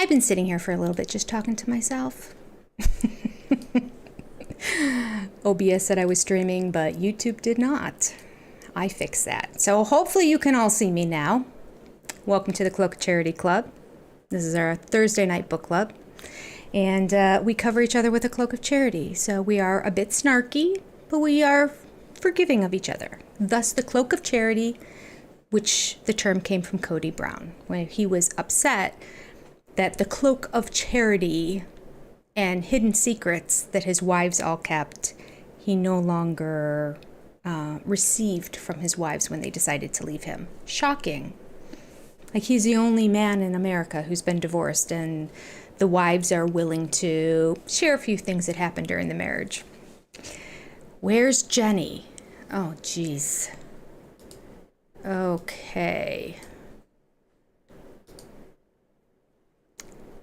I've been sitting here for a little bit just talking to myself. OBS said I was streaming, but YouTube did not. I fixed that. So hopefully you can all see me now. Welcome to the Cloak Charity Club. This is our Thursday night book club. And we cover each other with a cloak of charity. So we are a bit snarky, but we are forgiving of each other. Thus the cloak of charity, which the term came from Cody Brown, when he was upset that the cloak of charity and hidden secrets that his wives all kept, he no longer received from his wives when they decided to leave him. Shocking. Like, he's the only man in America who's been divorced, and the wives are willing to share a few things that happened during the marriage. Where's Jenny? Oh, geez. Okay.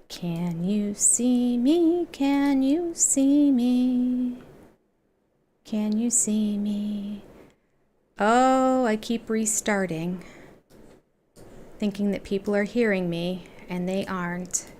Can you see me? Can you see me? Can you see me? Oh, I keep restarting, thinking that people are hearing me, and they aren't.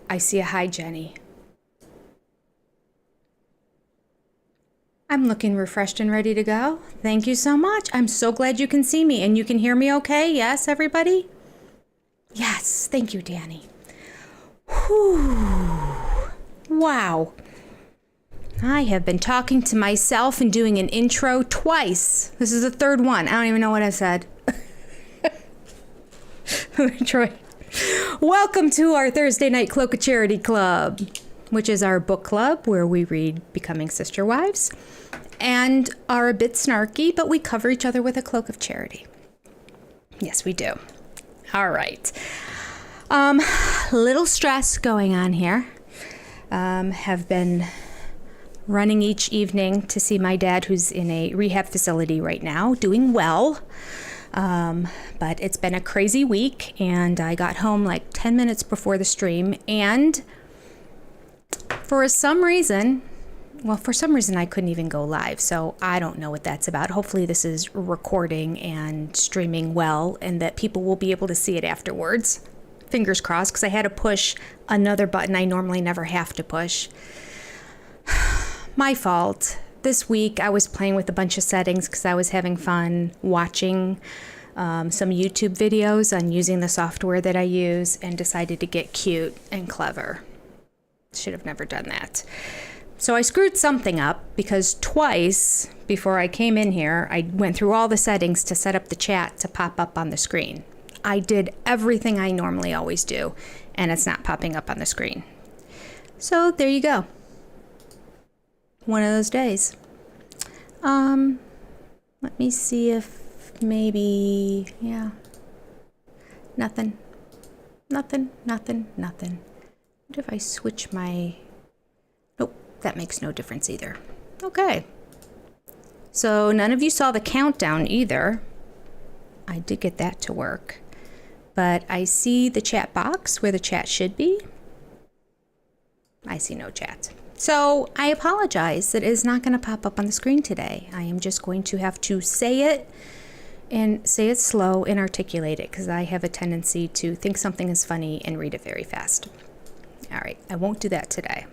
I see a hi, Jenny. I'm looking refreshed and ready to go. Thank you so much. I'm so glad you can see me and you can hear me okay. Yes, everybody? Yes, thank you, Danny. Whew. Wow. I have been talking to myself and doing an intro twice. This is the third one. I don't even know what I said. Troy. Welcome to our Thursday night Cloak of Charity Club, which is our book club where we read Becoming Sister Wives and are a bit snarky, but we cover each other with a cloak of charity. Yes, we do. All right. Little stress going on here. Have been running each evening to see my dad, who's in a rehab facility right now, doing well. But it's been a crazy week, and I got home like 10 minutes before the stream, and for some reason I couldn't even go live, so I don't know what that's about. Hopefully this is recording and streaming well, and that people will be able to see it afterwards. Fingers crossed, because I had to push another button I normally never have to push. My fault. This week I was playing with a bunch of settings because I was having fun watching some YouTube videos on using the software that I use, and decided to get cute and clever. Should have never done that. So I screwed something up, because twice before I came in here, I went through all the settings to set up the chat to pop up on the screen. I did everything I normally always do, and it's not popping up on the screen. So there you go. One of those days. Let me see if maybe, yeah. Nothing. What if I switch my, nope, that makes no difference either. Okay. So none of you saw the countdown either. I did get that to work. But I see the chat box where the chat should be. I see no chat. So I apologize. It is not going to pop up on the screen today. I am just going to have to say it, and say it slow and articulate it, because I have a tendency to think something is funny and read it very fast. All right, I won't do that today.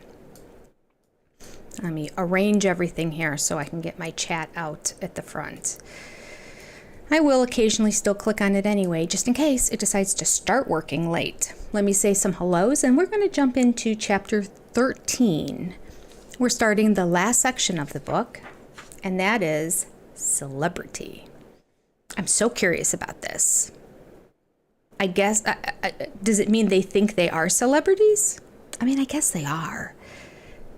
Let me arrange everything here so I can get my chat out at the front. I will occasionally still click on it anyway, just in case it decides to start working late. Let me say some hellos, and we're going to jump into chapter 13. We're starting the last section of the book, and that is celebrity. I'm so curious about this. I guess, does it mean they think they are celebrities? I mean, I guess they are.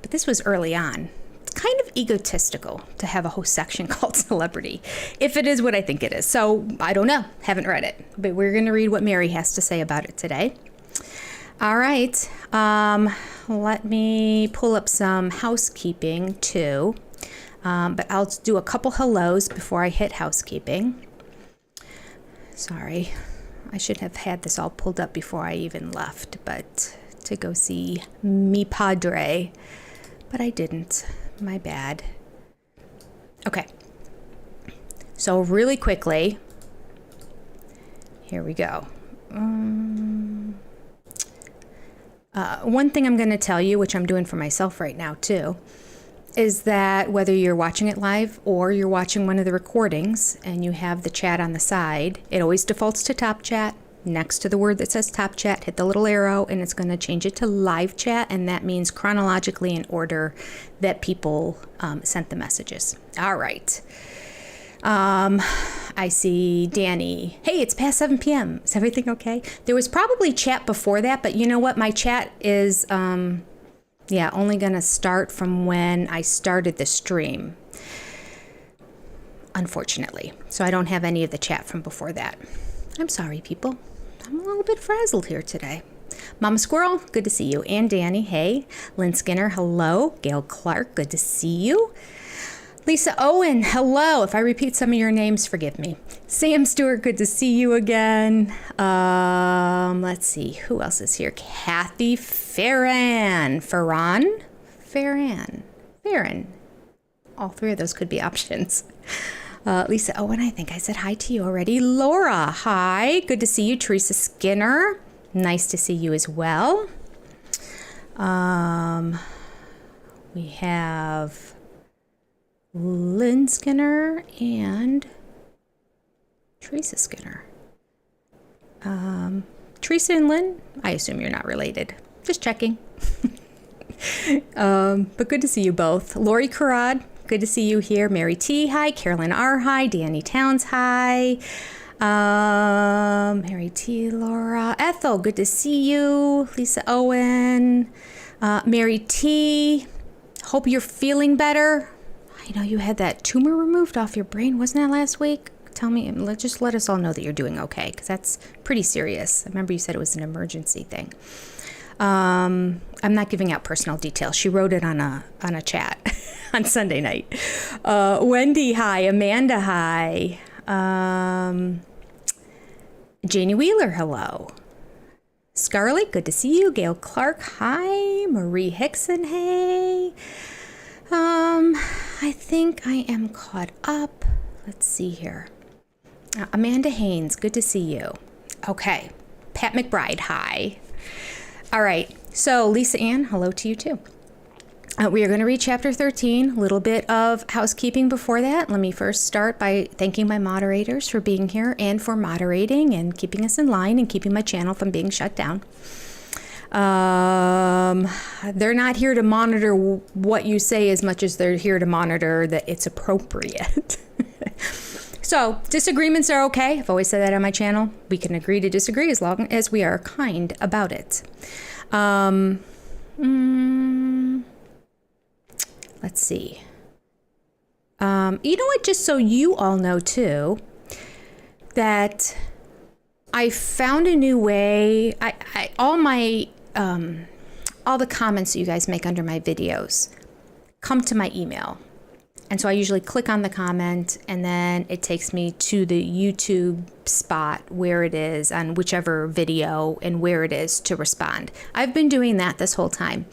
But this was early on. It's kind of egotistical to have a whole section called celebrity, if it is what I think it is. So I don't know. Haven't read it. But we're going to read what Mary has to say about it today. All right. Let me pull up some housekeeping too. But I'll do a couple hellos before I hit housekeeping. Sorry. I should have had this all pulled up before I even left, but to go see mi padre, but I didn't. My bad. Okay. So really quickly, here we go. One thing I'm going to tell you, which I'm doing for myself right now too, is that whether you're watching it live or you're watching one of the recordings and you have the chat on the side, it always defaults to top chat. Next to the word that says top chat, hit the little arrow and it's going to change it to live chat, and that means chronologically in order that people sent the messages. All right. I see Danny. Hey, it's past 7 p.m. Is everything okay? There was probably chat before that, but you know what? My chat is, only going to start from when I started the stream, unfortunately. So I don't have any of the chat from before that. I'm sorry, people. I'm a little bit frazzled here today. Mama Squirrel, good to see you. And Danny, hey. Lynn Skinner, hello. Gail Clark, good to see you. Lisa Owen, hello. If I repeat some of your names, forgive me. Sam Stewart, good to see you again. Let's see, who else is here? Kathy Farran. All three of those could be options. Lisa Owen, I think I said hi to you already. Laura, hi. Good to see you. Teresa Skinner, nice to see you as well. We have Lynn Skinner and Teresa Skinner. Teresa and Lynn, I assume you're not related. Just checking. But good to see you both. Lori Carrad, good to see you here. Mary T, hi. Carolyn R, hi. Danny Towns, hi. Mary T, Laura. Ethel, good to see you. Lisa Owen. Mary T, hope you're feeling better. I know you had that tumor removed off your brain. Wasn't that last week? Tell me, just let us all know that you're doing okay, because that's pretty serious. I remember you said it was an emergency thing. I'm not giving out personal details. She wrote it on a chat on Sunday night. Wendy, hi. Amanda, hi. Janie Wheeler, hello. Scarlett, good to see you. Gail Clark, hi. Marie Hickson, hey. I think I am caught up. Let's see here. Amanda Haynes, good to see you. Okay. Pat McBride, hi. All right. So Lisa Ann, hello to you too. We are going to read chapter 13, a little bit of housekeeping before that. Let me first start by thanking my moderators for being here and for moderating and keeping us in line and keeping my channel from being shut down. They're not here to monitor what you say as much as they're here to monitor that it's appropriate. So disagreements are okay. I've always said that on my channel. We can agree to disagree as long as we are kind about it. Let's see. You know what? Just so you all know too, that I found a new way. All the comments that you guys make under my videos come to my email. And so I usually click on the comment and then it takes me to the YouTube spot where it is on whichever video and where it is to respond. I've been doing that this whole time,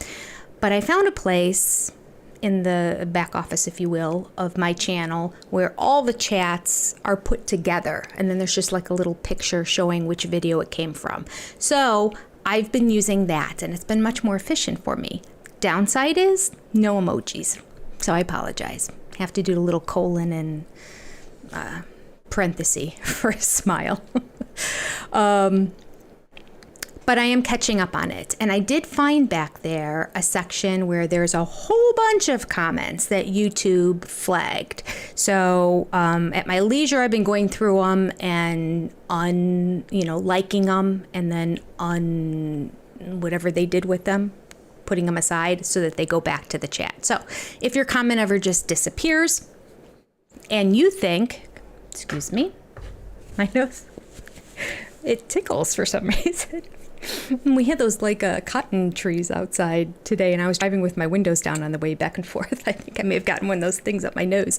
but I found a place in the back office, if you will, of my channel where all the chats are put together. And then there's just like a little picture showing which video it came from. So I've been using that and it's been much more efficient for me. Downside is no emojis. So I apologize. Have to do a little colon and parenthesis for a smile. But I am catching up on it. And I did find back there a section where there's a whole bunch of comments that YouTube flagged. So at my leisure, I've been going through them and liking them and then whatever they did with them, putting them aside so that they go back to the chat. So if your comment ever just disappears and you think, excuse me, my nose, it tickles for some reason. We had those cotton trees outside today and I was driving with my windows down on the way back and forth. I think I may have gotten one of those things up my nose.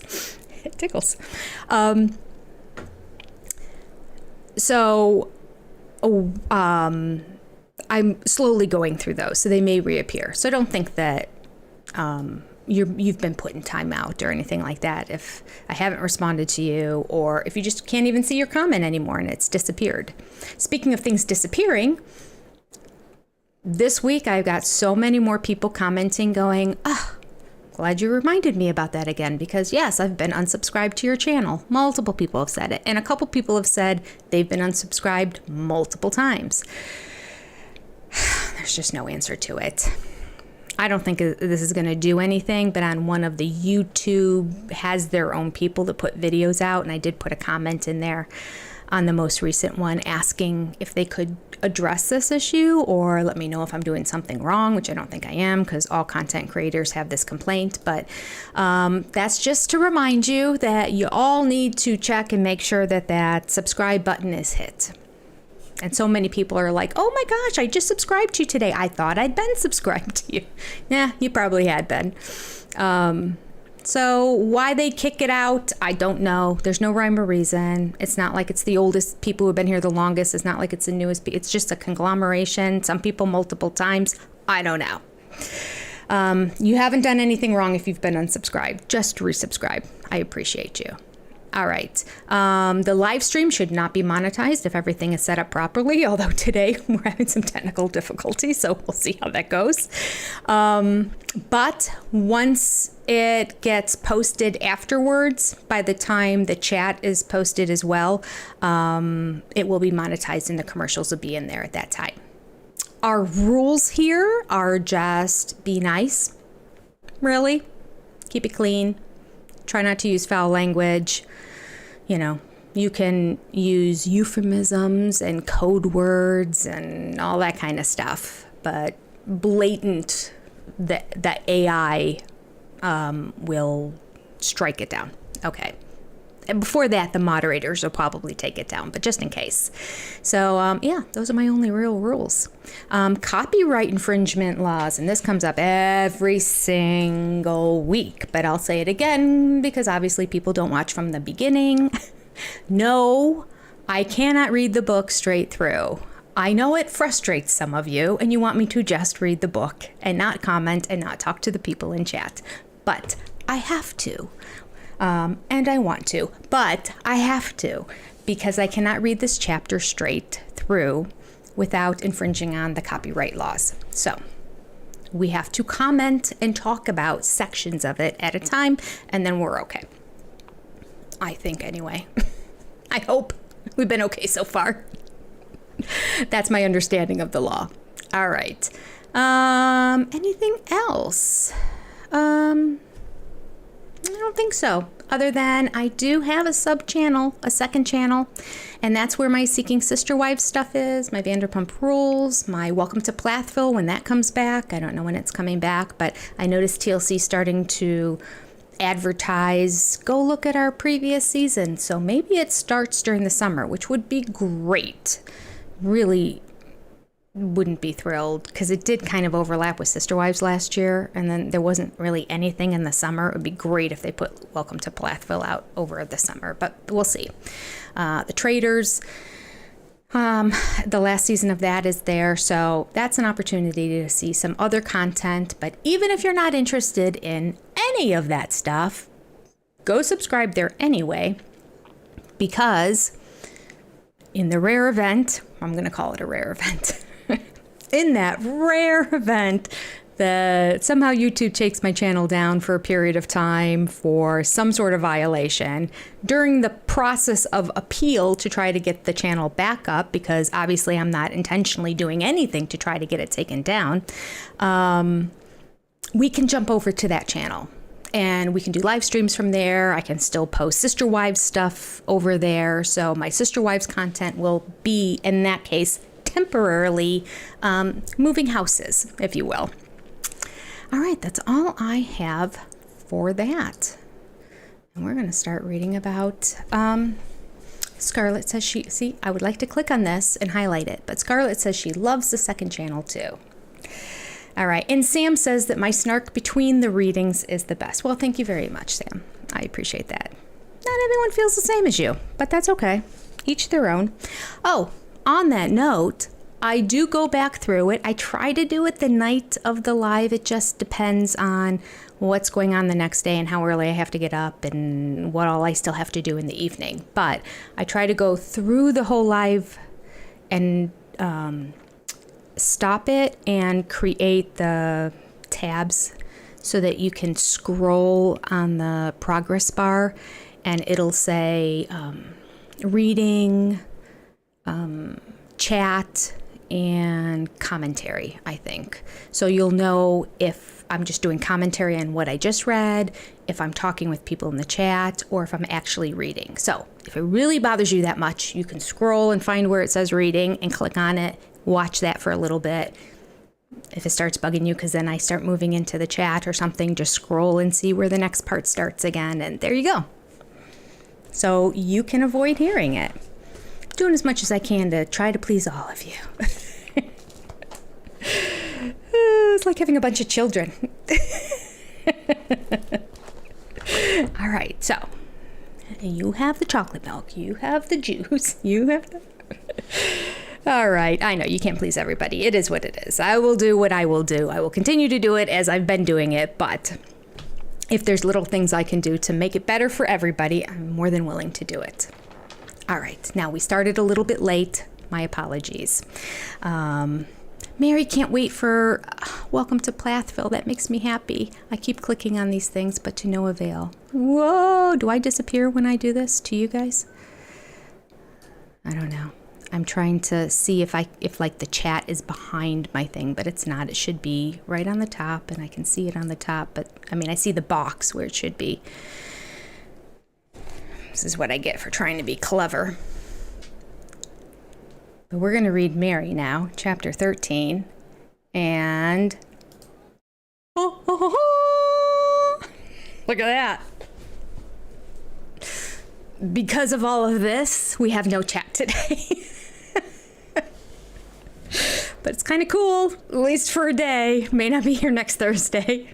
It tickles. So I'm slowly going through those, so they may reappear. So don't think that you've been put in timeout or anything like that if I haven't responded to you, or if you just can't even see your comment anymore and it's disappeared. Speaking of things disappearing, this week I've got so many more people commenting going, glad you reminded me about that again, because yes, I've been unsubscribed to your channel. Multiple people have said it, and a couple people have said they've been unsubscribed multiple times. There's just no answer to it. I don't think this is going to do anything, but on one of the YouTube has their own people that put videos out, and I did put a comment in there on the most recent one asking if they could address this issue or let me know if I'm doing something wrong, which I don't think I am, because all content creators have this complaint. But that's just to remind you that you all need to check and make sure that that subscribe button is hit. And so many people are like, oh my gosh, I just subscribed to you today. I thought I'd been subscribed to you. Yeah, you probably had been. So why they kick it out, I don't know. There's no rhyme or reason. It's not like it's the oldest people who've been here the longest. It's not like it's the newest. It's just a conglomeration. Some people multiple times. I don't know. You haven't done anything wrong if you've been unsubscribed. Just resubscribe. I appreciate you. All right. The live stream should not be monetized if everything is set up properly, although today we're having some technical difficulties, so we'll see how that goes. But once it gets posted afterwards, by the time the chat is posted as well, it will be monetized and the commercials will be in there at that time. Our rules here are just be nice, really. Keep it clean. Try not to use foul language. You know, you can use euphemisms and code words and all that kind of stuff, but blatant, the AI will strike it down. Okay. And before that, the moderators will probably take it down, but just in case. So, yeah, those are my only real rules. Copyright infringement laws, and this comes up every single week, but I'll say it again because obviously people don't watch from the beginning. No, I cannot read the book straight through. I know it frustrates some of you, and you want me to just read the book and not comment and not talk to the people in chat, but I have to. And I want to, but I have to, because I cannot read this chapter straight through without infringing on the copyright laws. So we have to comment and talk about sections of it at a time, and then we're okay. I think anyway. I hope we've been okay so far. That's my understanding of the law. All right. Anything else? I don't think so. Other than I do have a sub channel, a second channel, and that's where my Seeking Sister Wives stuff is, my Vanderpump Rules, my Welcome to Plathville when that comes back. I don't know when it's coming back, but I noticed TLC starting to advertise, go look at our previous season. So maybe it starts during the summer, which would be great. Really wouldn't be thrilled because it did kind of overlap with Sister Wives last year, and then there wasn't really anything in the summer. It would be great if they put Welcome to Plathville out over the summer, but we'll see. The Traders, the last season of that is there, so that's an opportunity to see some other content. But even if you're not interested in any of that stuff, go subscribe there anyway, because in the rare event, I'm going to call it a rare event, in that rare event that somehow YouTube takes my channel down for a period of time for some sort of violation, during the process of appeal to try to get the channel back up, because obviously I'm not intentionally doing anything to try to get it taken down, we can jump over to that channel and we can do live streams from there. I can still post Sister Wives stuff over there. So my Sister Wives content will be, in that case, temporarily moving houses, if you will. All right, that's all I have for that. And we're going to start reading about Scarlett says see, I would like to click on this and highlight it, but Scarlett says she loves the second channel too. All right, and Sam says that my snark between the readings is the best. Well, thank you very much, Sam. I appreciate that. Not everyone feels the same as you, but that's okay. Each their own. Oh, on that note, I do go back through it. I try to do it the night of the live. It just depends on what's going on the next day and how early I have to get up and what all I still have to do in the evening. But I try to go through the whole live and stop it and create the tabs so that you can scroll on the progress bar and it'll say reading, chat, and commentary, I think. So you'll know if I'm just doing commentary on what I just read, if I'm talking with people in the chat, or if I'm actually reading. So if it really bothers you that much, you can scroll and find where it says reading and click on it, watch that for a little bit. If it starts bugging you because then I start moving into the chat or something, just scroll and see where the next part starts again, and there you go. So you can avoid hearing it. Doing as much as I can to try to please all of you. It's like having a bunch of children. All right, so you have the chocolate milk, you have the juice, you have the... All right, I know you can't please everybody. It is what it is. I will do what I will do. I will continue to do it as I've been doing it, but if there's little things I can do to make it better for everybody, I'm more than willing to do it. All right, now we started a little bit late. My apologies. Mary can't wait for Welcome to Plathville. That makes me happy. I keep clicking on these things, but to no avail. Whoa, do I disappear when I do this to you guys? I don't know. I'm trying to see if like the chat is behind my thing, but it's not. It should be right on the top, and I can see it on the top, but I mean, I see the box where it should be. This is what I get for trying to be clever. But we're going to read Mary now, chapter 13, and look at that. Because of all of this, we have no chat today. But it's kind of cool, at least for a day. May not be here next Thursday.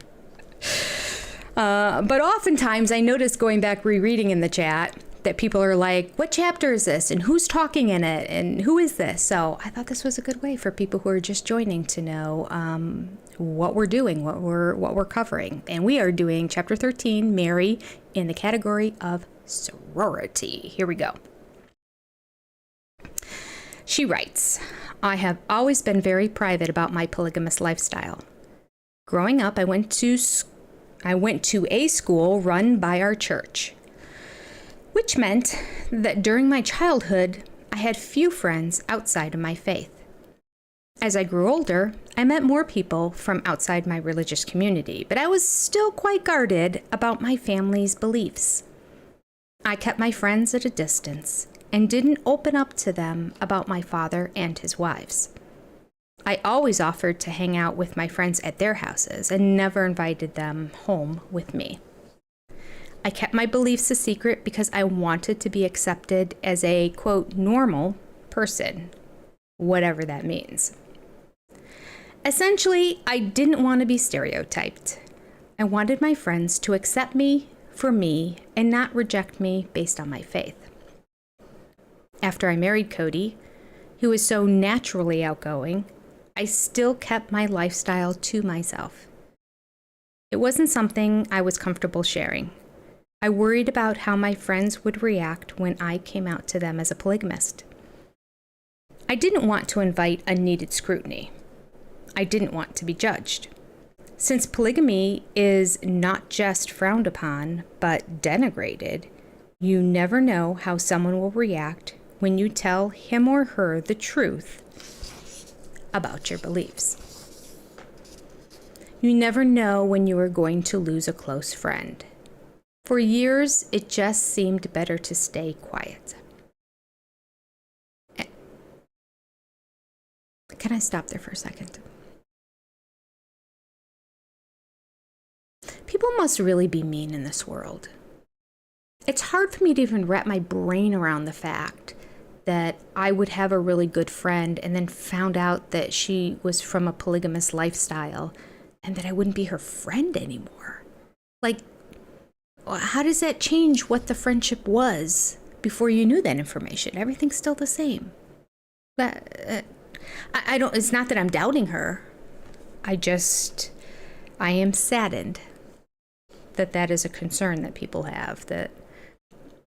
But oftentimes I notice going back rereading in the chat that people are like, what chapter is this? And who's talking in it? And who is this? So I thought this was a good way for people who are just joining to know what we're doing, what we're covering. And we are doing chapter 13, Mary, in the category of sorority. Here we go. She writes, I have always been very private about my polygamous lifestyle. Growing up, I went to a school run by our church, which meant that during my childhood, I had few friends outside of my faith. As I grew older, I met more people from outside my religious community, but I was still quite guarded about my family's beliefs. I kept my friends at a distance and didn't open up to them about my father and his wives. I always offered to hang out with my friends at their houses and never invited them home with me. I kept my beliefs a secret because I wanted to be accepted as a, quote, normal person, whatever that means. Essentially, I didn't want to be stereotyped. I wanted my friends to accept me for me and not reject me based on my faith. After I married Cody, who was so naturally outgoing, I still kept my lifestyle to myself. It wasn't something I was comfortable sharing. I worried about how my friends would react when I came out to them as a polygamist. I didn't want to invite unneeded scrutiny. I didn't want to be judged. Since polygamy is not just frowned upon, but denigrated, you never know how someone will react when you tell him or her the truth about your beliefs. You never know when you are going to lose a close friend. For years, it just seemed better to stay quiet. Can I stop there for a second? People must really be mean in this world. It's hard for me to even wrap my brain around the fact that I would have a really good friend and then found out that she was from a polygamous lifestyle and that I wouldn't be her friend anymore. Like, how does that change what the friendship was before you knew that information? Everything's still the same. But I don't, it's not that I'm doubting her. I am saddened that that is a concern that people have, that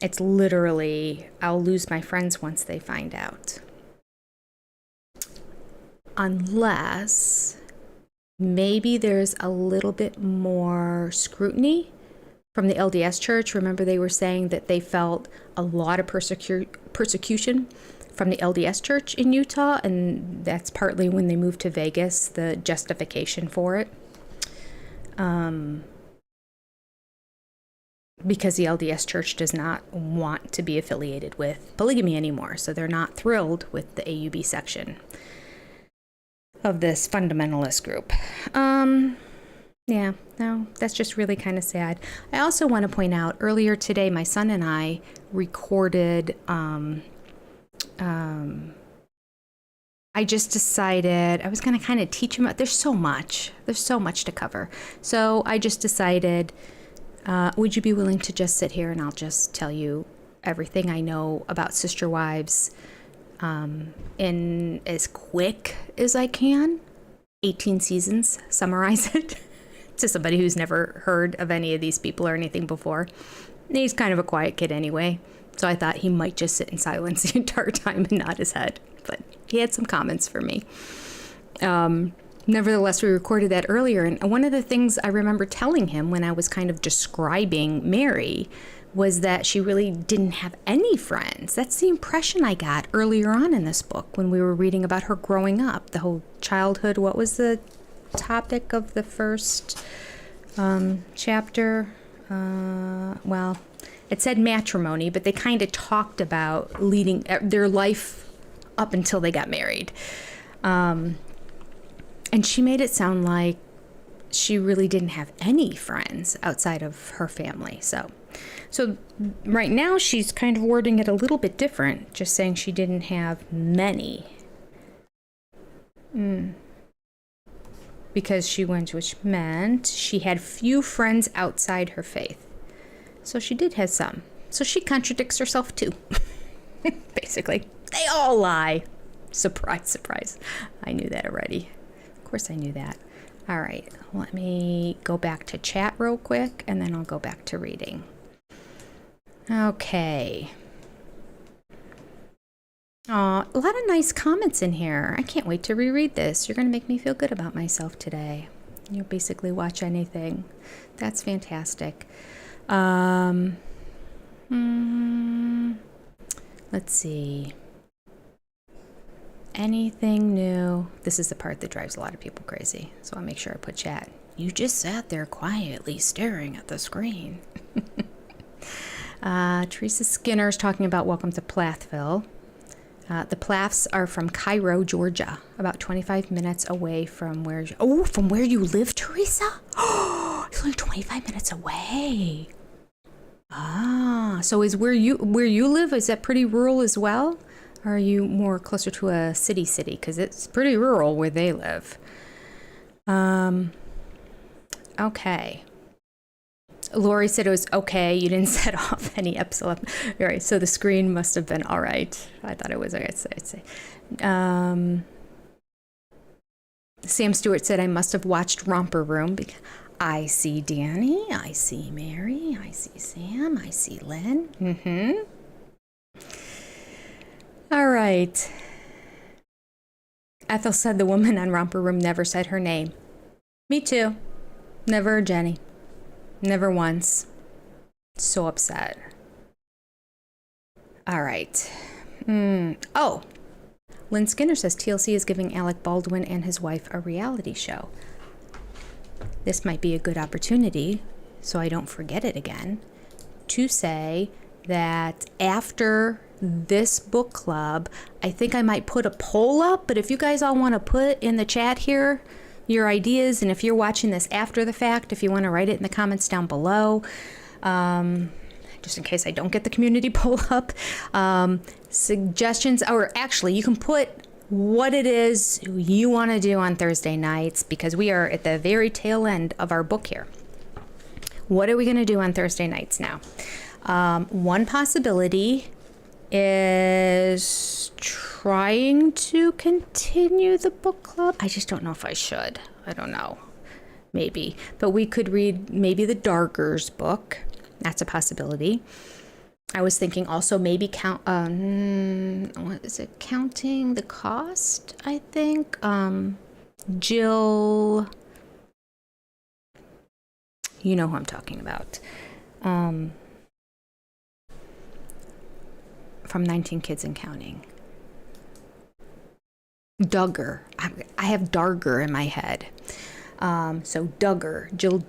it's literally, I'll lose my friends once they find out. Unless maybe there's a little bit more scrutiny from the LDS Church. Remember, they were saying that they felt a lot of persecution from the LDS Church in Utah, and that's partly when they moved to Vegas, the justification for it. Because the LDS Church does not want to be affiliated with polygamy anymore, so they're not thrilled with the AUB section of this fundamentalist group. Yeah, no, that's just really kind of sad. I also want to point out, earlier today, my son and I recorded, I just decided I was going to kind of teach him. There's so much to cover. So I just decided, would you be willing to just sit here and I'll just tell you everything I know about Sister Wives in as quick as I can. 18 seasons, summarize it to somebody who's never heard of any of these people or anything before. He's kind of a quiet kid anyway, so I thought he might just sit in silence the entire time and nod his head, but he had some comments for me. Nevertheless, we recorded that earlier, and one of the things I remember telling him when I was kind of describing Mary was that she really didn't have any friends. That's the impression I got earlier on in this book when we were reading about her growing up, the whole childhood. What was the topic of the first chapter? Well, it said matrimony, but they kind of talked about leading their life up until they got married. And she made it sound like she really didn't have any friends outside of her family. So right now she's kind of wording it a little bit different, just saying she didn't have many. Because she went, which meant she had few friends outside her faith. So she did have some. So she contradicts herself too. Basically. They all lie. Surprise, surprise. I knew that already. Of course I knew that. All right, let me go back to chat real quick, and then I'll go back to reading. Okay. Aw, a lot of nice comments in here. I can't wait to reread this. You're going to make me feel good about myself today. You'll basically watch anything. That's fantastic. Let's see. Anything new? This is the part that drives a lot of people crazy, so I'll make sure I put chat. You just sat there quietly staring at the screen. Teresa Skinner's talking about Welcome to Plathville. The Plaths are from Cairo, Georgia, about 25 minutes away from where... Oh, from where you live, Teresa? Oh, it's only 25 minutes away. Ah, so is where you live, is that pretty rural as well? Or are you more closer to a city? Because it's pretty rural where they live. Okay. Lori said it was okay. You didn't set off any episode. All right, so the screen must have been all right. I thought it was, I'd say. Sam Stewart said, I must have watched Romper Room because I see Danny, I see Mary, I see Sam, I see Lynn. All right. Ethel said the woman on Romper Room never said her name. Me too. Never Jenny. Never once. So upset. All right. Oh. Lynn Skinner says TLC is giving Alec Baldwin and his wife a reality show. This might be a good opportunity, so I don't forget it again, to say that after this book club, I think I might put a poll up, but if you guys all want to put in the chat here your ideas, and if you're watching this after the fact, if you want to write it in the comments down below, just in case I don't get the community poll up, suggestions, or actually you can put what it is you want to do on Thursday nights, because we are at the very tail end of our book here. What are we going to do on Thursday nights now? One possibility is trying to continue the book club. I just don't know if I should. I don't know. Maybe. But we could read maybe the Dargers book. That's a possibility. I was thinking also maybe what is it? Counting the Cost, I think. Jill, you know who I'm talking about. From 19 Kids and Counting. Duggar. I have Darger in my head. So Duggar, Jill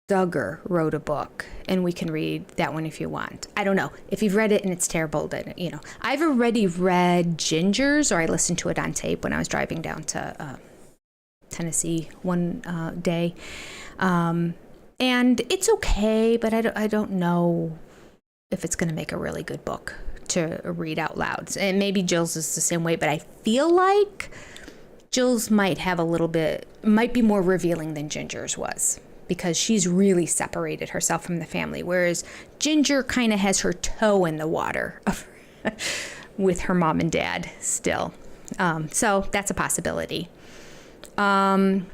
Duggar wrote a book, and we can read that one if you want. I don't know. If you've read it and it's terrible, then, you know. I've already read Ginger's, or I listened to it on tape when I was driving down to Tennessee one day. And it's okay, but I don't know if it's going to make a really good book to read out loud. And maybe Jill's is the same way, but I feel like Jill's might be more revealing than Ginger's was, because she's really separated herself from the family, whereas Ginger kind of has her toe in the water with her mom and dad still. So that's a possibility. The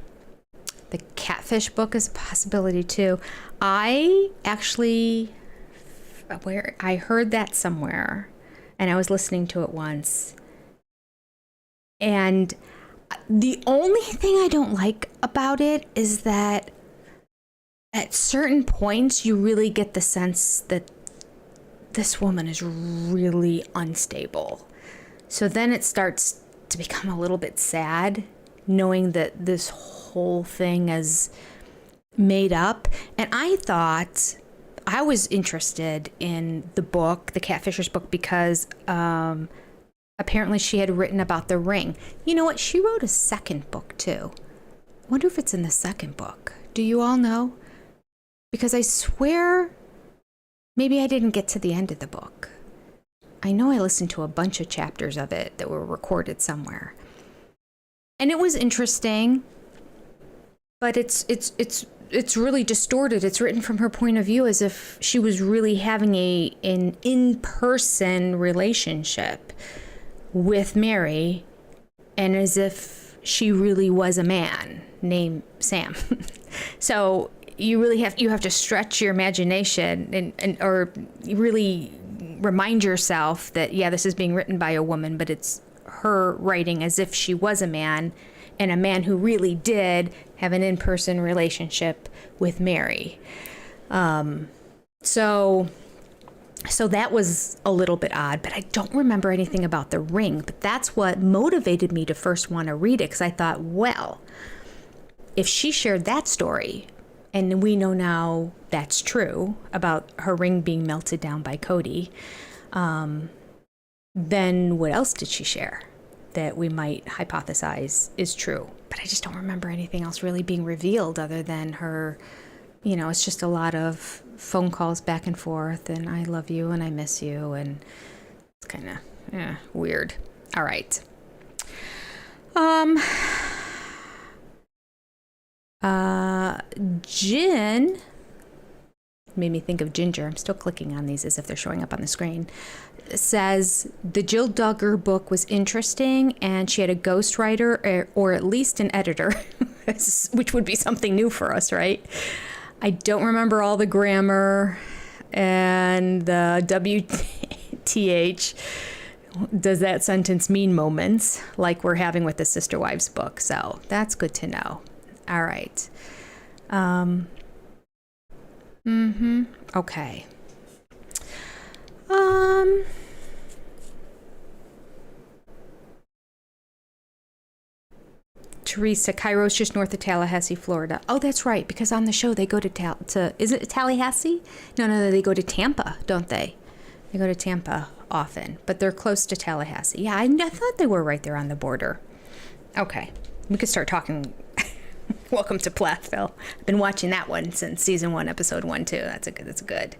Catfish book is a possibility too. I heard that somewhere, and I was listening to it once. And the only thing I don't like about it is that at certain points you really get the sense that this woman is really unstable. So then it starts to become a little bit sad, knowing that this whole thing is made up. And I thought I was interested in the book, the Catfisher's book, because apparently she had written about the ring. You know what? She wrote a second book too. I wonder if it's in the second book. Do you all know? Because I swear maybe I didn't get to the end of the book. I know I listened to a bunch of chapters of it that were recorded somewhere. And it was interesting, but it's really distorted. It's written from her point of view as if she was really having an in-person relationship with Mary, and as if she really was a man named Sam. So you have to stretch your imagination or really remind yourself that, yeah, this is being written by a woman, but it's her writing as if she was a man, and a man who really did have an in-person relationship with Mary. So that was a little bit odd, but I don't remember anything about the ring. But that's what motivated me to first want to read it, because I thought, well, if she shared that story, and we know now that's true about her ring being melted down by Cody, then what else did she share that we might hypothesize is true? But I just don't remember anything else really being revealed other than her, it's just a lot of phone calls back and forth, and I love you and I miss you, and it's kind of weird. All right. Jen made me think of Ginger. I'm still clicking on these as if they're showing up on the screen. Says the Jill Duggar book was interesting, and she had a ghostwriter or at least an editor, which would be something new for us, right? I don't remember all the grammar and the WTH. Does that sentence mean moments like we're having with the Sister Wives book? So that's good to know. All right. Okay. Teresa, Cairo's just north of Tallahassee, Florida. Oh, that's right, because on the show they go to is it Tallahassee? No, they go to Tampa, don't they? They go to Tampa often, but they're close to Tallahassee. Yeah, I thought they were right there on the border. Okay, we could start talking. Welcome to Plathville. I've been watching that one since season 1, episode 1 too. That's good.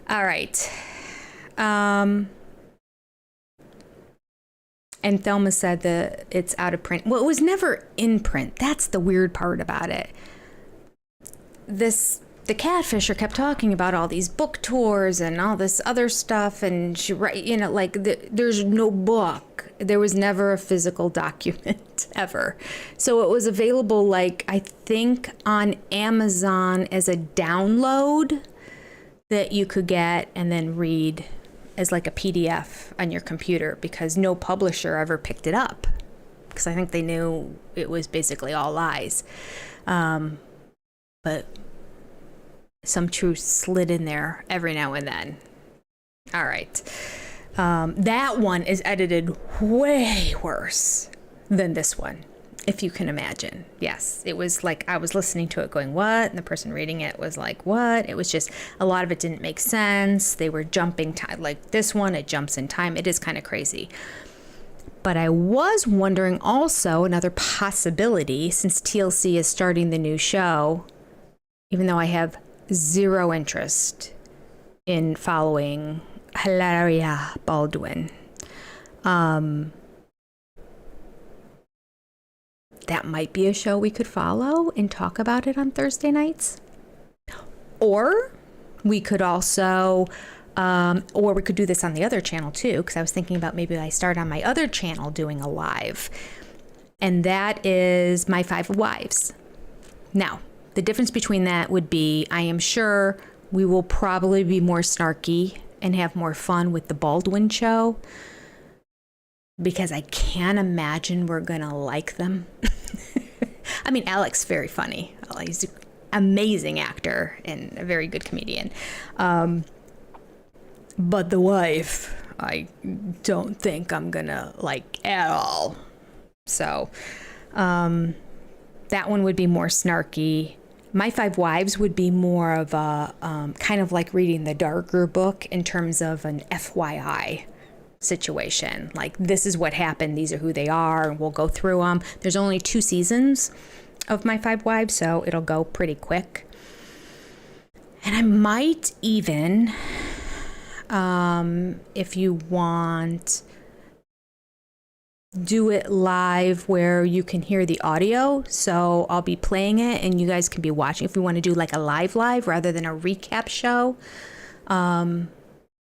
All right. And Thelma said that it's out of print. Well, it was never in print. That's the weird part about it. This the catfisher kept talking about all these book tours and all this other stuff, and she like there's no book. There was never a physical document ever. So it was available, like, I think on Amazon as a download that you could get and then read as like a PDF on your computer, because no publisher ever picked it up, because I think they knew it was basically all lies. But some truth slid in there every now and then. All right. That one is edited way worse than this one, if you can imagine. Yes, it was like I was listening to it going, what? And the person reading it was like, what? It was just, a lot of it didn't make sense. They were jumping time. Like this one, it jumps in time. It is kind of crazy. But I was wondering also, another possibility, since TLC is starting the new show, even though I have zero interest in following Hilaria Baldwin, that might be a show we could follow and talk about it on Thursday nights. Or we could also, or we could do this on the other channel too, because I was thinking about maybe I start on my other channel doing a live, and that is My Five Wives. Now, the difference between that would be, I am sure we will probably be more snarky and have more fun with the Baldwin show, because I can't imagine we're going to like them. I mean, Alec's very funny. He's an amazing actor and a very good comedian. But the wife, I don't think I'm going to like at all. So that one would be more snarky. My Five Wives would be more of a kind of like reading the darker book in terms of an FYI situation. Like, this is what happened. These are who they are. And we'll go through them. There's only 2 seasons of My Five Wives, so it'll go pretty quick. And I might even, if you want, do it live where you can hear the audio. So I'll be playing it and you guys can be watching. If we want to do like a live rather than a recap show,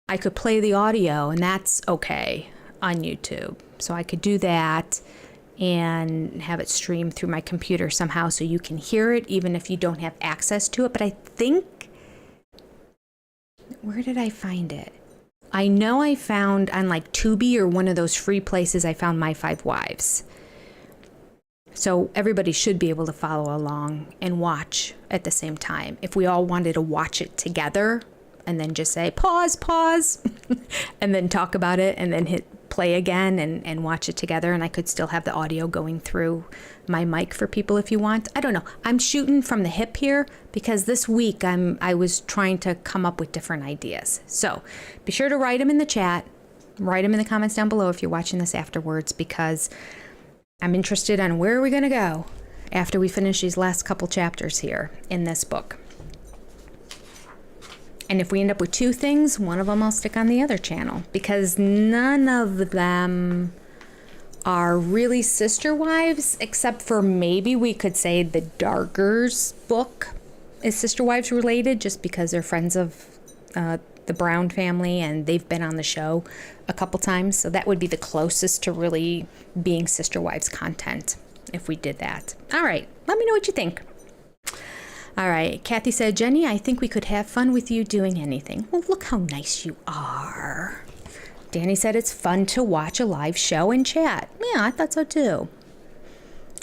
I could play the audio, and that's okay on YouTube. So I could do that and have it streamed through my computer somehow so you can hear it even if you don't have access to it. But I think, where did I find it? I know I found on like Tubi or one of those free places, I found My Five Wives. So everybody should be able to follow along and watch at the same time. If we all wanted to watch it together and then just say pause, and then talk about it and then hit play again and watch it together, and I could still have the audio going through my mic for people if you want. I don't know. I'm shooting from the hip here because this week I was trying to come up with different ideas. So be sure to write them in the chat, write them in the comments down below if you're watching this afterwards, because I'm interested on where are we going to go after we finish these last couple chapters here in this book. And if we end up with 2 things, one of them I'll stick on the other channel, because none of them are really sister wives, except for maybe we could say the Dargers book is sister wives related, just because they're friends of the Brown family and they've been on the show a couple times. So that would be the closest to really being sister wives content if we did that. All right, let me know what you think. All right, Kathy said, Jenny, I think we could have fun with you doing anything. Well, look how nice you are. Danny said it's fun to watch a live show and chat. Yeah, I thought so too.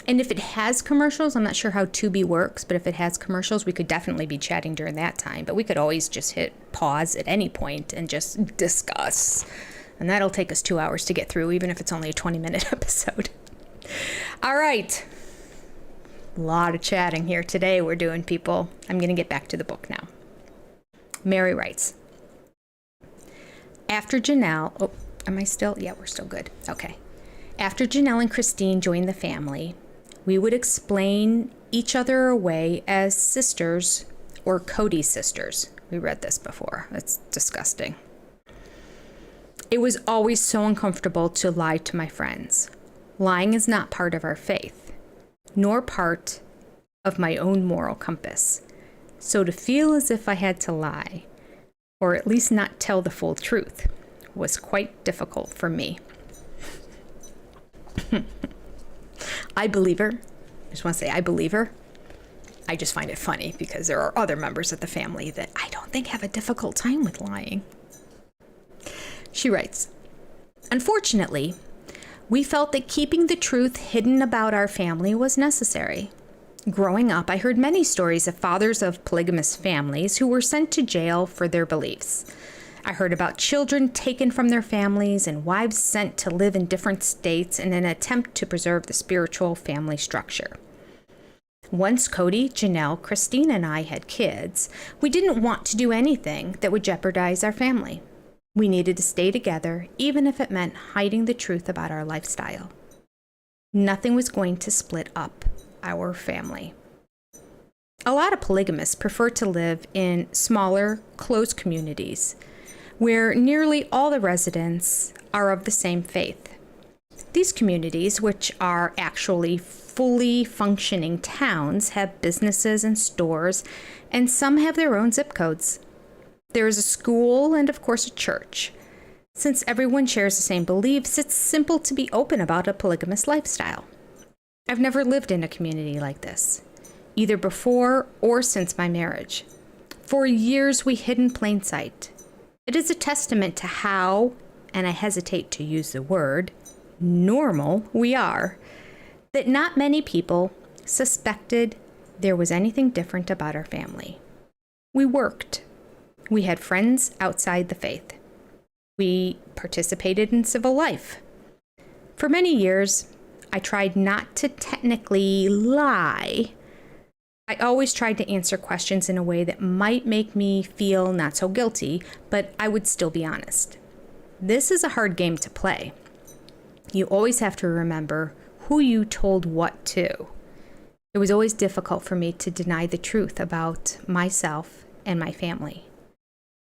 And if it has commercials, I'm not sure how Tubi works, but if it has commercials, we could definitely be chatting during that time. But we could always just hit pause at any point and just discuss. And that'll take us 2 hours to get through, even if it's only a 20-minute episode. All right. A lot of chatting here today we're doing, people. I'm going to get back to the book now. Mary writes, after Janelle, oh, am I still? Yeah, we're still good. Okay. After Janelle and Christine joined the family, we would explain each other away as sisters or Cody's sisters. We read this before. That's disgusting. It was always so uncomfortable to lie to my friends. Lying is not part of our faith, nor part of my own moral compass. So to feel as if I had to lie, or at least not tell the full truth, was quite difficult for me. I believe her. I just want to say I believe her. I just find it funny because there are other members of the family that I don't think have a difficult time with lying. She writes, unfortunately, we felt that keeping the truth hidden about our family was necessary. Growing up, I heard many stories of fathers of polygamous families who were sent to jail for their beliefs. I heard about children taken from their families and wives sent to live in different states in an attempt to preserve the spiritual family structure. Once Cody, Janelle, Christine, and I had kids, we didn't want to do anything that would jeopardize our family. We needed to stay together, even if it meant hiding the truth about our lifestyle. Nothing was going to split up our family. A lot of polygamists prefer to live in smaller, close communities where nearly all the residents are of the same faith. These communities, which are actually fully functioning towns, have businesses and stores, and some have their own zip codes. There is a school and, of course, a church. Since everyone shares the same beliefs, it's simple to be open about a polygamous lifestyle. I've never lived in a community like this, either before or since my marriage. For years, we hid in plain sight. It is a testament to how, and I hesitate to use the word, normal we are, that not many people suspected there was anything different about our family. We worked. We had friends outside the faith. We participated in civil life. For many years, I tried not to technically lie. I always tried to answer questions in a way that might make me feel not so guilty, but I would still be honest. This is a hard game to play. You always have to remember who you told what to. It was always difficult for me to deny the truth about myself and my family.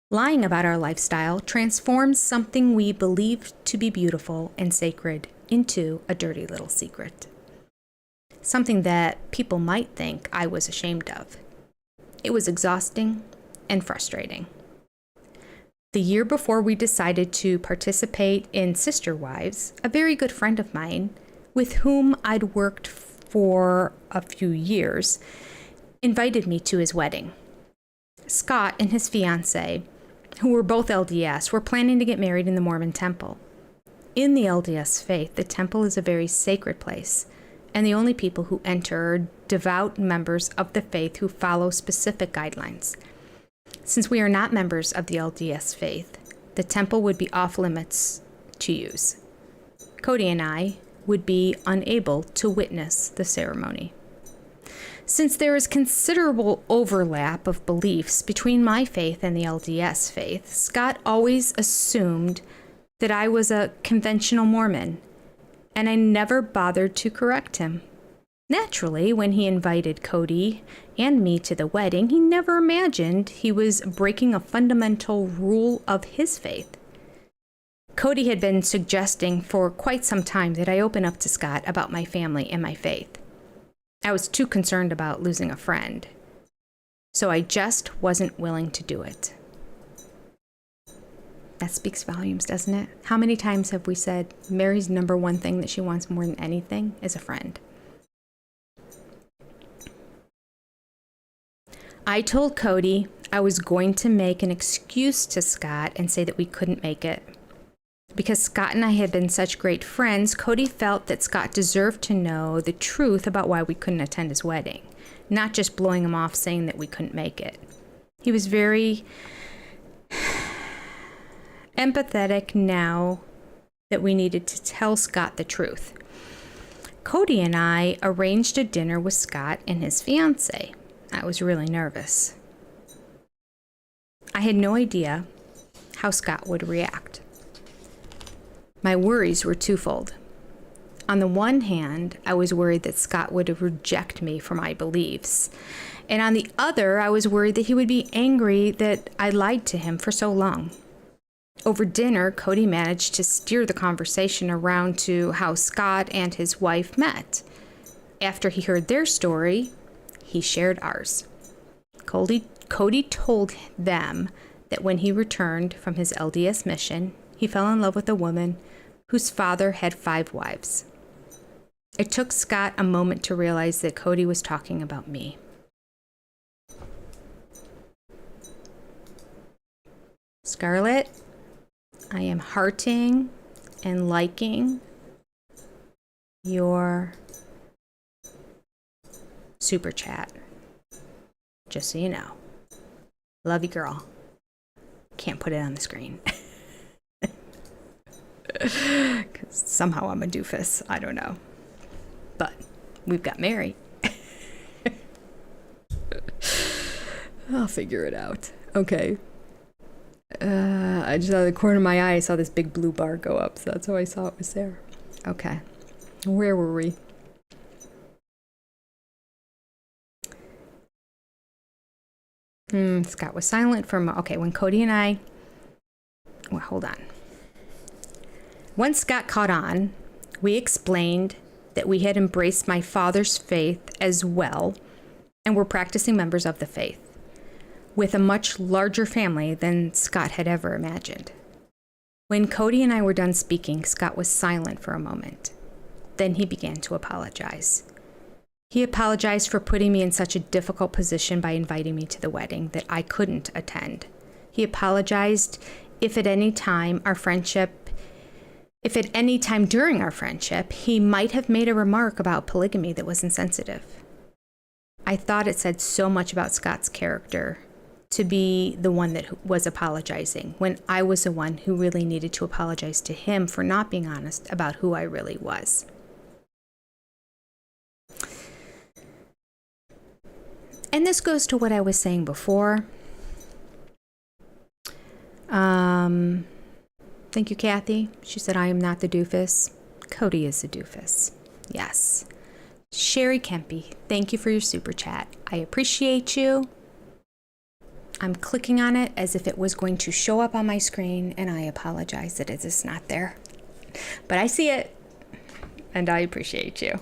Lying about our lifestyle transforms something we believed to be beautiful and sacred into a dirty little secret. Something that people might think I was ashamed of. It was exhausting and frustrating. The year before we decided to participate in Sister Wives, a very good friend of mine, with whom I'd worked for a few years, invited me to his wedding. Scott and his fiancée, who were both LDS, were planning to get married in the Mormon temple. In the LDS faith, the temple is a very sacred place, and the only people who enter are devout members of the faith who follow specific guidelines. Since we are not members of the LDS faith, the temple would be off limits to use. Cody and I would be unable to witness the ceremony. Since there is considerable overlap of beliefs between my faith and the LDS faith, Scott always assumed that I was a conventional Mormon, and I never bothered to correct him. Naturally, when he invited Cody and me to the wedding, he never imagined he was breaking a fundamental rule of his faith. Cody had been suggesting for quite some time that I open up to Scott about my family and my faith. I was too concerned about losing a friend, so I just wasn't willing to do it. That speaks volumes, doesn't it? How many times have we said Mary's number one thing that she wants more than anything is a friend? I told Cody I was going to make an excuse to Scott and say that we couldn't make it. Because Scott and I had been such great friends, Cody felt that Scott deserved to know the truth about why we couldn't attend his wedding, not just blowing him off saying that we couldn't make it. He was very empathetic now that we needed to tell Scott the truth. Cody and I arranged a dinner with Scott and his fiancée. I was really nervous. I had no idea how Scott would react. My worries were twofold. On the one hand, I was worried that Scott would reject me for my beliefs. And on the other, I was worried that he would be angry that I lied to him for so long. Over dinner, Cody managed to steer the conversation around to how Scott and his wife met. After he heard their story, he shared ours. Cody told them that when he returned from his LDS mission, he fell in love with a woman whose father had 5 wives. It took Scott a moment to realize that Cody was talking about me. Scarlett, I am hearting and liking your super chat. Just so you know. Love you, girl. Can't put it on the screen. Because somehow I'm a doofus. I don't know. But we've got married. I'll figure it out. Okay. I just out of the corner of my eye, I saw this big blue bar go up, so that's how I saw it was there. Okay. Where were we? Scott was silent for a moment. Okay, when Cody and I... Well, hold on. Once Scott caught on, we explained that we had embraced my father's faith as well and were practicing members of the faith, with a much larger family than Scott had ever imagined. When Cody and I were done speaking, Scott was silent for a moment. Then he began to apologize. He apologized for putting me in such a difficult position by inviting me to the wedding that I couldn't attend. He apologized if at any time during our friendship, he might have made a remark about polygamy that was insensitive. I thought it said so much about Scott's character to be the one that was apologizing, when I was the one who really needed to apologize to him for not being honest about who I really was. And this goes to what I was saying before. Thank you, Kathy. She said, I am not the doofus. Cody is the doofus. Yes. Sherry Kempe, thank you for your super chat. I appreciate you. I'm clicking on it as if it was going to show up on my screen, and I apologize that it is not there. But I see it, and I appreciate you.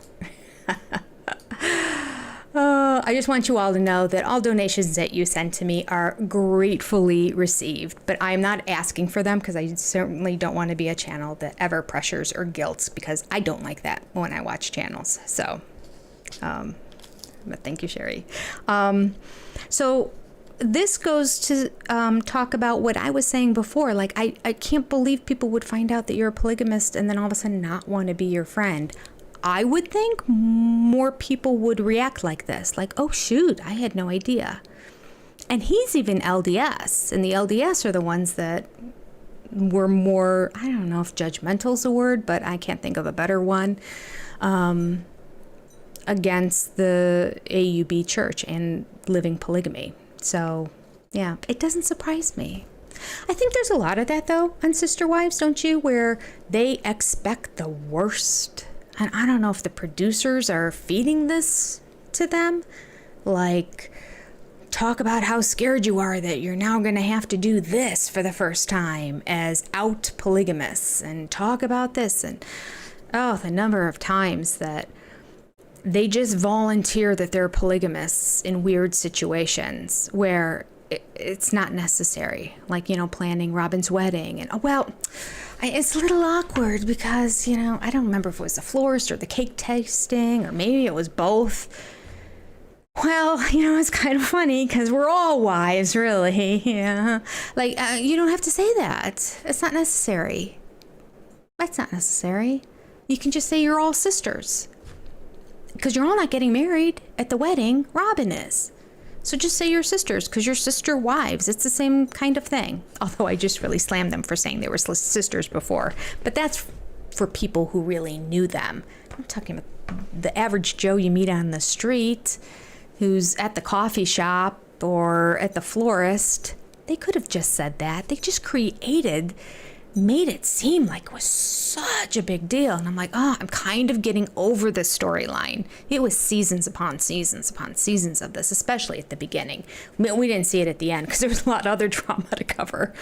I just want you all to know that all donations that you send to me are gratefully received, but I'm not asking for them because I certainly don't want to be a channel that ever pressures or guilts, because I don't like that when I watch channels. So, but thank you, Sherry. So this goes to talk about what I was saying before. Like, I can't believe people would find out that you're a polygamist and then all of a sudden not want to be your friend. I would think more people would react like this, like, oh shoot, I had no idea. And he's even LDS, and the LDS are the ones that were more, I don't know if judgmental is a word, but I can't think of a better one, against the AUB church and living polygamy. So yeah, it doesn't surprise me. I think there's a lot of that though on Sister Wives, don't you, where they expect the worst. And I don't know if the producers are feeding this to them. Like, talk about how scared you are that you're now going to have to do this for the first time as out polygamists. And talk about this. And, oh, the number of times that they just volunteer that they're polygamists in weird situations where it's not necessary. Like, planning Robin's wedding. And, it's a little awkward because, I don't remember if it was the florist or the cake tasting, or maybe it was both. Well, it's kind of funny because we're all wives, really. Yeah. Like, you don't have to say that. It's not necessary. That's not necessary. You can just say you're all sisters. Because you're all not getting married at the wedding. Robin is. So just say you're sisters, because you're sister wives. It's the same kind of thing. Although I just really slammed them for saying they were sisters before. But that's for people who really knew them. I'm talking about the average Joe you meet on the street who's at the coffee shop or at the florist. They could have just said that. They just made it seem like it was such a big deal. And I'm like, I'm kind of getting over this storyline. It was seasons upon seasons upon seasons of this, especially at the beginning. We didn't see it at the end because there was a lot of other drama to cover.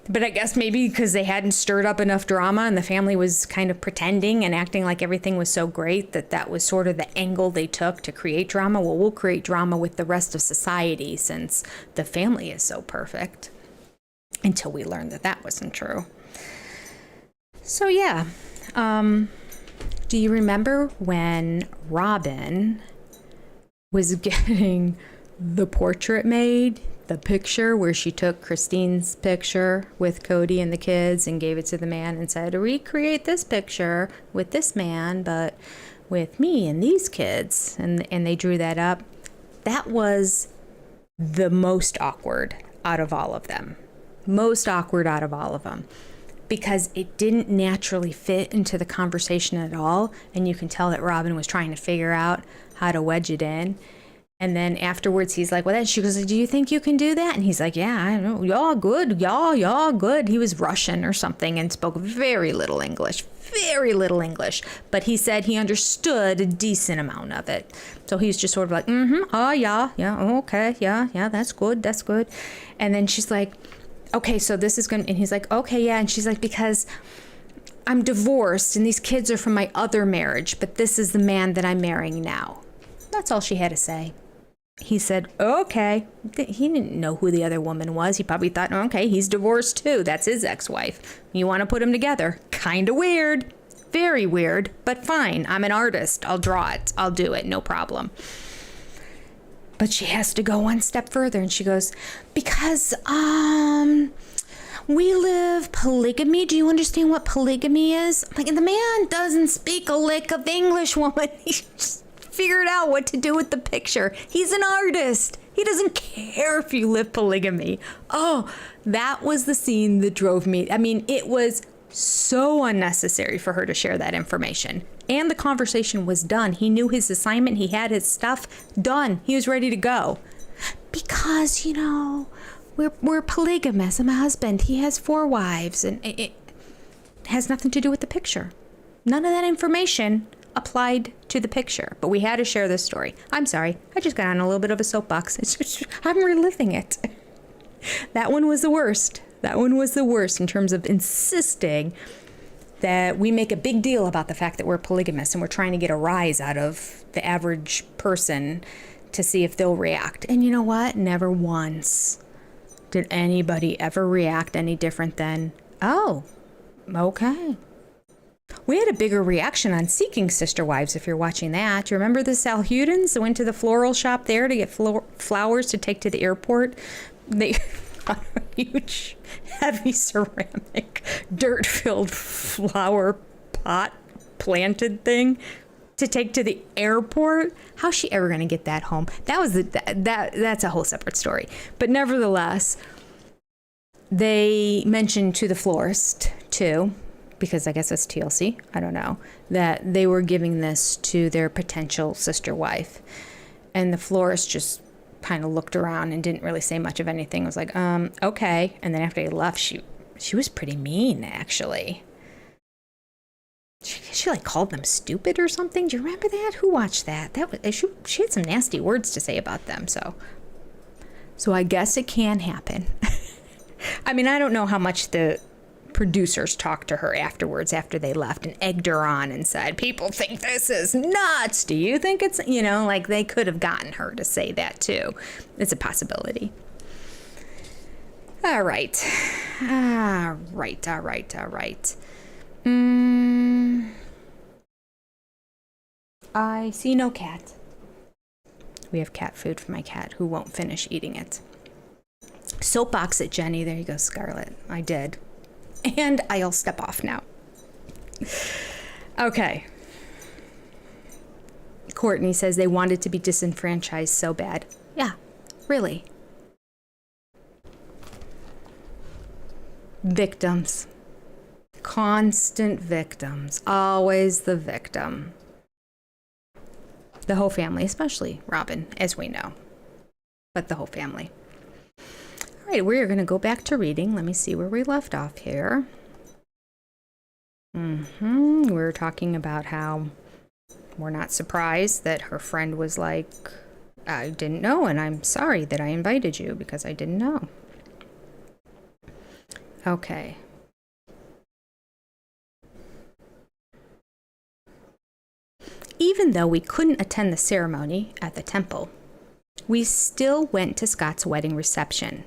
But I guess maybe because they hadn't stirred up enough drama and the family was kind of pretending and acting like everything was so great that was sort of the angle they took to create drama. Well, we'll create drama with the rest of society since the family is so perfect. Until we learned that wasn't true. So yeah. Do you remember when Robin was getting the portrait made? The picture where she took Christine's picture with Cody and the kids and gave it to the man and said, recreate this picture with this man, but with me and these kids. And they drew that up. That was the most awkward out of all of them. Most awkward out of all of them. Because it didn't naturally fit into the conversation at all. And you can tell that Robin was trying to figure out how to wedge it in. And then afterwards, he's like, well, then she goes, do you think you can do that? And he's like, yeah, I know. Y'all good. Y'all good. He was Russian or something and spoke very little English. But he said he understood a decent amount of it. So he's just sort of like, oh, yeah, okay, yeah, that's good. And then she's like, okay, so this is going to, and he's like, okay, yeah. And she's like, because I'm divorced and these kids are from my other marriage, but this is the man that I'm marrying now. That's all she had to say. He said, okay. He didn't know who the other woman was. He probably thought, okay, he's divorced too. That's his ex-wife. You want to put them together? Kind of weird. Very weird, but fine. I'm an artist. I'll draw it. I'll do it. No problem. But she has to go one step further. And she goes, because, we live polygamy. Do you understand what polygamy is? Like, the man doesn't speak a lick of English, woman. He just figured out what to do with the picture. He's an artist. He doesn't care if you live polygamy. Oh, that was the scene that drove me. I mean, it was so unnecessary for her to share that information. And the conversation was done. He knew his assignment. He had his stuff done. He was ready to go. Because, we're polygamous. I'm a husband. He has 4 wives. And it has nothing to do with the picture. None of that information applied to the picture, but we had to share this story. I'm sorry, I just got on a little bit of a soapbox. I'm reliving it. That one was the worst. In terms of insisting that we make a big deal about the fact that we're polygamous and we're trying to get a rise out of the average person to see if they'll react. And you know what? Never once did anybody ever react any different than, oh, okay. We had a bigger reaction on Seeking Sister Wives, if you're watching that. Do you remember the Salhudens that went to the floral shop there to get flowers to take to the airport? They got a huge, heavy ceramic, dirt-filled flower pot planted thing to take to the airport. How's she ever going to get that home? That's a whole separate story. But nevertheless, they mentioned to the florist, too, because I guess it's TLC, I don't know, that they were giving this to their potential sister wife. And the florist just kind of looked around and didn't really say much of anything. It was like, okay. And then after he left, she was pretty mean, actually. She like called them stupid or something. Do you remember that? Who watched that? She had some nasty words to say about them. So I guess it can happen. I mean, I don't know how much the producers talked to her afterwards after they left and egged her on and said, people think this is nuts. Do you think it's, like they could have gotten her to say that too. It's a possibility. All right. I see no cat. We have cat food for my cat who won't finish eating it. Soapbox it, Jenny. There you go, Scarlett. I did. And I'll step off now. Okay. Courtney says they wanted to be disenfranchised so bad. Yeah, really. Victims. Constant victims. Always the victim. The whole family, especially Robin, as we know. But the whole family. All right, we're going to go back to reading. Let me see where we left off here. We're talking about how we're not surprised that her friend was like, I didn't know, and I'm sorry that I invited you because I didn't know. Okay. Even though we couldn't attend the ceremony at the temple, we still went to Scott's wedding reception.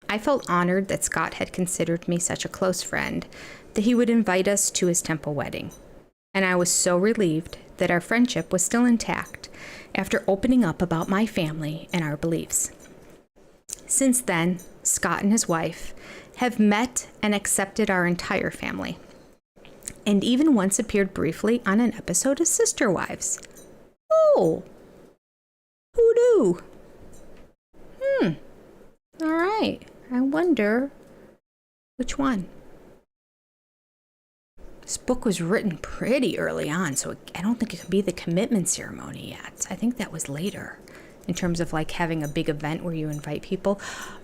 I felt honored that Scott had considered me such a close friend that he would invite us to his temple wedding. And I was so relieved that our friendship was still intact after opening up about my family and our beliefs. Since then, Scott and his wife have met and accepted our entire family, and even once appeared briefly on an episode of Sister Wives. Oh, who knew? All right. I wonder which one. This book was written pretty early on, so I don't think it could be the commitment ceremony yet. I think that was later, in terms of like having a big event where you invite people.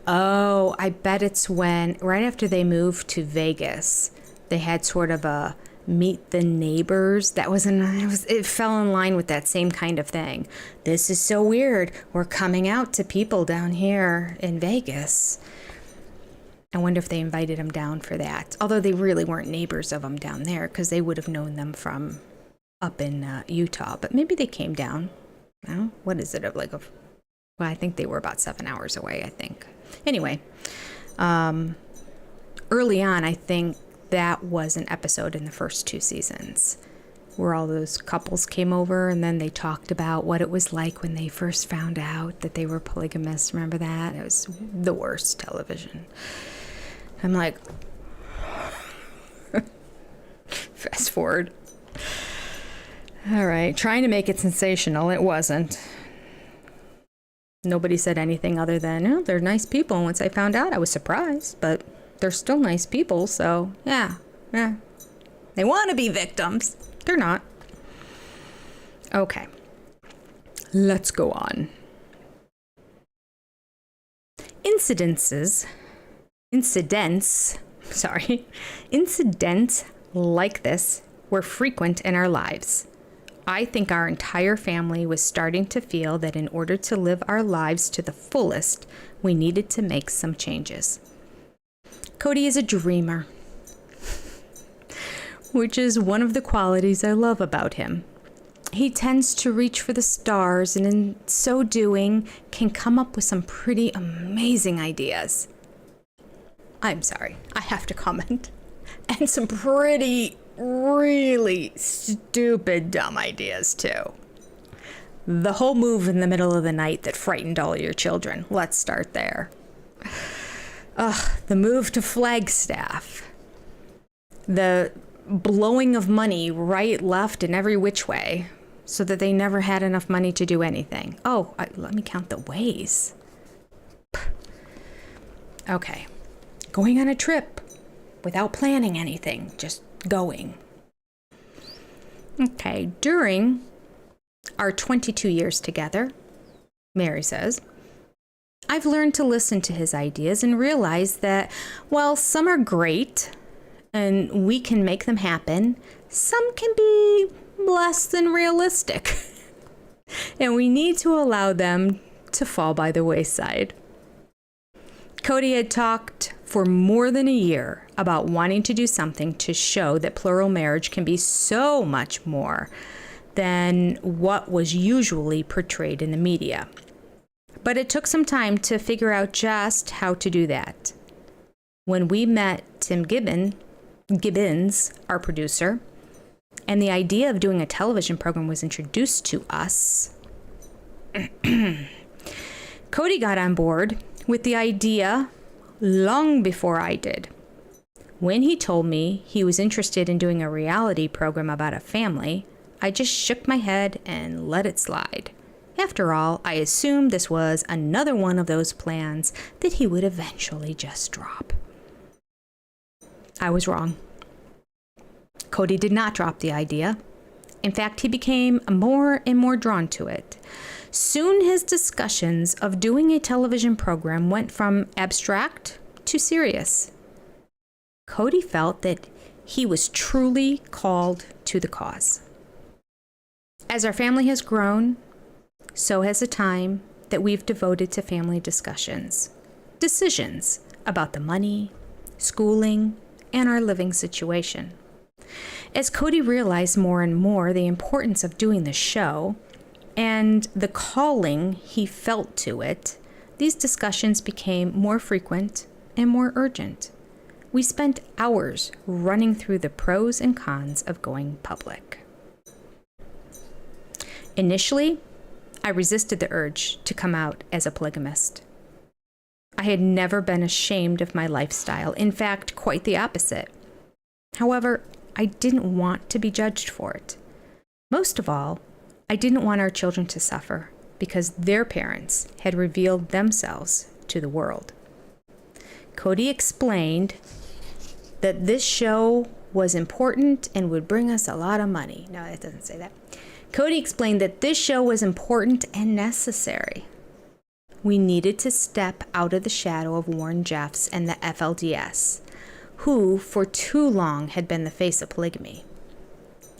Oh, I bet it's when, right after they moved to Vegas, they had sort of a meet the neighbors. It fell in line with that same kind of thing. This is so weird. We're coming out to people down here in Vegas. I wonder if they invited them down for that. Although they really weren't neighbors of them down there, because they would have known them from up in Utah. But maybe they came down. I don't know. What is it? Well, I think they were about 7 hours away, I think. Anyway, early on, I think that was an episode in the first 2 seasons where all those couples came over and then they talked about what it was like when they first found out that they were polygamous. Remember that? It was the worst television. I'm like, fast forward. All right, trying to make it sensational. It wasn't. Nobody said anything other than, oh, they're nice people. And once I found out, I was surprised, but they're still nice people. So yeah. They want to be victims. They're not. Okay. Let's go on. Incidents like this were frequent in our lives. I think our entire family was starting to feel that in order to live our lives to the fullest, we needed to make some changes. Cody is a dreamer, which is one of the qualities I love about him. He tends to reach for the stars and in so doing can come up with some pretty amazing ideas. I'm sorry, I have to comment. And some pretty, really stupid, dumb ideas, too. The whole move in the middle of the night that frightened all your children. Let's start there. The move to Flagstaff. The blowing of money right, left, and every which way so that they never had enough money to do anything. Let me count the ways. Okay. Going on a trip without planning anything, just going. Okay, during our 22 years together, Mary says, I've learned to listen to his ideas and realize that while some are great and we can make them happen, some can be less than realistic. And we need to allow them to fall by the wayside. Cody had talked for more than a year about wanting to do something to show that plural marriage can be so much more than what was usually portrayed in the media. But it took some time to figure out just how to do that. When we met Tim Gibbons, our producer, and the idea of doing a television program was introduced to us, Cody got on board with the idea long before I did. When he told me he was interested in doing a reality program about a family, I just shook my head and let it slide. After all, I assumed this was another one of those plans that he would eventually just drop. I was wrong. Cody did not drop the idea. In fact, he became more and more drawn to it. Soon his discussions of doing a television program went from abstract to serious. Cody felt that he was truly called to the cause. As our family has grown, so has the time that we've devoted to family discussions, decisions about the money schooling, and our living situation. As Cody realized more and more the importance of doing the show and the calling he felt to it, these discussions became more frequent and more urgent. We spent hours running through the pros and cons of going public. Initially, I resisted the urge to come out as a polygamist. I had never been ashamed of my lifestyle. In fact, quite the opposite. However, I didn't want to be judged for it. Most of all, I didn't want our children to suffer because their parents had revealed themselves to the world. Cody explained that this show was important and would bring us a lot of money. No, it doesn't say that. Cody explained that this show was important and necessary. We needed to step out of the shadow of Warren Jeffs and the FLDS, who for too long had been the face of polygamy.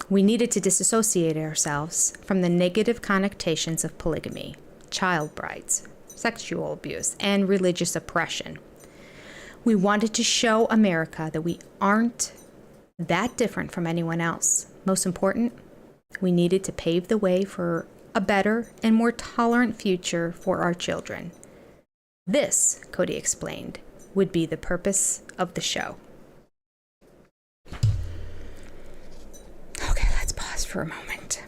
We needed to disassociate ourselves from the negative connotations of polygamy, child brides, sexual abuse, and religious oppression. We wanted to show America that we aren't that different from anyone else. Most important, we needed to pave the way for a better and more tolerant future for our children. This, Cody explained, would be the purpose of the show. Okay, let's pause for a moment.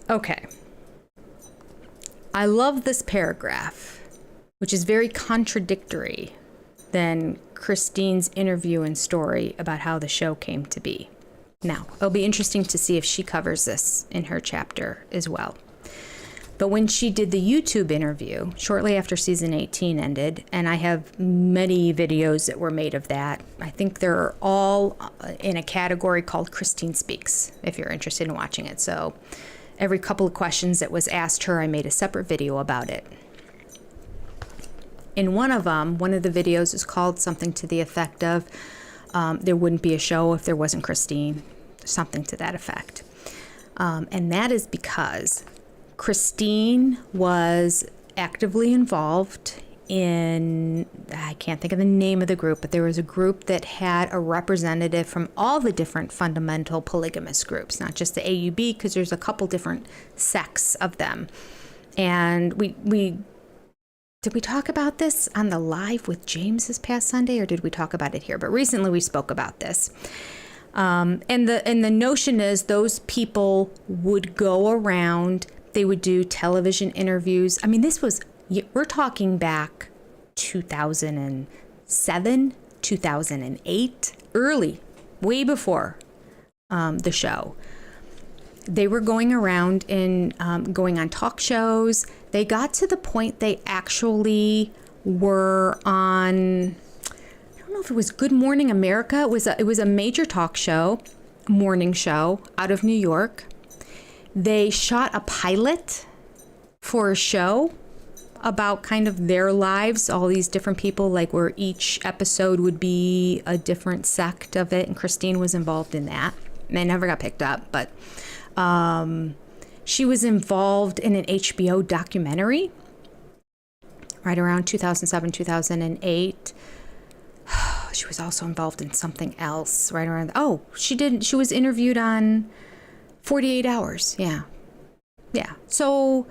Okay. I love this paragraph, which is very contradictory than Christine's interview and story about how the show came to be. Now, it'll be interesting to see if she covers this in her chapter as well. But when she did the YouTube interview, shortly after season 18 ended, and I have many videos that were made of that, I think they're all in a category called Christine Speaks, if you're interested in watching it. So every couple of questions that was asked her, I made a separate video about it. In one of them, one of the videos is called something to the effect of, there wouldn't be a show if there wasn't Christine, something to that effect. And that is because Christine was actively involved in, I can't think of the name of the group, but there was a group that had a representative from all the different fundamental polygamous groups, not just the AUB, because there's a couple different sects of them. And did we talk about this on the live with James this past Sunday, or did we talk about it here? But recently we spoke about this. And the notion is those people would go around, they would do television interviews. I mean, we're talking back 2007, 2008, early, way before the show. They were going around and going on talk shows. They got to the point they actually were on, I don't know if it was Good Morning America. It was a major talk show, morning show out of New York. They shot a pilot for a show about kind of their lives, all these different people, like where each episode would be a different sect of it. And Christine was involved in that. And they never got picked up, but she was involved in an HBO documentary right around 2007, 2008. She was also involved in something else right around. She was interviewed on 48 Hours. Yeah. So,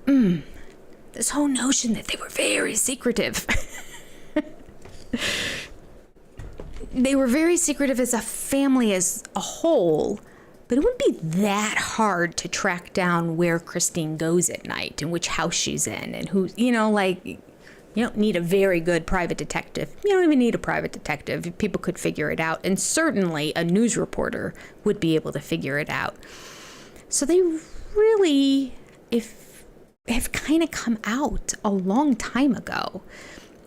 this whole notion that they were very secretive. They were very secretive as a family as a whole. But it wouldn't be that hard to track down where Christine goes at night and which house she's in and who, you don't need a very good private detective. You don't even need a private detective. People could figure it out. And certainly a news reporter would be able to figure it out. So they really have kind of come out a long time ago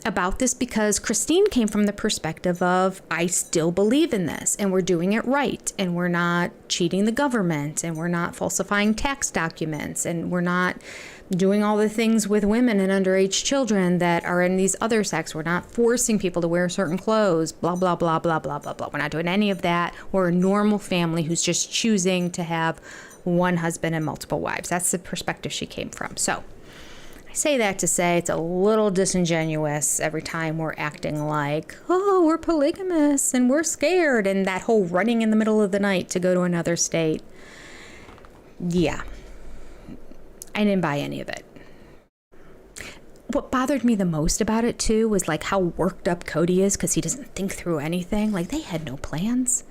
about this because Christine came from the perspective of, I still believe in this and we're doing it right and we're not cheating the government and we're not falsifying tax documents and we're not doing all the things with women and underage children that are in these other sects. We're not forcing people to wear certain clothes, blah, blah, blah, blah, blah, blah, blah. We're not doing any of that. We're a normal family who's just choosing to have one husband and multiple wives. That's the perspective she came from. So I I say that to say it's a little disingenuous every time we're acting like, oh, we're polygamous and we're scared, and that whole running in the middle of the night to go to another state. Yeah, I didn't buy any of it. What bothered me the most about it too was like how worked up Cody is because he doesn't think through anything. Like, they had no plans.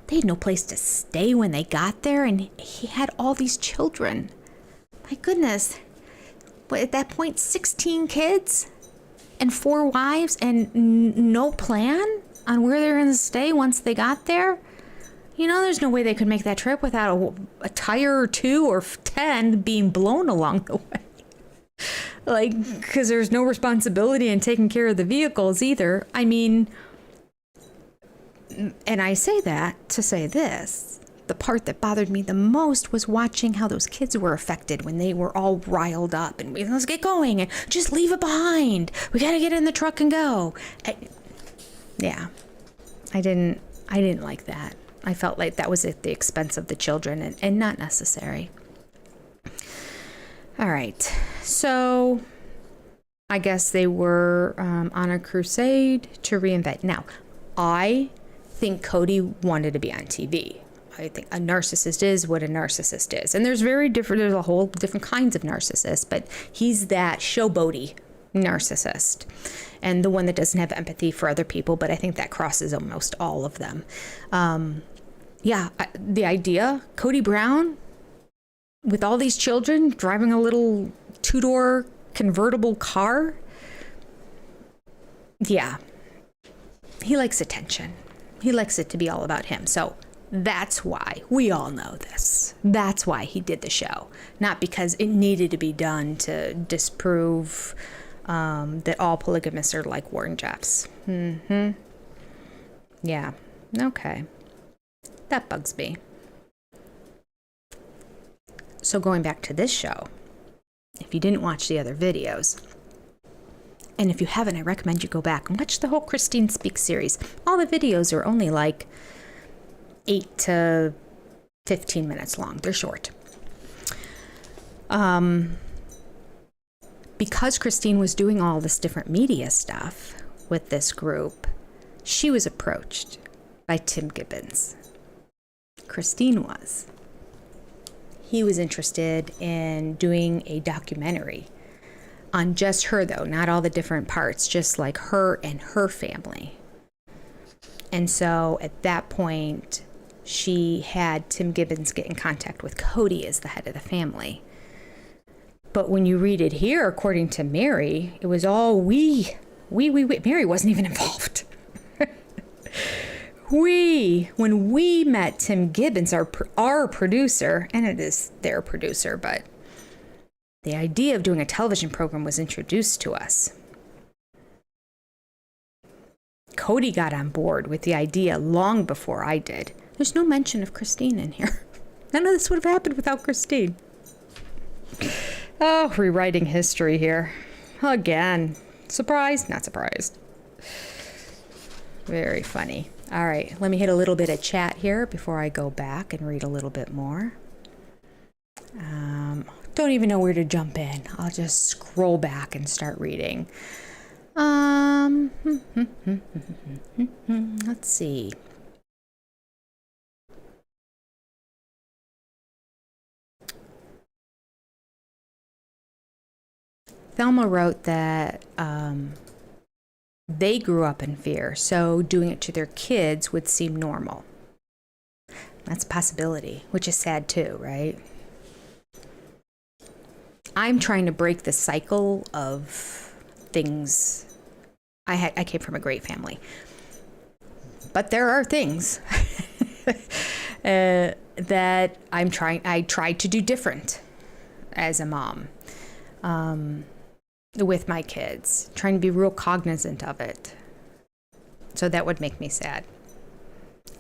They had no place to stay when they got there, and he had all these children. My goodness. But at that point, 16 kids and 4 wives and no plan on where they're going to stay once they got there. You know, there's no way they could make that trip without a tire or 2 or 10 being blown along the way. Like, because there's no responsibility in taking care of the vehicles either. I mean, and I say that to say this. The part that bothered me the most was watching how those kids were affected when they were all riled up and let's get going and just leave it behind. We got to get in the truck and go. I didn't like that. I felt like that was at the expense of the children and not necessary. All right. So I guess they were on a crusade to reinvent. Now, I think Cody wanted to be on TV. I think a narcissist is what a narcissist is. And there's a whole different kinds of narcissists, but he's that showboaty narcissist and the one that doesn't have empathy for other people, but I think that crosses almost all of them. The idea, Cody Brown with all these children driving a little 2-door convertible car. Yeah, he likes attention. He likes it to be all about him. So that's why we all know this. That's why he did the show. Not because it needed to be done to disprove that all polygamists are like Warren Jeffs. Yeah. Okay. That bugs me. So going back to this show, if you didn't watch the other videos, and if you haven't, I recommend you go back and watch the whole Christine Speaks series. All the videos are only like 8 to 15 minutes long. They're short. Because Christine was doing all this different media stuff with this group, she was approached by Tim Gibbons. Christine was. He was interested in doing a documentary on just her, though, not all the different parts, just like her and her family. And so at that point, she had Tim Gibbons get in contact with Cody as the head of the family. But when you read it here, according to Mary, it was all we. Mary wasn't even involved. When we met Tim Gibbons, our producer, and it is their producer, but the idea of doing a television program was introduced to us. Cody got on board with the idea long before I did. There's no mention of Christine in here. None of this would have happened without Christine. Oh, rewriting history here. Again. Surprised? Not surprised. Very funny. All right, let me hit a little bit of chat here before I go back and read a little bit more. Don't even know where to jump in. I'll just scroll back and start reading. Let's see. Thelma wrote that they grew up in fear, so doing it to their kids would seem normal. That's a possibility, which is sad too, right? I'm trying to break the cycle of things. I came from a great family, but there are things that I tried to do different as a mom. With my kids, trying to be real cognizant of it. So that would make me sad.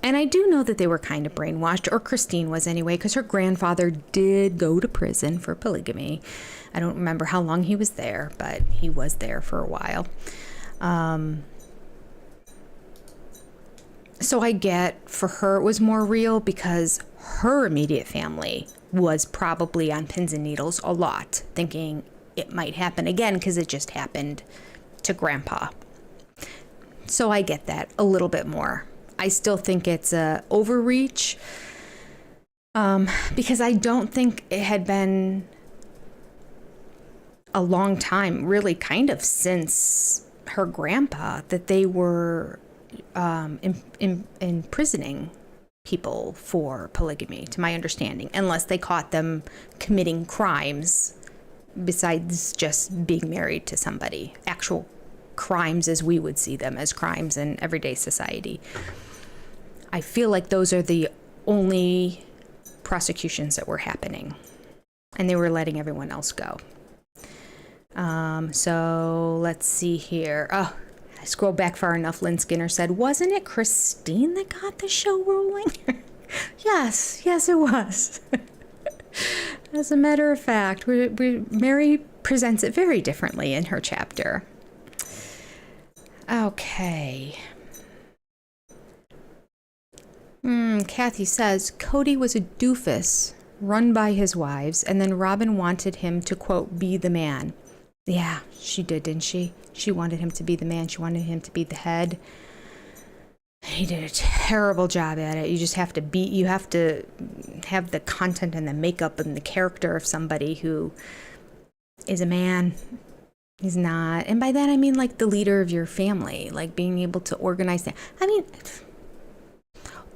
And I do know that they were kind of brainwashed, or Christine was anyway, because her grandfather did go to prison for polygamy. I don't remember how long he was there, but he was there for a while. So I get for her it was more real because her immediate family was probably on pins and needles a lot, thinking it might happen again because it just happened to Grandpa. So I get that a little bit more. I still think it's a overreach because I don't think it had been a long time, really kind of since her grandpa, that they were imprisoning people for polygamy, to my understanding, unless they caught them committing crimes besides just being married to somebody, actual crimes as we would see them as crimes in everyday society. I feel like those are the only prosecutions that were happening, and they were letting everyone else go. So let's see here. Oh, I scrolled back far enough. Lynn Skinner said, wasn't it Christine that got the show rolling? Yes, it was. As a matter of fact, Mary presents it very differently in her chapter. Okay. Kathy says, Cody was a doofus run by his wives, and then Robin wanted him to, quote, be the man. Yeah, she did, didn't she? She wanted him to be the man. She wanted him to be the head. He did a terrible job at it. You just have to you have to have the content and the makeup and the character of somebody who is a man. He's not. And by that, I mean like the leader of your family, like being able to organize that. I mean,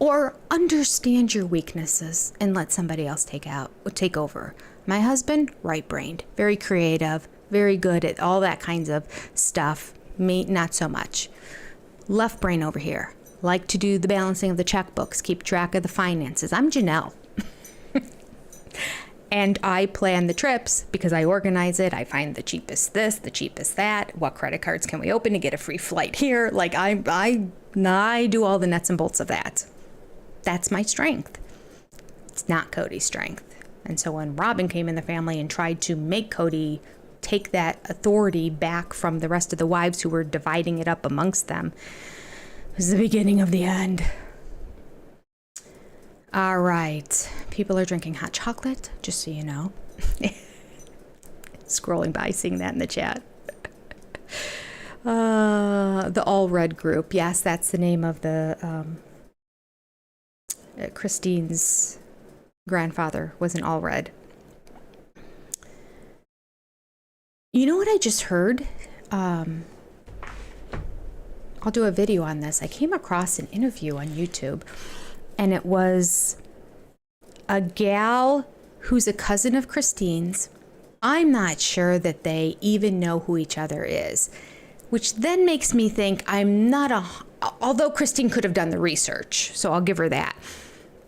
or understand your weaknesses and let somebody else take over. My husband, right-brained, very creative, very good at all that kinds of stuff. Me, not so much. Left brain over here. Like to do the balancing of the checkbooks, keep track of the finances. I'm Janelle. And I plan the trips because I organize it. I find the cheapest this, the cheapest that. What credit cards can we open to get a free flight here? Like I do all the nuts and bolts of that. That's my strength. It's not Cody's strength. And so when Robin came in the family and tried to make Cody take that authority back from the rest of the wives who were dividing it up amongst them, it was the beginning of the end. All right. People are drinking hot chocolate, just so you know. Scrolling by, seeing that in the chat. The All Red group. Yes, that's the name of the Christine's grandfather was an All Red. You know what I just heard? I'll do a video on this. I came across an interview on YouTube, and it was a gal who's a cousin of Christine's. I'm not sure that they even know who each other is, which then makes me think although Christine could have done the research, so I'll give her that.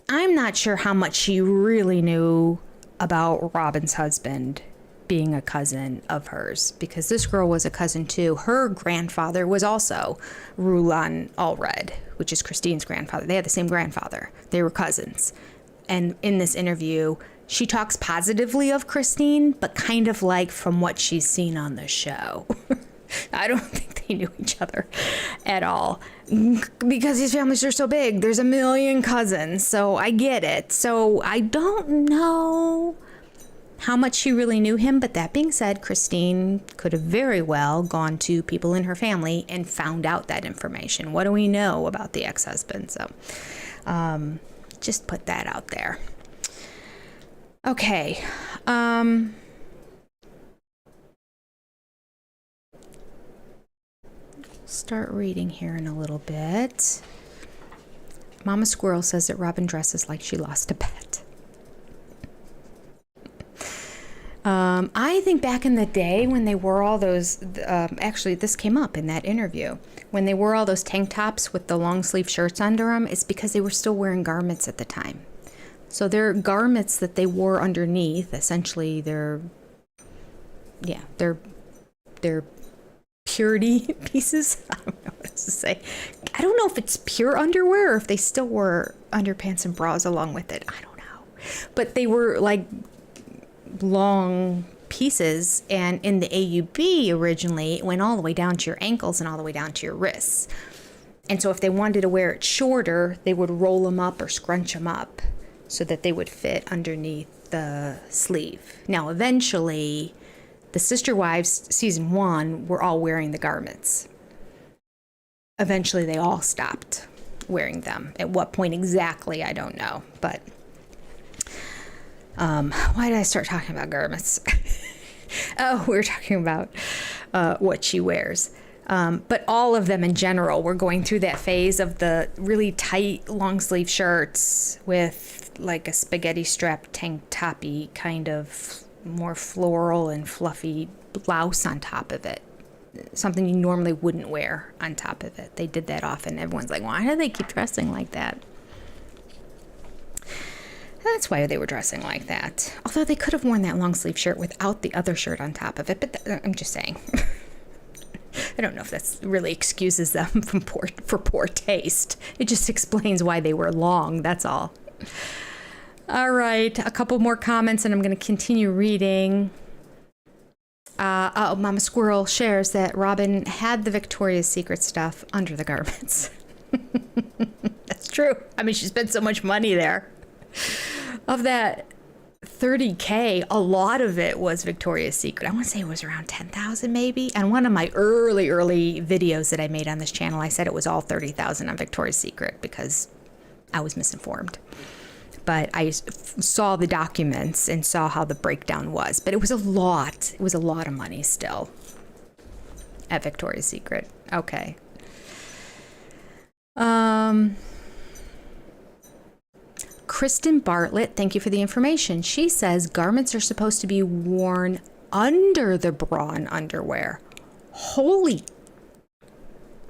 I'm not sure how much she really knew about Robin's husband being a cousin of hers, because this girl was a cousin too. Her grandfather was also Rulon Allred, which is Christine's grandfather. They had the same grandfather. They were cousins. And in this interview, she talks positively of Christine, but kind of like from what she's seen on the show. I don't think they knew each other at all, because these families are so big. There's a million cousins, so I get it. So I don't know how much she really knew him, but that being said, Christine could have very well gone to people in her family and found out that information. What do we know about the ex-husband? So just put that out there. Okay. Start reading here in a little bit. Mama Squirrel says that Robin dresses like she lost a bet. I think back in the day when they wore all those, actually this came up in that interview, when they wore all those tank tops with the long sleeve shirts under them, it's because they were still wearing garments at the time. So their garments that they wore underneath, essentially their purity pieces. I don't know what to say. I don't know if it's pure underwear or if they still wore underpants and bras along with it. I don't know. But they were like long pieces, and in the AUB originally it went all the way down to your ankles and all the way down to your wrists. And so if they wanted to wear it shorter, they would roll them up or scrunch them up so that they would fit underneath the sleeve. Now eventually The Sister Wives, season 1, were all wearing the garments. Eventually, they all stopped wearing them. At what point exactly, I don't know. But why did I start talking about garments? Oh, we were talking about what she wears. But all of them in general were going through that phase of the really tight long sleeve shirts with like a spaghetti strap tank toppy kind of more floral and fluffy blouse on top of it. Something you normally wouldn't wear on top of it. They did that often. Everyone's like, why do they keep dressing like that? That's why they were dressing like that. Although they could have worn that long sleeve shirt without the other shirt on top of it. But I'm just saying. I don't know if that's really excuses them for poor taste. It just explains why they were long. That's all. All right. A couple more comments and I'm going to continue reading. Mama Squirrel shares that Robin had the Victoria's Secret stuff under the garments. That's true. I mean, she spent so much money there. Of that $30K, a lot of it was Victoria's Secret. I want to say it was around 10,000 maybe. And one of my early videos that I made on this channel, I said it was all 30,000 on Victoria's Secret because I was misinformed. But I saw the documents and saw how the breakdown was. But it was a lot. It was a lot of money still at Victoria's Secret. Okay. Kristen Bartlett, thank you for the information. She says garments are supposed to be worn under the bra and underwear. Holy.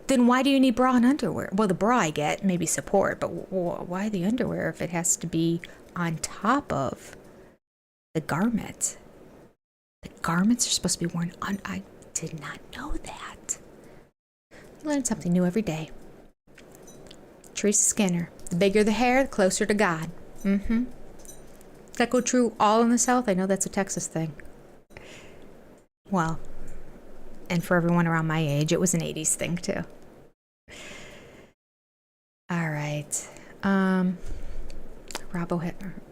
Then why do you need bra and underwear? Well, the bra I get, maybe support, but why the underwear if it has to be on top of the garment? The garments are supposed to be worn on. I did not know that. You learn something new every day. Teresa Skinner. The bigger the hair, the closer to God. Mm-hmm. Does that go true all in the South? I know that's a Texas thing. Well, and for everyone around my age, it was an 80s thing too. All right.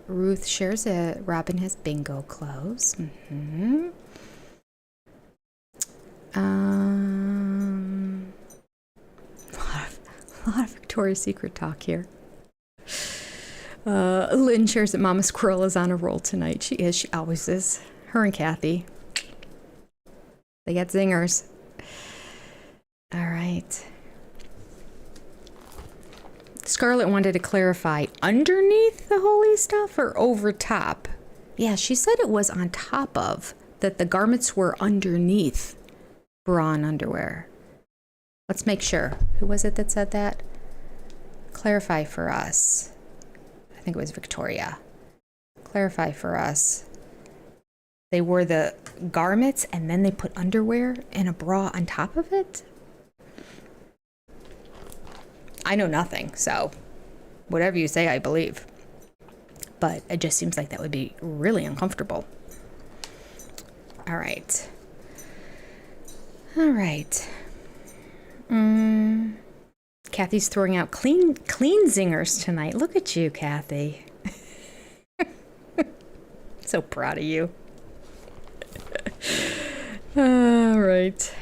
Ruth shares that Robin has bingo clothes. Mm-hmm. A lot of Victoria's Secret talk here. Lynn shares that Mama Squirrel is on a roll tonight. She is. She always is. Her and Kathy. They got zingers. All right. Scarlett wanted to clarify underneath the holy stuff or over top? Yeah, she said it was on top of, that the garments were underneath bra and underwear. Let's make sure. Who was it that said that? Clarify for us. I think it was Victoria. Clarify for us. They wore the garments and then they put underwear and a bra on top of it? I know nothing, so whatever you say, I believe. But it just seems like that would be really uncomfortable. All right. All right. Kathy's throwing out clean zingers tonight. Look at you, Kathy. So proud of you. All right.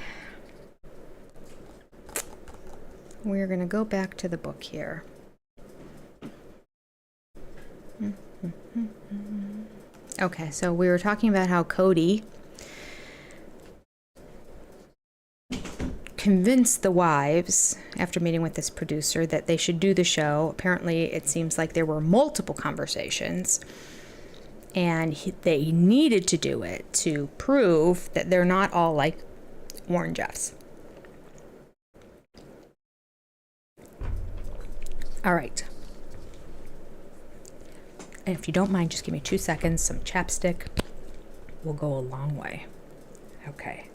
We're going to go back to the book here. Okay, so we were talking about how Cody convinced the wives, after meeting with this producer, that they should do the show. Apparently, it seems like there were multiple conversations, and they needed to do it to prove that they're not all like Warren Jeffs. All right. And if you don't mind, just give me 2 seconds. Some chapstick will go a long way. Okay.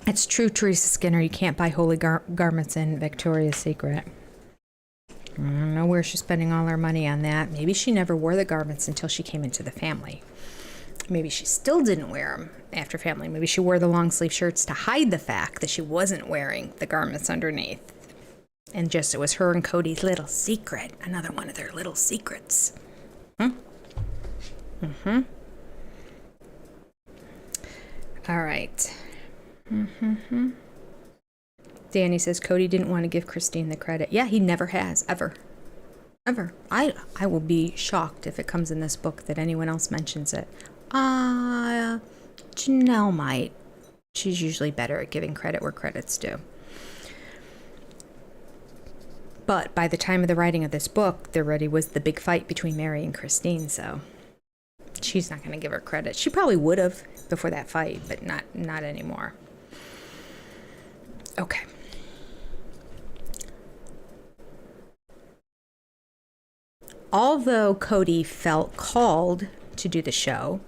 It's true, Teresa Skinner. You can't buy holy garments in Victoria's Secret. I don't know where she's spending all her money on that. Maybe she never wore the garments until she came into the family. Maybe she still didn't wear them after family. Maybe she wore the long sleeve shirts to hide the fact that she wasn't wearing the garments underneath. And just it was her and Cody's little secret. Another one of their little secrets. All right. Danny says Cody didn't want to give Christine the credit. Yeah, he never has, ever. Ever. I will be shocked if it comes in this book that anyone else mentions it. Janelle might. She's usually better at giving credit where credit's due. But by the time of the writing of this book, there already was the big fight between Mary and Christine, so she's not going to give her credit. She probably would have before that fight, but not anymore. Okay. Although Cody felt called to do the show,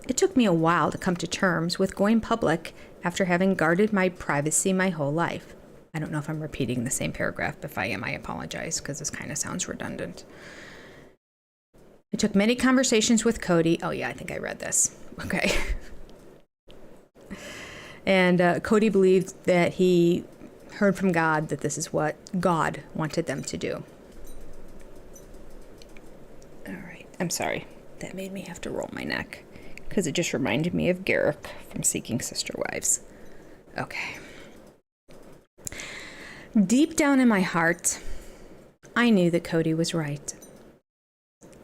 it took me a while to come to terms with going public after having guarded my privacy my whole life. I don't know if I'm repeating the same paragraph, but if I am, I apologize because this kind of sounds redundant. It took many conversations with Cody. Oh yeah, I think I read this. Okay. And Cody believed that he heard from God that this is what God wanted them to do. All right. I'm sorry. That made me have to roll my neck because it just reminded me of Garrick from Seeking Sister Wives. Okay. Deep down in my heart, I knew that Cody was right.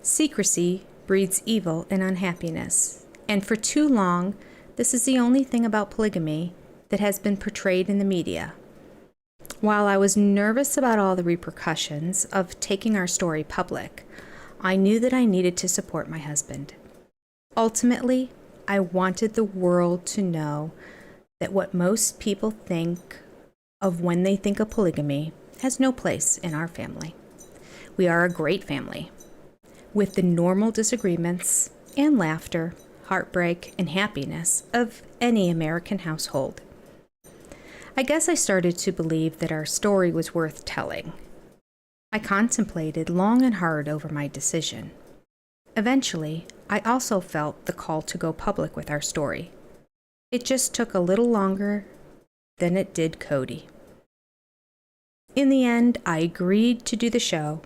Secrecy breeds evil and unhappiness, and for too long, this is the only thing about polygamy that has been portrayed in the media. While I was nervous about all the repercussions of taking our story public, I knew that I needed to support my husband. Ultimately, I wanted the world to know that what most people think of when they think of polygamy has no place in our family. We are a great family, with the normal disagreements and laughter, heartbreak, and happiness of any American household. I guess I started to believe that our story was worth telling. I contemplated long and hard over my decision. Eventually, I also felt the call to go public with our story. It just took a little longer than it did Cody. In the end, I agreed to do the show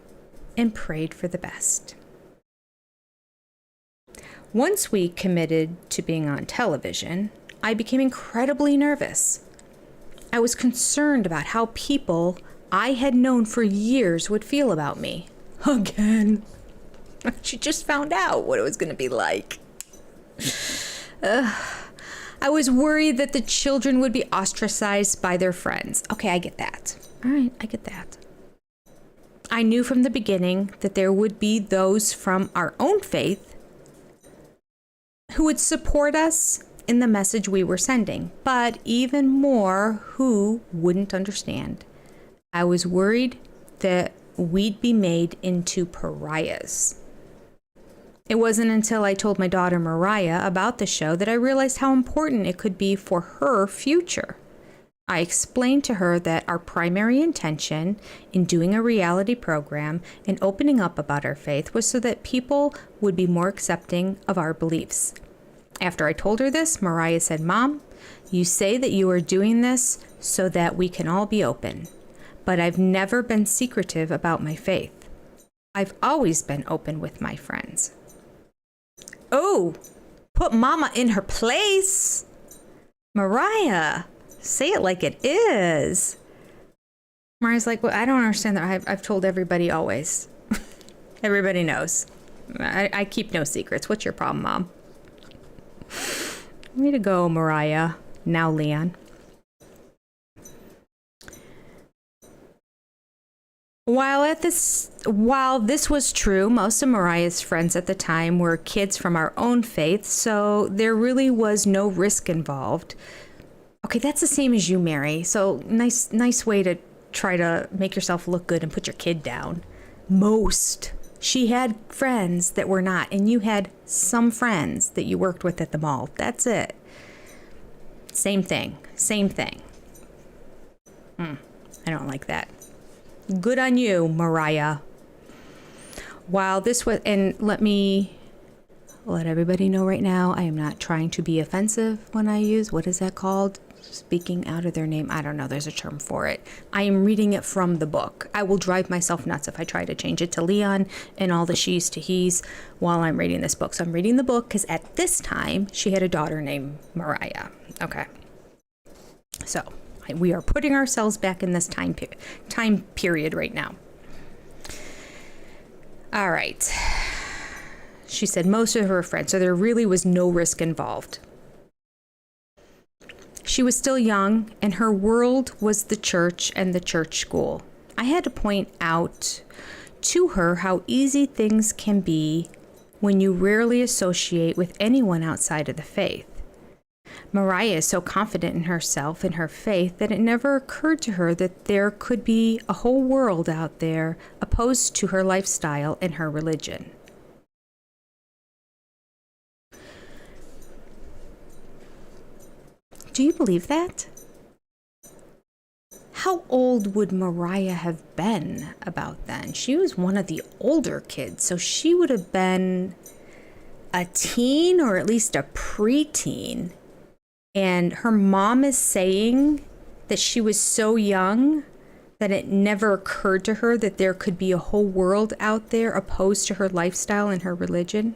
and prayed for the best. Once we committed to being on television, I became incredibly nervous. I was concerned about how people I had known for years would feel about me. Again. She just found out what it was going to be like. I was worried that the children would be ostracized by their friends. Okay, I get that. All right, I get that. I knew from the beginning that there would be those from our own faith who would support us in the message we were sending, but even more who wouldn't understand. I was worried that we'd be made into pariahs. It wasn't until I told my daughter Mariah about the show that I realized how important it could be for her future. I explained to her that our primary intention in doing a reality program and opening up about our faith was so that people would be more accepting of our beliefs. After I told her this, Mariah said, "Mom, you say that you are doing this so that we can all be open, but I've never been secretive about my faith. I've always been open with my friends." Oh, put Mama in her place. Mariah, say it like it is. Mariah's like, well, I don't understand that. I've told everybody always. Everybody knows. I keep no secrets. What's your problem, Mom? Way to go, Mariah. Now, Leon. While this was true, most of Mariah's friends at the time were kids from our own faith, so there really was no risk involved. Okay, that's the same as you, Mary. So nice way to try to make yourself look good and put your kid down. Most. She had friends that were not, and you had some friends that you worked with at the mall. That's it. Same thing. I don't like that. Good on you, Mariah. While this was, and let me let everybody know right now, I am not trying to be offensive when I use, what is that called? Speaking out of their name. I don't know. There's a term for it. I am reading it from the book. I will drive myself nuts if I try to change it to Leon and all the she's to he's while I'm reading this book. So I'm reading the book because at this time she had a daughter named Mariah. Okay. So we are putting ourselves back in this time period right now. All right. She said most of her friends, so there really was no risk involved. She was still young, and her world was the church and the church school. I had to point out to her how easy things can be when you rarely associate with anyone outside of the faith. Mariah is so confident in herself and her faith that it never occurred to her that there could be a whole world out there opposed to her lifestyle and her religion. Do you believe that? How old would Mariah have been about then? She was one of the older kids, so she would have been a teen or at least a preteen. And her mom is saying that she was so young that it never occurred to her that there could be a whole world out there opposed to her lifestyle and her religion.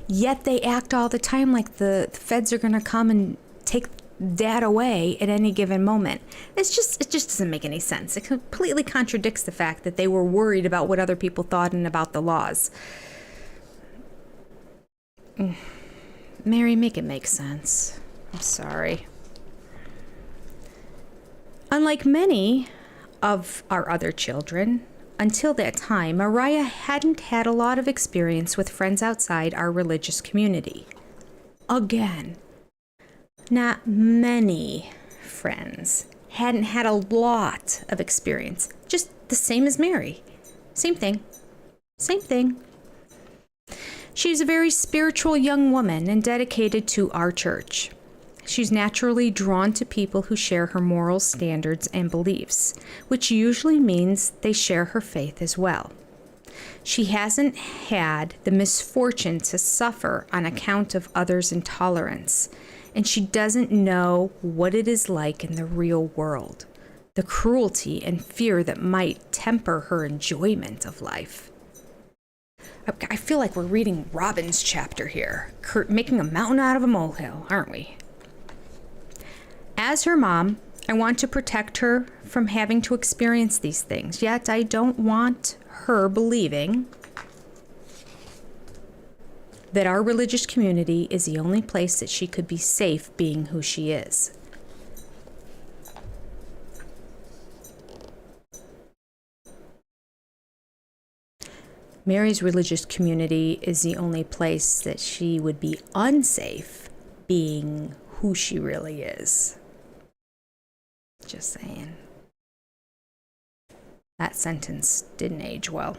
Yet they act all the time like the feds are going to come and take Dad away at any given moment. It just doesn't make any sense. It completely contradicts the fact that they were worried about what other people thought and about the laws. Mary, make it make sense. I'm sorry. Unlike many of our other children, until that time, Mariah hadn't had a lot of experience with friends outside our religious community. Again, not many friends. Hadn't had a lot of experience. Just the same as Mary. Same thing. Same thing. She's a very spiritual young woman and dedicated to our church. She's naturally drawn to people who share her moral standards and beliefs, which usually means they share her faith as well. She hasn't had the misfortune to suffer on account of others' intolerance, and she doesn't know what it is like in the real world, the cruelty and fear that might temper her enjoyment of life. I feel like we're reading Robin's chapter here, making a mountain out of a molehill, aren't we? As her mom, I want to protect her from having to experience these things, yet I don't want her believing that our religious community is the only place that she could be safe being who she is. Mary's religious community is the only place that she would be unsafe being who she really is. Just saying. That sentence didn't age well.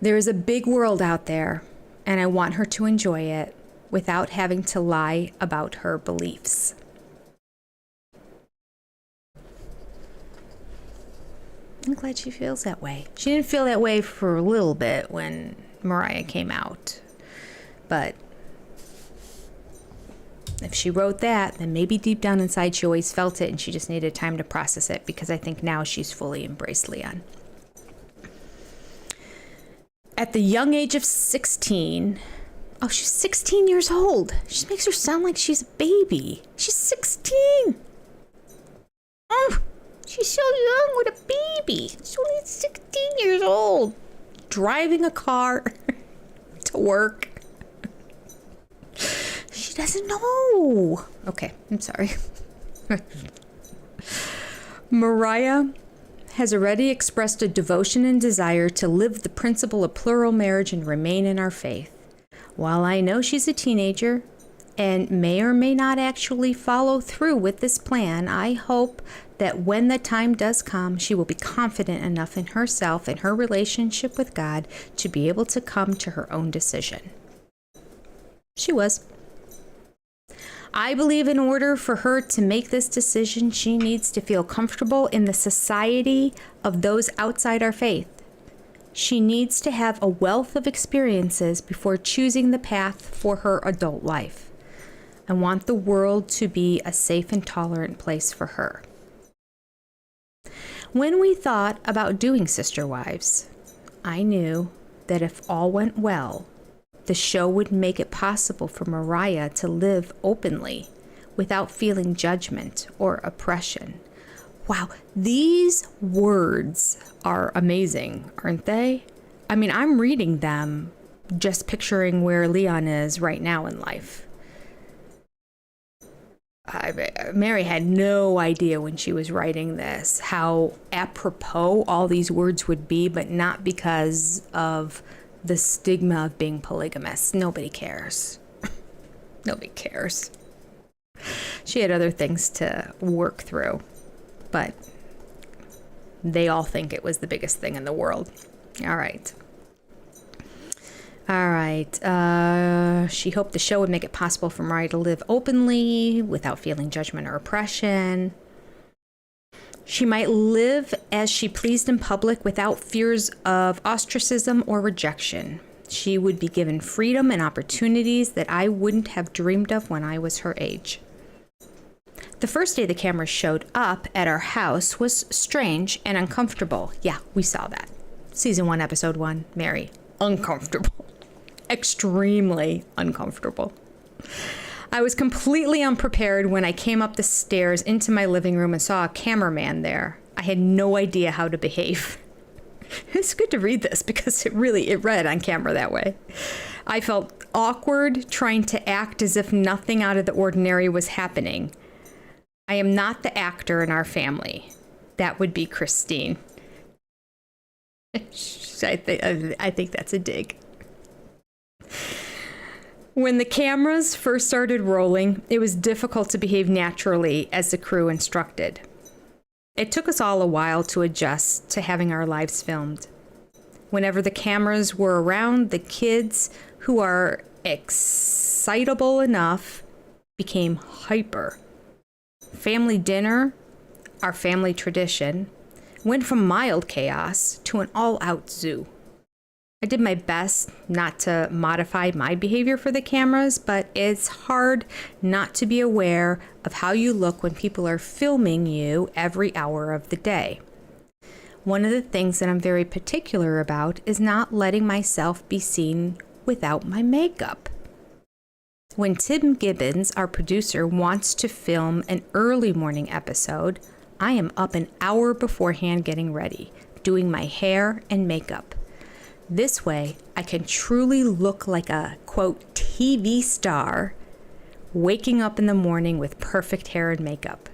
There is a big world out there, and I want her to enjoy it without having to lie about her beliefs. I'm glad she feels that way. She didn't feel that way for a little bit when Mariah came out, but if she wrote that, then maybe deep down inside she always felt it and she just needed time to process it, because I think now she's fully embraced Leon. At the young age of 16, oh, she's 16 years old. She makes her sound like she's a baby. She's 16. Oh, she's so young with a baby. She's only 16 years old. Driving a car to work. She doesn't know. Okay, I'm sorry. Mariah has already expressed a devotion and desire to live the principle of plural marriage and remain in our faith. While I know she's a teenager and may or may not actually follow through with this plan, I hope that when the time does come, she will be confident enough in herself and her relationship with God to be able to come to her own decision. She was. I believe in order for her to make this decision, she needs to feel comfortable in the society of those outside our faith. She needs to have a wealth of experiences before choosing the path for her adult life. I want the world to be a safe and tolerant place for her. When we thought about doing Sister Wives, I knew that if all went well, the show would make it possible for Mariah to live openly without feeling judgment or oppression. Wow, these words are amazing, aren't they? I mean, I'm reading them just picturing where Leon is right now in life. Mary had no idea when she was writing this how apropos all these words would be, but not because of the stigma of being polygamous. Nobody cares. Nobody cares. She had other things to work through, but they all think it was the biggest thing in the world. All right. She hoped the show would make it possible for Mariah to live openly without feeling judgment or oppression. She might live as she pleased in public without fears of ostracism or rejection. She would be given freedom and opportunities that I wouldn't have dreamed of when I was her age. The first day the cameras showed up at our house was strange and uncomfortable. Yeah, we saw that. Season 1, Episode 1, Mary. Uncomfortable. Extremely uncomfortable. I was completely unprepared when I came up the stairs into my living room and saw a cameraman there. I had no idea how to behave. It's good to read this because it read on camera that way. I felt awkward trying to act as if nothing out of the ordinary was happening. I am not the actor in our family. That would be Christine. I think that's a dig. When the cameras first started rolling, it was difficult to behave naturally as the crew instructed. It took us all a while to adjust to having our lives filmed. Whenever the cameras were around, the kids who are excitable enough became hyper. Family dinner, our family tradition, went from mild chaos to an all-out zoo. I did my best not to modify my behavior for the cameras, but it's hard not to be aware of how you look when people are filming you every hour of the day. One of the things that I'm very particular about is not letting myself be seen without my makeup. When Tim Gibbons, our producer, wants to film an early morning episode, I am up an hour beforehand getting ready, doing my hair and makeup. This way, I can truly look like a, quote, TV star, waking up in the morning with perfect hair and makeup.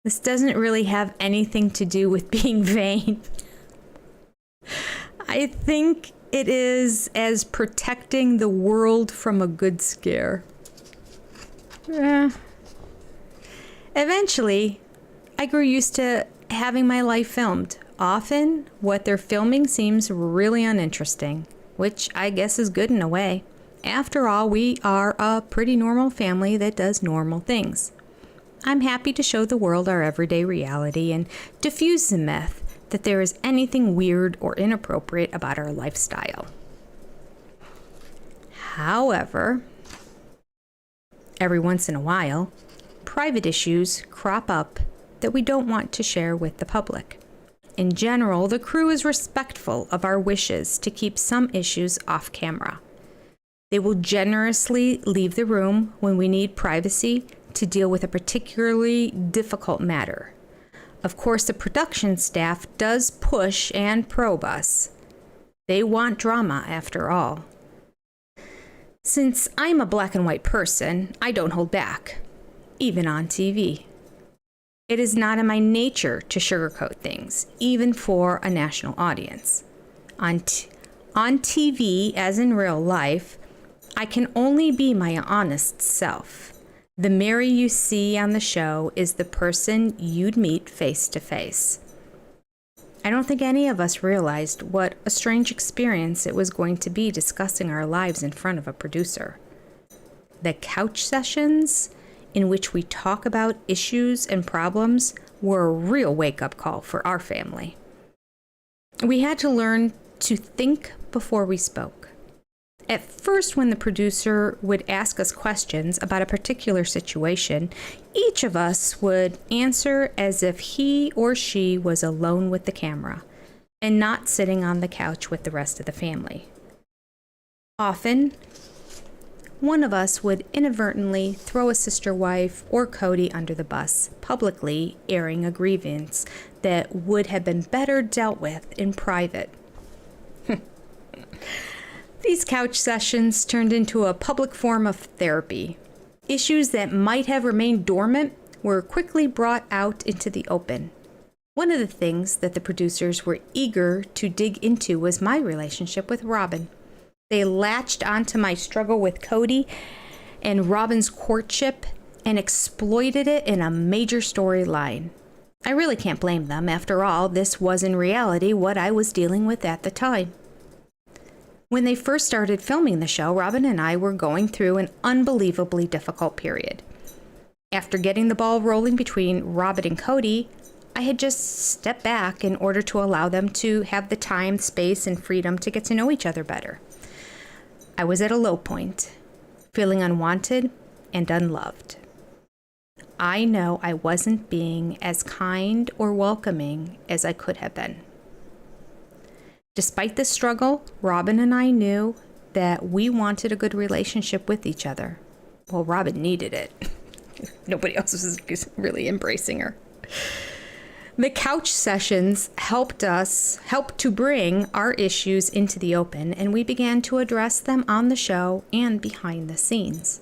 This doesn't really have anything to do with being vain. I think it is as protecting the world from a good scare. Eventually, I grew used to having my life filmed. Often, what they're filming seems really uninteresting, which I guess is good in a way. After all, we are a pretty normal family that does normal things. I'm happy to show the world our everyday reality and diffuse the myth that there is anything weird or inappropriate about our lifestyle. However, every once in a while, private issues crop up that we don't want to share with the public. In general, the crew is respectful of our wishes to keep some issues off camera. They will generously leave the room when we need privacy to deal with a particularly difficult matter. Of course, the production staff does push and probe us. They want drama, after all. Since I'm a black and white person, I don't hold back, even on TV. It is not in my nature to sugarcoat things, even for a national audience. On TV, as in real life, I can only be my honest self. The Mary you see on the show is the person you'd meet face to face. I don't think any of us realized what a strange experience it was going to be discussing our lives in front of a producer. The couch sessions in which we talk about issues and problems were a real wake-up call for our family. We had to learn to think before we spoke. At first, when the producer would ask us questions about a particular situation, each of us would answer as if he or she was alone with the camera and not sitting on the couch with the rest of the family. Often, one of us would inadvertently throw a sister wife or Cody under the bus, publicly airing a grievance that would have been better dealt with in private. These couch sessions turned into a public form of therapy. Issues that might have remained dormant were quickly brought out into the open. One of the things that the producers were eager to dig into was my relationship with Robin. They latched onto my struggle with Cody and Robin's courtship and exploited it in a major storyline. I really can't blame them. After all, this was in reality what I was dealing with at the time. When they first started filming the show, Robin and I were going through an unbelievably difficult period. After getting the ball rolling between Robin and Cody, I had just stepped back in order to allow them to have the time, space, and freedom to get to know each other better. I was at a low point, feeling unwanted and unloved. I know I wasn't being as kind or welcoming as I could have been. Despite the struggle, Robin and I knew that we wanted a good relationship with each other. Well, Robin needed it. Nobody else was really embracing her. The couch sessions helped to bring our issues into the open, and we began to address them on the show and behind the scenes.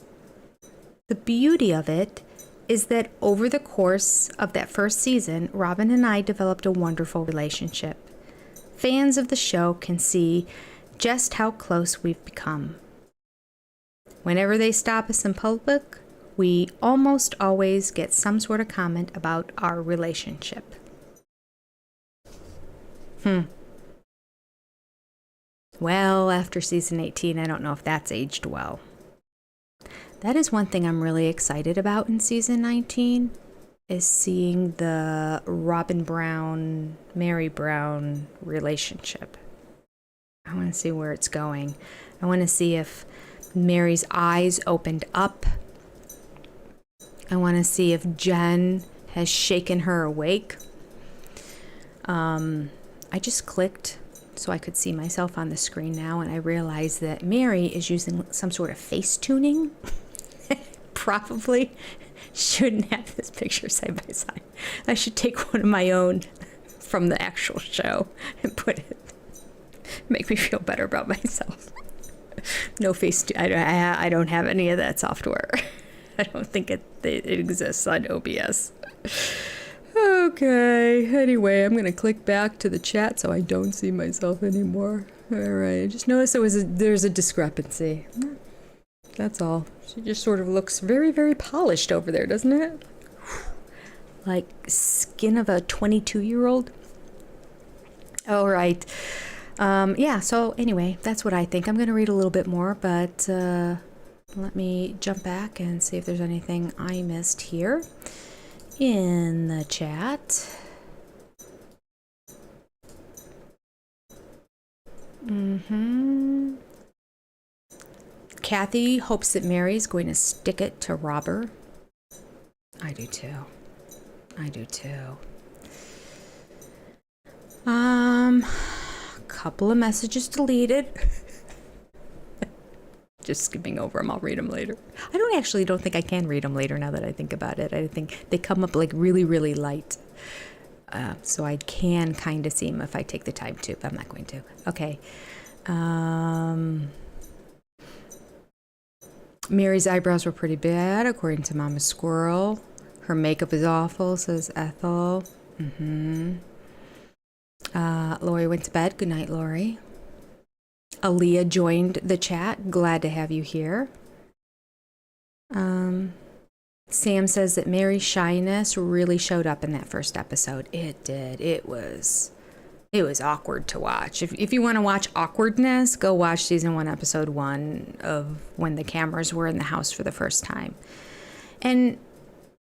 The beauty of it is that over the course of that first season, Robin and I developed a wonderful relationship. Fans of the show can see just how close we've become. Whenever they stop us in public, we almost always get some sort of comment about our relationship. Well, after season 18, I don't know if that's aged well. That is one thing I'm really excited about in season 19, is seeing the Robin Brown, Mary Brown relationship. I want to see where it's going. I want to see if Mary's eyes opened up. I want to see if Jen has shaken her awake. I just clicked so I could see myself on the screen now, and I realized that Mary is using some sort of face tuning. Probably shouldn't have this picture side by side. I should take one of my own from the actual show and put it. Make me feel better about myself. No face. I don't have any of that software. I don't think it exists on OBS. Okay. Anyway, I'm gonna click back to the chat so I don't see myself anymore. All right. I just noticed there's a discrepancy. That's all. She just sort of looks very, very polished over there, doesn't it? Like skin of a 22-year-old. All right. Yeah, so anyway, that's what I think. I'm going to read a little bit more, but let me jump back and see if there's anything I missed here in the chat. Kathy hopes that Mary's going to stick it to Robert. I do too. Couple of messages deleted. Just skipping over them. I'll read them later. I don't think I can read them later now that I think about it. I think they come up like really, really light. So I can kind of see them if I take the time to, but I'm not going to. Okay. Mary's eyebrows were pretty bad, according to Mama Squirrel. Her makeup is awful, says Ethel. Lori went to bed. Good night, Lori. Aaliyah joined the chat. Glad to have you here. Sam says that Mary's shyness really showed up in that first episode. It did. It was awkward to watch. If you want to watch awkwardness, go watch season 1, episode 1 of when the cameras were in the house for the first time. And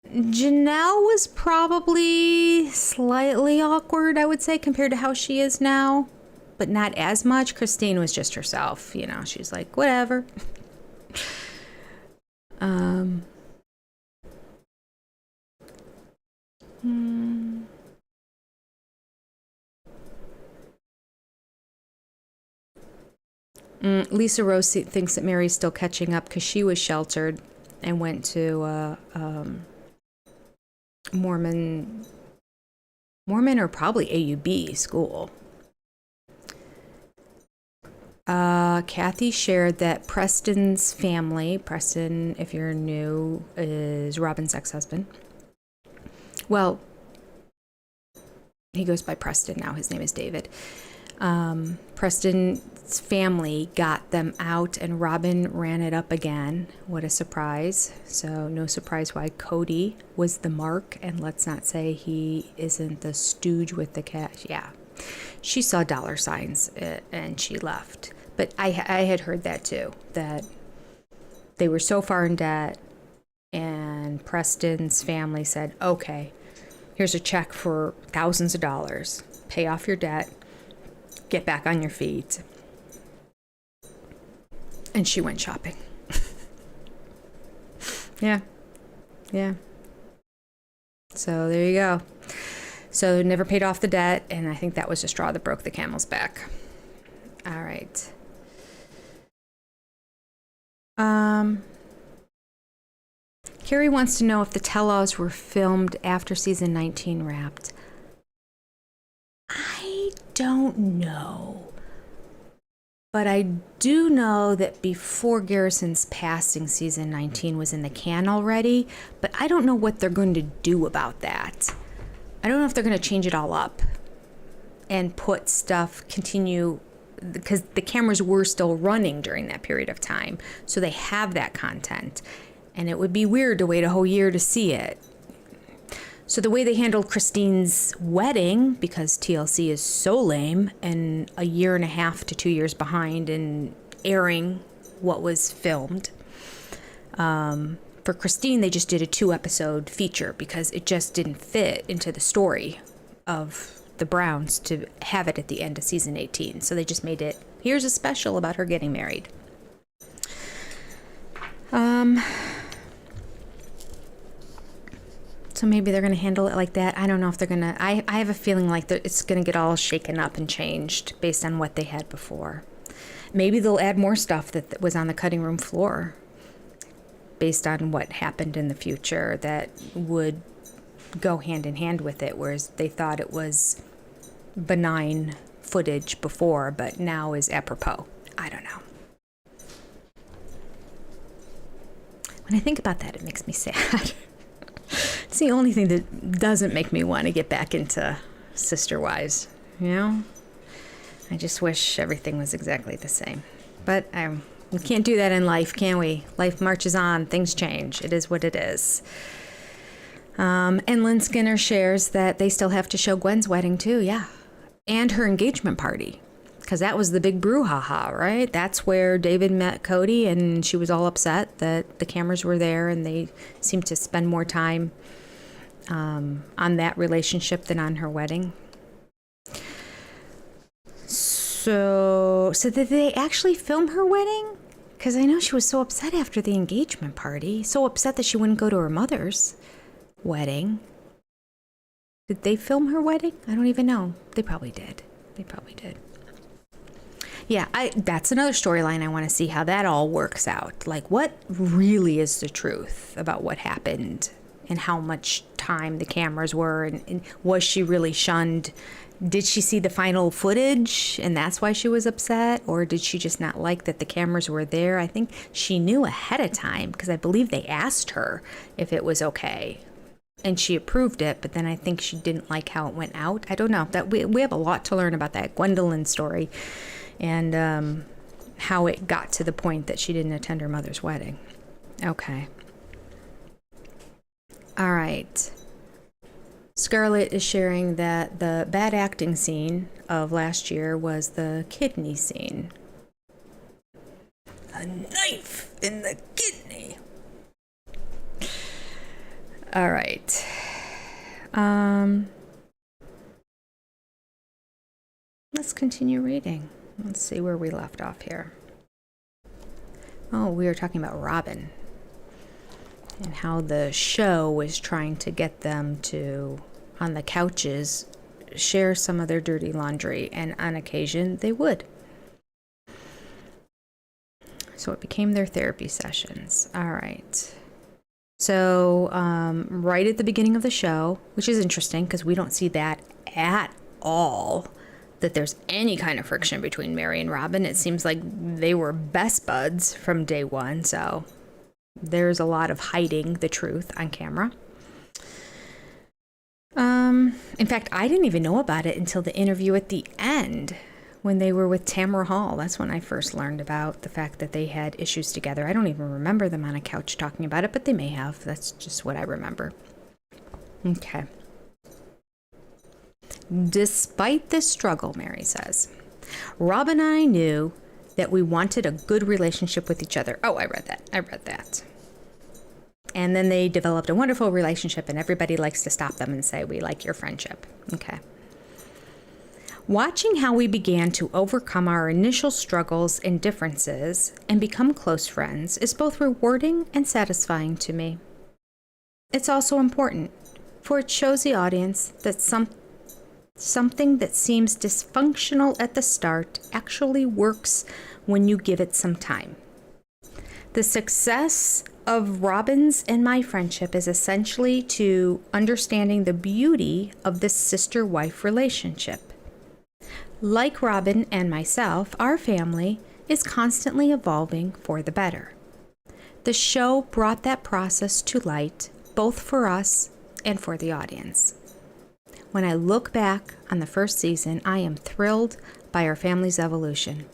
Janelle was probably slightly awkward, I would say, compared to how she is now. but not as much. Christine was just herself, you know. She's like, whatever. Lisa Rose thinks that Mary's still catching up because she was sheltered and went to Mormon or probably AUB school. Kathy shared that Preston's family, Preston, if you're new, is Robin's ex-husband. Well, he goes by Preston now. His name is David. Preston's family got them out and Robin ran it up again. What a surprise. So no surprise why Cody was the mark, and let's not say he isn't the stooge with the cash. Yeah. She saw dollar signs and she left. But I had heard that too, that they were so far in debt and Preston's family said, okay, here's a check for thousands of dollars. Pay off your debt. Get back on your feet. And she went shopping. Yeah. So there you go. So never paid off the debt, and I think that was the straw that broke the camel's back. All right. Carrie wants to know if the tell-alls were filmed after season 19 wrapped. I don't know. But I do know that before Garrison's passing, season 19 was in the can already, but I don't know what they're going to do about that. I don't know if they're going to change it all up and put stuff, continue, because the cameras were still running during that period of time, so they have that content. And it would be weird to wait a whole year to see it. So the way they handled Christine's wedding, because TLC is so lame and a year and a half to 2 years behind in airing what was filmed, for Christine, they just did a 2-episode feature because it just didn't fit into the story of the Browns to have it at the end of season 18. So they just made it, here's a special about her getting married. So maybe they're going to handle it like that. I don't know if they're going to... I have a feeling like it's going to get all shaken up and changed based on what they had before. Maybe they'll add more stuff that was on the cutting room floor based on what happened in the future that would go hand in hand with it, whereas they thought it was benign footage before, but now is apropos. I don't know. When I think about that, it makes me sad. It's the only thing that doesn't make me want to get back into Sister Wives, you know? I just wish everything was exactly the same. But we can't do that in life, can we? Life marches on. Things change. It is what it is. And Lynn Skinner shares that they still have to show Gwen's wedding, too, yeah. And her engagement party. Because that was the big brouhaha, right? That's where David met Cody, and she was all upset that the cameras were there, and they seemed to spend more time on that relationship than on her wedding. So did they actually film her wedding? Because I know she was so upset after the engagement party. So upset that she wouldn't go to her mother's wedding. Did they film her wedding? I don't even know. They probably did. Yeah, that's another storyline. I want to see how that all works out. Like, what really is the truth about what happened and how much time the cameras were, and was she really shunned? Did she see the final footage and that's why she was upset? Or did she just not like that the cameras were there? I think she knew ahead of time because I believe they asked her if it was okay. And she approved it, but then I think she didn't like how it went out. I don't know. That we have a lot to learn about that Gwendolyn story and how it got to the point that she didn't attend her mother's wedding. Okay. All right. Scarlett is sharing that the bad acting scene of last year was the kidney scene. A knife in the kidney. All right. Let's continue reading. Let's see where we left off here. Oh, we were talking about Robin and how the show was trying to get them to, on the couches, share some of their dirty laundry, and on occasion they would. So it became their therapy sessions. All right. So right at the beginning of the show, which is interesting because we don't see that at all, that there's any kind of friction between Mary and Robin. It seems like they were best buds from day one. So there's a lot of hiding the truth on camera. In fact, I didn't even know about it until the interview at the end when they were with Tamara Hall. That's when I first learned about the fact that they had issues together. I don't even remember them on a couch talking about it, but they may have. That's just what I remember. Okay. Despite this struggle, Mary says, Rob and I knew that we wanted a good relationship with each other. Oh, I read that. And then they developed a wonderful relationship, and everybody likes to stop them and say, we like your friendship. Okay. Watching how we began to overcome our initial struggles and differences and become close friends is both rewarding and satisfying to me. It's also important, for it shows the audience that something that seems dysfunctional at the start actually works when you give it some time. The success of Robin's and my friendship is essentially to understanding the beauty of this sister-wife relationship. Like Robin and myself, our family is constantly evolving for the better. The show brought that process to light, both for us and for the audience. When I look back on the first season, I am thrilled by our family's evolution.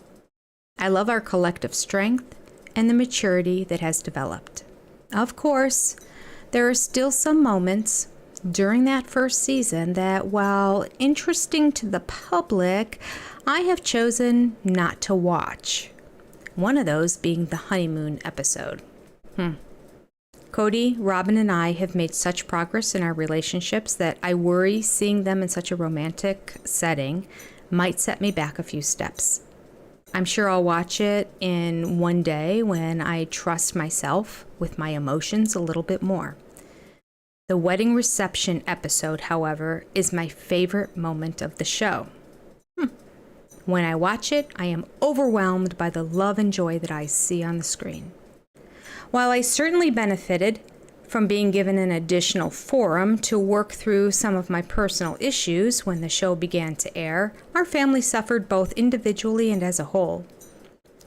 I love our collective strength and the maturity that has developed. Of course, there are still some moments during that first season that, while interesting to the public, I have chosen not to watch. One of those being the honeymoon episode. Cody, Robin, and I have made such progress in our relationships that I worry seeing them in such a romantic setting might set me back a few steps. I'm sure I'll watch it in one day when I trust myself with my emotions a little bit more. The wedding reception episode, however, is my favorite moment of the show. When I watch it, I am overwhelmed by the love and joy that I see on the screen. While I certainly benefited from being given an additional forum to work through some of my personal issues when the show began to air, our family suffered both individually and as a whole.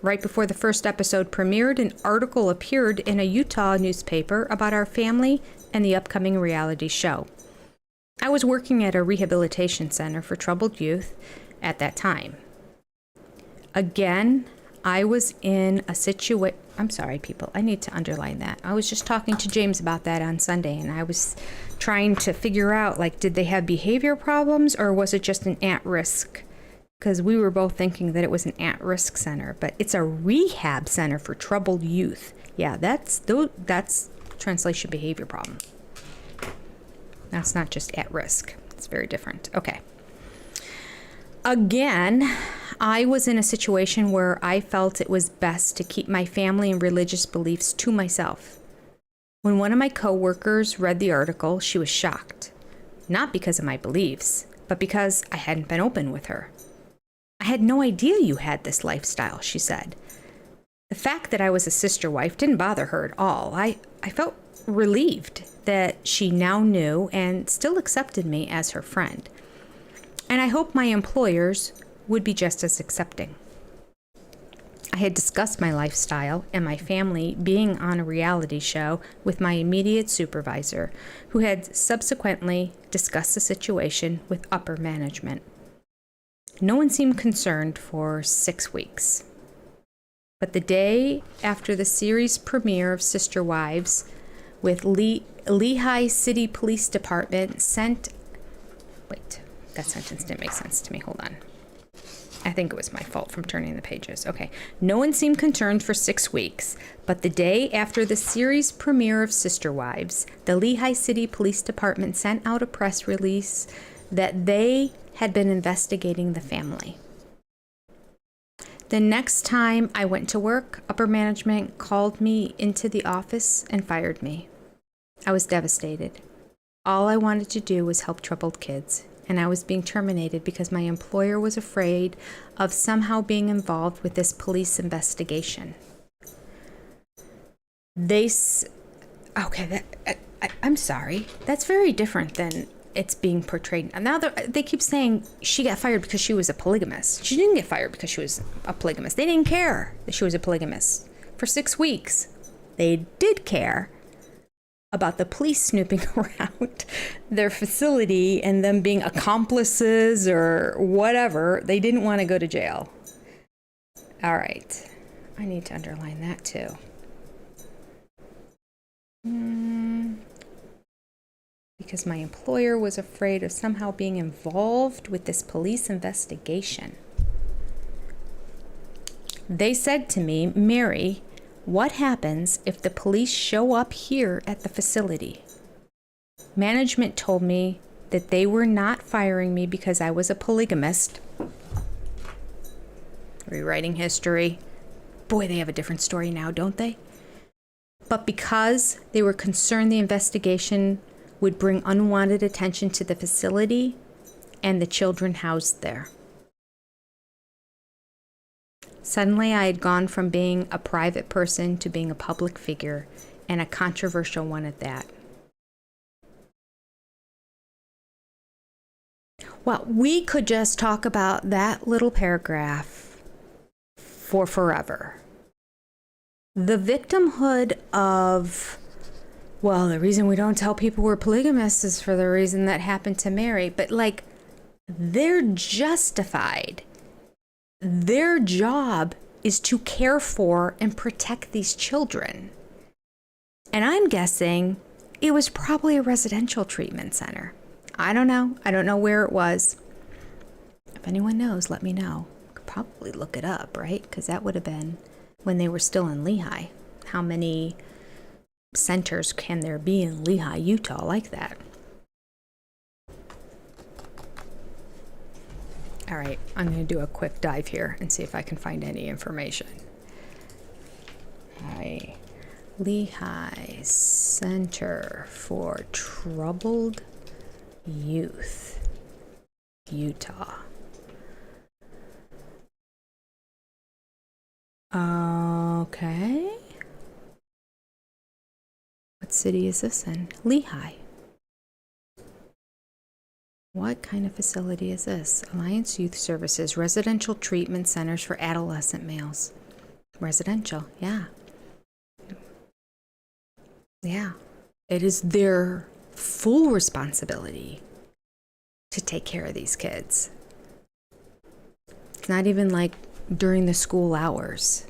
Right before the first episode premiered, an article appeared in a Utah newspaper about our family and the upcoming reality show. I was working at a rehabilitation center for troubled youth at that time. Again, I was in a situation... I'm sorry, people. I need to underline that. I was just talking to James about that on Sunday, and I was trying to figure out, did they have behavior problems, or was it just an at-risk? Because we were both thinking that it was an at-risk center, but it's a rehab center for troubled youth. Yeah, that's translation behavior problem. That's not just at-risk. It's very different. Okay. Again, I was in a situation where I felt it was best to keep my family and religious beliefs to myself. When one of my coworkers read the article, she was shocked. Not because of my beliefs, but because I hadn't been open with her. I had no idea you had this lifestyle, she said. The fact that I was a sister wife didn't bother her at all. I felt relieved that she now knew and still accepted me as her friend. And I hope my employers would be just as accepting. I had discussed my lifestyle and my family being on a reality show with my immediate supervisor, who had subsequently discussed the situation with upper management. No one seemed concerned for 6 weeks. But the day after the series premiere of Sister Wives, with Lehigh City Police Department that sentence didn't make sense to me. Hold on. I think it was my fault from turning the pages. Okay. No one seemed concerned for 6 weeks, but the day after the series premiere of Sister Wives, the Lehigh City Police Department sent out a press release that they had been investigating the family. The next time I went to work, upper management called me into the office and fired me. I was devastated. All I wanted to do was help troubled kids, and I was being terminated because my employer was afraid of somehow being involved with this police investigation. I'm sorry. That's very different than it's being portrayed. Now they keep saying she got fired because she was a polygamist. She didn't get fired because she was a polygamist. They didn't care that she was a polygamist. For 6 weeks, they did care about the police snooping around their facility and them being accomplices or whatever. They didn't want to go to jail. All right. I need to underline that too. Because my employer was afraid of somehow being involved with this police investigation. They said to me, Mary, what happens if the police show up here at the facility? Management told me that they were not firing me because I was a polygamist. Rewriting history. Boy, they have a different story now, don't they? But because they were concerned the investigation would bring unwanted attention to the facility and the children housed there. Suddenly, I had gone from being a private person to being a public figure, and a controversial one at that. Well, we could just talk about that little paragraph for forever. The victimhood of, well, the reason we don't tell people we're polygamists is for the reason that happened to Mary. But, like, they're justified. Their job is to care for and protect these children. And I'm guessing it was probably a residential treatment center. I don't know. I don't know where it was. If anyone knows, let me know. Could probably look it up, right? Because that would have been when they were still in Lehigh. How many centers can there be in Lehigh, Utah like that? All right, I'm going to do a quick dive here and see if I can find any information. Hi, Lehigh Center for Troubled Youth, Utah. Okay. What city is this in? Lehigh. What kind of facility is this? Alliance Youth Services, residential treatment centers for adolescent males. Residential, yeah. Yeah. It is their full responsibility to take care of these kids. It's not even like during the school hours.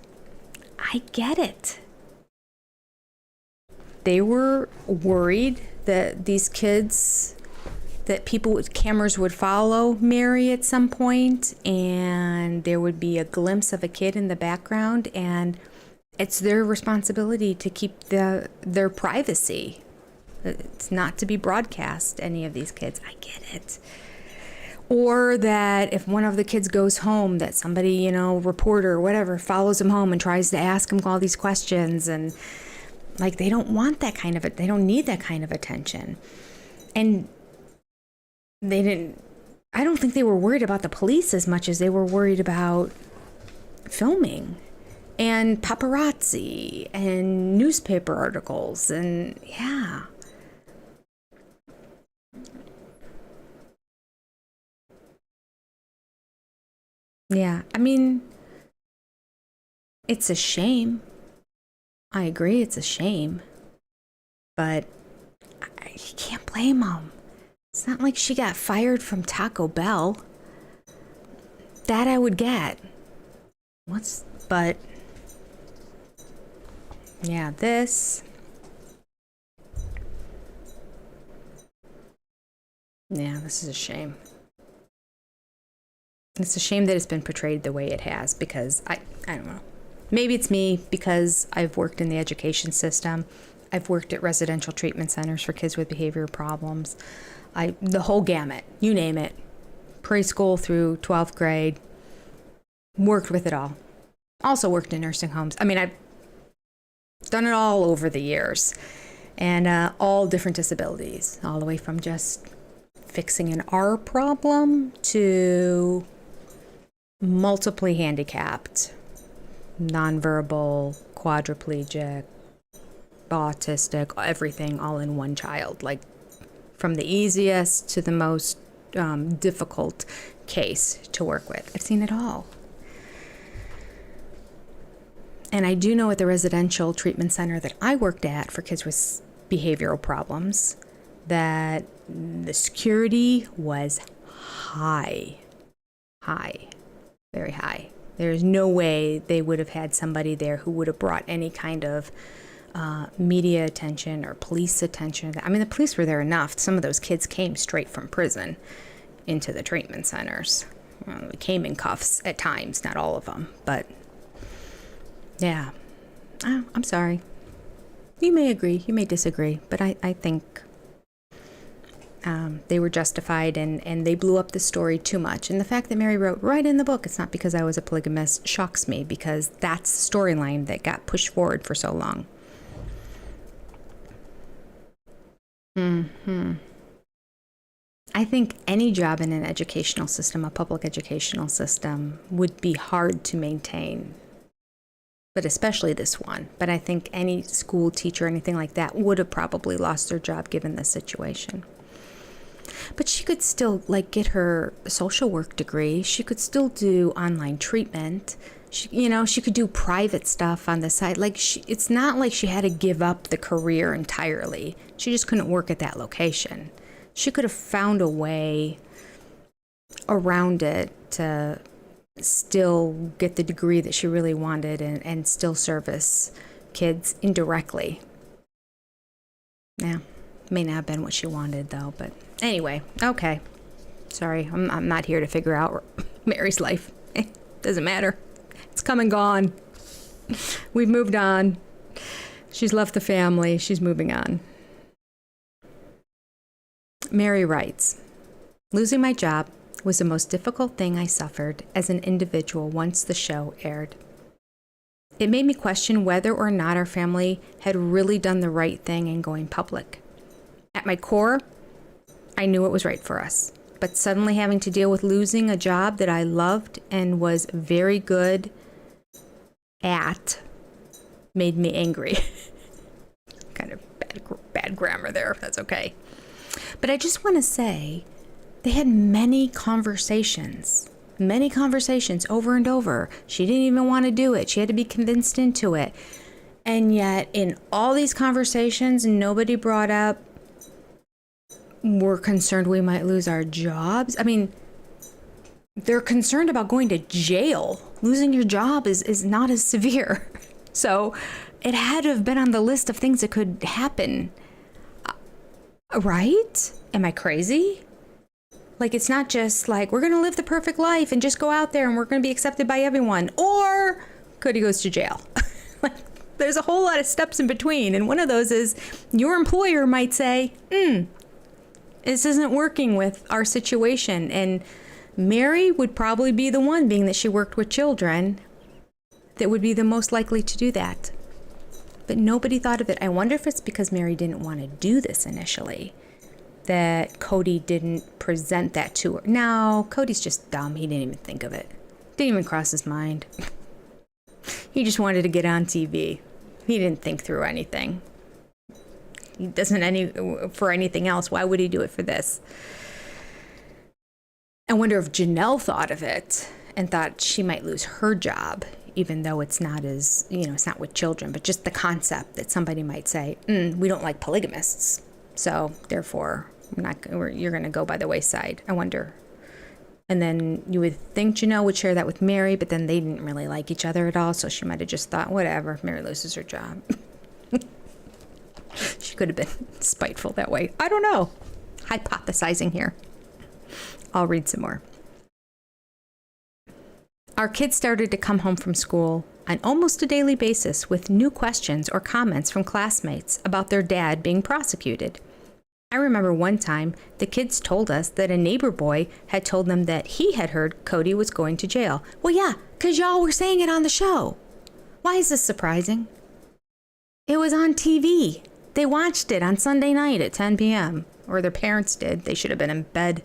I get it. They were worried that these kids, that people with cameras would follow Mary at some point and there would be a glimpse of a kid in the background, and it's their responsibility to keep their privacy. It's not to be broadcast, any of these kids. I get it. Or that if one of the kids goes home, that somebody, reporter or whatever, follows him home and tries to ask him all these questions, and like they don't want that kind of they don't need that kind of attention. And I don't think they were worried about the police as much as they were worried about filming and paparazzi and newspaper articles, and yeah. Yeah, I mean, it's a shame. I agree, it's a shame. But you can't blame them. It's not like she got fired from Taco Bell. That I would get. But yeah, this. Yeah, this is a shame. It's a shame that it's been portrayed the way it has, because I don't know. Maybe it's me because I've worked in the education system. I've worked at residential treatment centers for kids with behavioral problems. The whole gamut, you name it. Preschool through 12th grade. Worked with it all. Also worked in nursing homes. I mean, I've done it all over the years, and all different disabilities, all the way from just fixing an R problem to multiply handicapped, nonverbal, quadriplegic, autistic, everything all in one child, like from the easiest to the most difficult case to work with. I've seen it all. And I do know at the residential treatment center that I worked at for kids with behavioral problems that the security was high, very high. There's no way they would have had somebody there who would have brought any kind of media attention or police attention. I mean, the police were there enough. Some of those kids came straight from prison into the treatment centers. They came in cuffs at times, not all of them, but yeah. Oh, I'm sorry. You may agree, you may disagree, but I think they were justified, and they blew up the story too much. And the fact that Mary wrote right in the book, it's not because I was a polygamist, shocks me, because that's the storyline that got pushed forward for so long. I think any job in an educational system, a public educational system, would be hard to maintain, but especially this one. But I think any school teacher, anything like that, would have probably lost their job given the situation. But she could still, like, get her social work degree. She could still do online treatment. She could do private stuff on the side. Like, it's not like she had to give up the career entirely. She just couldn't work at that location. She could have found a way around it to still get the degree that she really wanted and still service kids indirectly. Yeah, may not have been what she wanted, though. But anyway, okay. Sorry, I'm not here to figure out Mary's life. Doesn't matter. It's come and gone. We've moved on. She's left the family. She's moving on. Mary writes, "Losing my job was the most difficult thing I suffered as an individual once the show aired. It made me question whether or not our family had really done the right thing in going public. At my core, I knew it was right for us, but suddenly having to deal with losing a job that I loved and was very good at made me angry." Kind of bad grammar there. That's okay. But I just want to say, they had many conversations over and over. She didn't even want to do it. She had to be convinced into it. And yet, in all these conversations, nobody brought up, we're concerned we might lose our jobs. I mean, they're concerned about going to jail. Losing your job is not as severe. So it had to have been on the list of things that could happen. Right? Am I crazy? Like, it's not just like, we're going to live the perfect life and just go out there and we're going to be accepted by everyone. Or Cody goes to jail. Like, there's a whole lot of steps in between. And one of those is your employer might say, this isn't working with our situation. And Mary would probably be the one, being that she worked with children, that would be the most likely to do that. But nobody thought of it. I wonder if it's because Mary didn't want to do this initially, that Cody didn't present that to her. No, Cody's just dumb. He didn't even think of it. Didn't even cross his mind. He just wanted to get on TV. He didn't think through anything. He doesn't for anything else. Why would he do it for this? I wonder if Janelle thought of it and thought she might lose her job, even though it's not as, it's not with children, but just the concept that somebody might say, we don't like polygamists, so therefore you're going to go by the wayside. I wonder. And then you would think Janelle would share that with Mary, but then they didn't really like each other at all, so she might have just thought, whatever, if Mary loses her job. She could have been spiteful that way. I don't know. Hypothesizing here. I'll read some more. Our kids started to come home from school on almost a daily basis with new questions or comments from classmates about their dad being prosecuted. I remember one time the kids told us that a neighbor boy had told them that he had heard Cody was going to jail. Well, yeah, because y'all were saying it on the show. Why is this surprising? It was on TV. They watched it on Sunday night at 10 p.m. Or their parents did. They should have been in bed.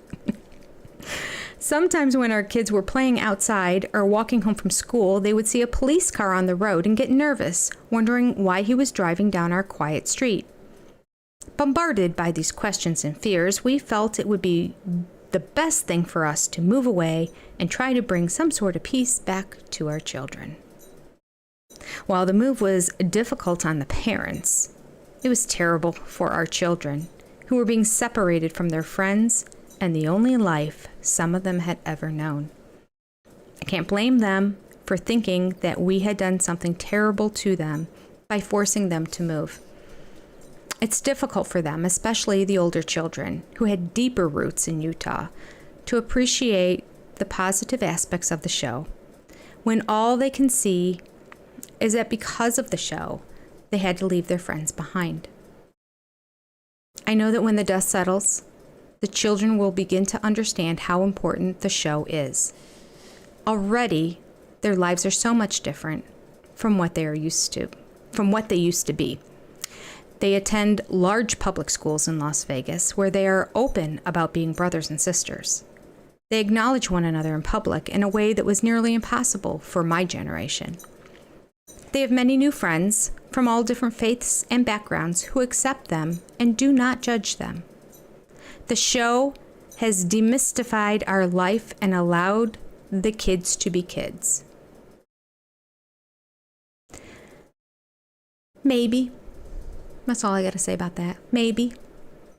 Sometimes when our kids were playing outside or walking home from school, they would see a police car on the road and get nervous, wondering why he was driving down our quiet street. Bombarded by these questions and fears, we felt it would be the best thing for us to move away and try to bring some sort of peace back to our children. While the move was difficult on the parents, it was terrible for our children, who were being separated from their friends and the only life some of them had ever known. I can't blame them for thinking that we had done something terrible to them by forcing them to move. It's difficult for them, especially the older children, who had deeper roots in Utah, to appreciate the positive aspects of the show, when all they can see is that because of the show, they had to leave their friends behind. I know that when the dust settles, the children will begin to understand how important the show is. Already, their lives are so much different from what they used to be. They attend large public schools in Las Vegas where they are open about being brothers and sisters. They acknowledge one another in public in a way that was nearly impossible for my generation. They have many new friends from all different faiths and backgrounds who accept them and do not judge them. The show has demystified our life and allowed the kids to be kids. Maybe. That's all I got to say about that. Maybe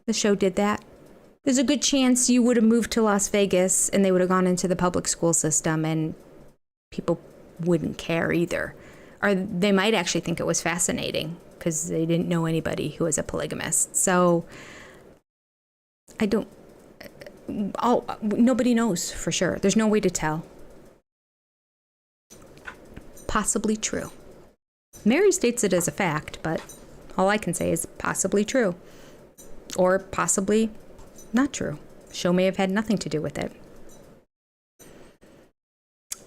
the show did that. There's a good chance you would have moved to Las Vegas and they would have gone into the public school system and people wouldn't care either. Or they might actually think it was fascinating because they didn't know anybody who was a polygamist. So nobody knows for sure. There's no way to tell. Possibly true. Mary states it as a fact, but all I can say is possibly true. Or possibly not true. The show may have had nothing to do with it.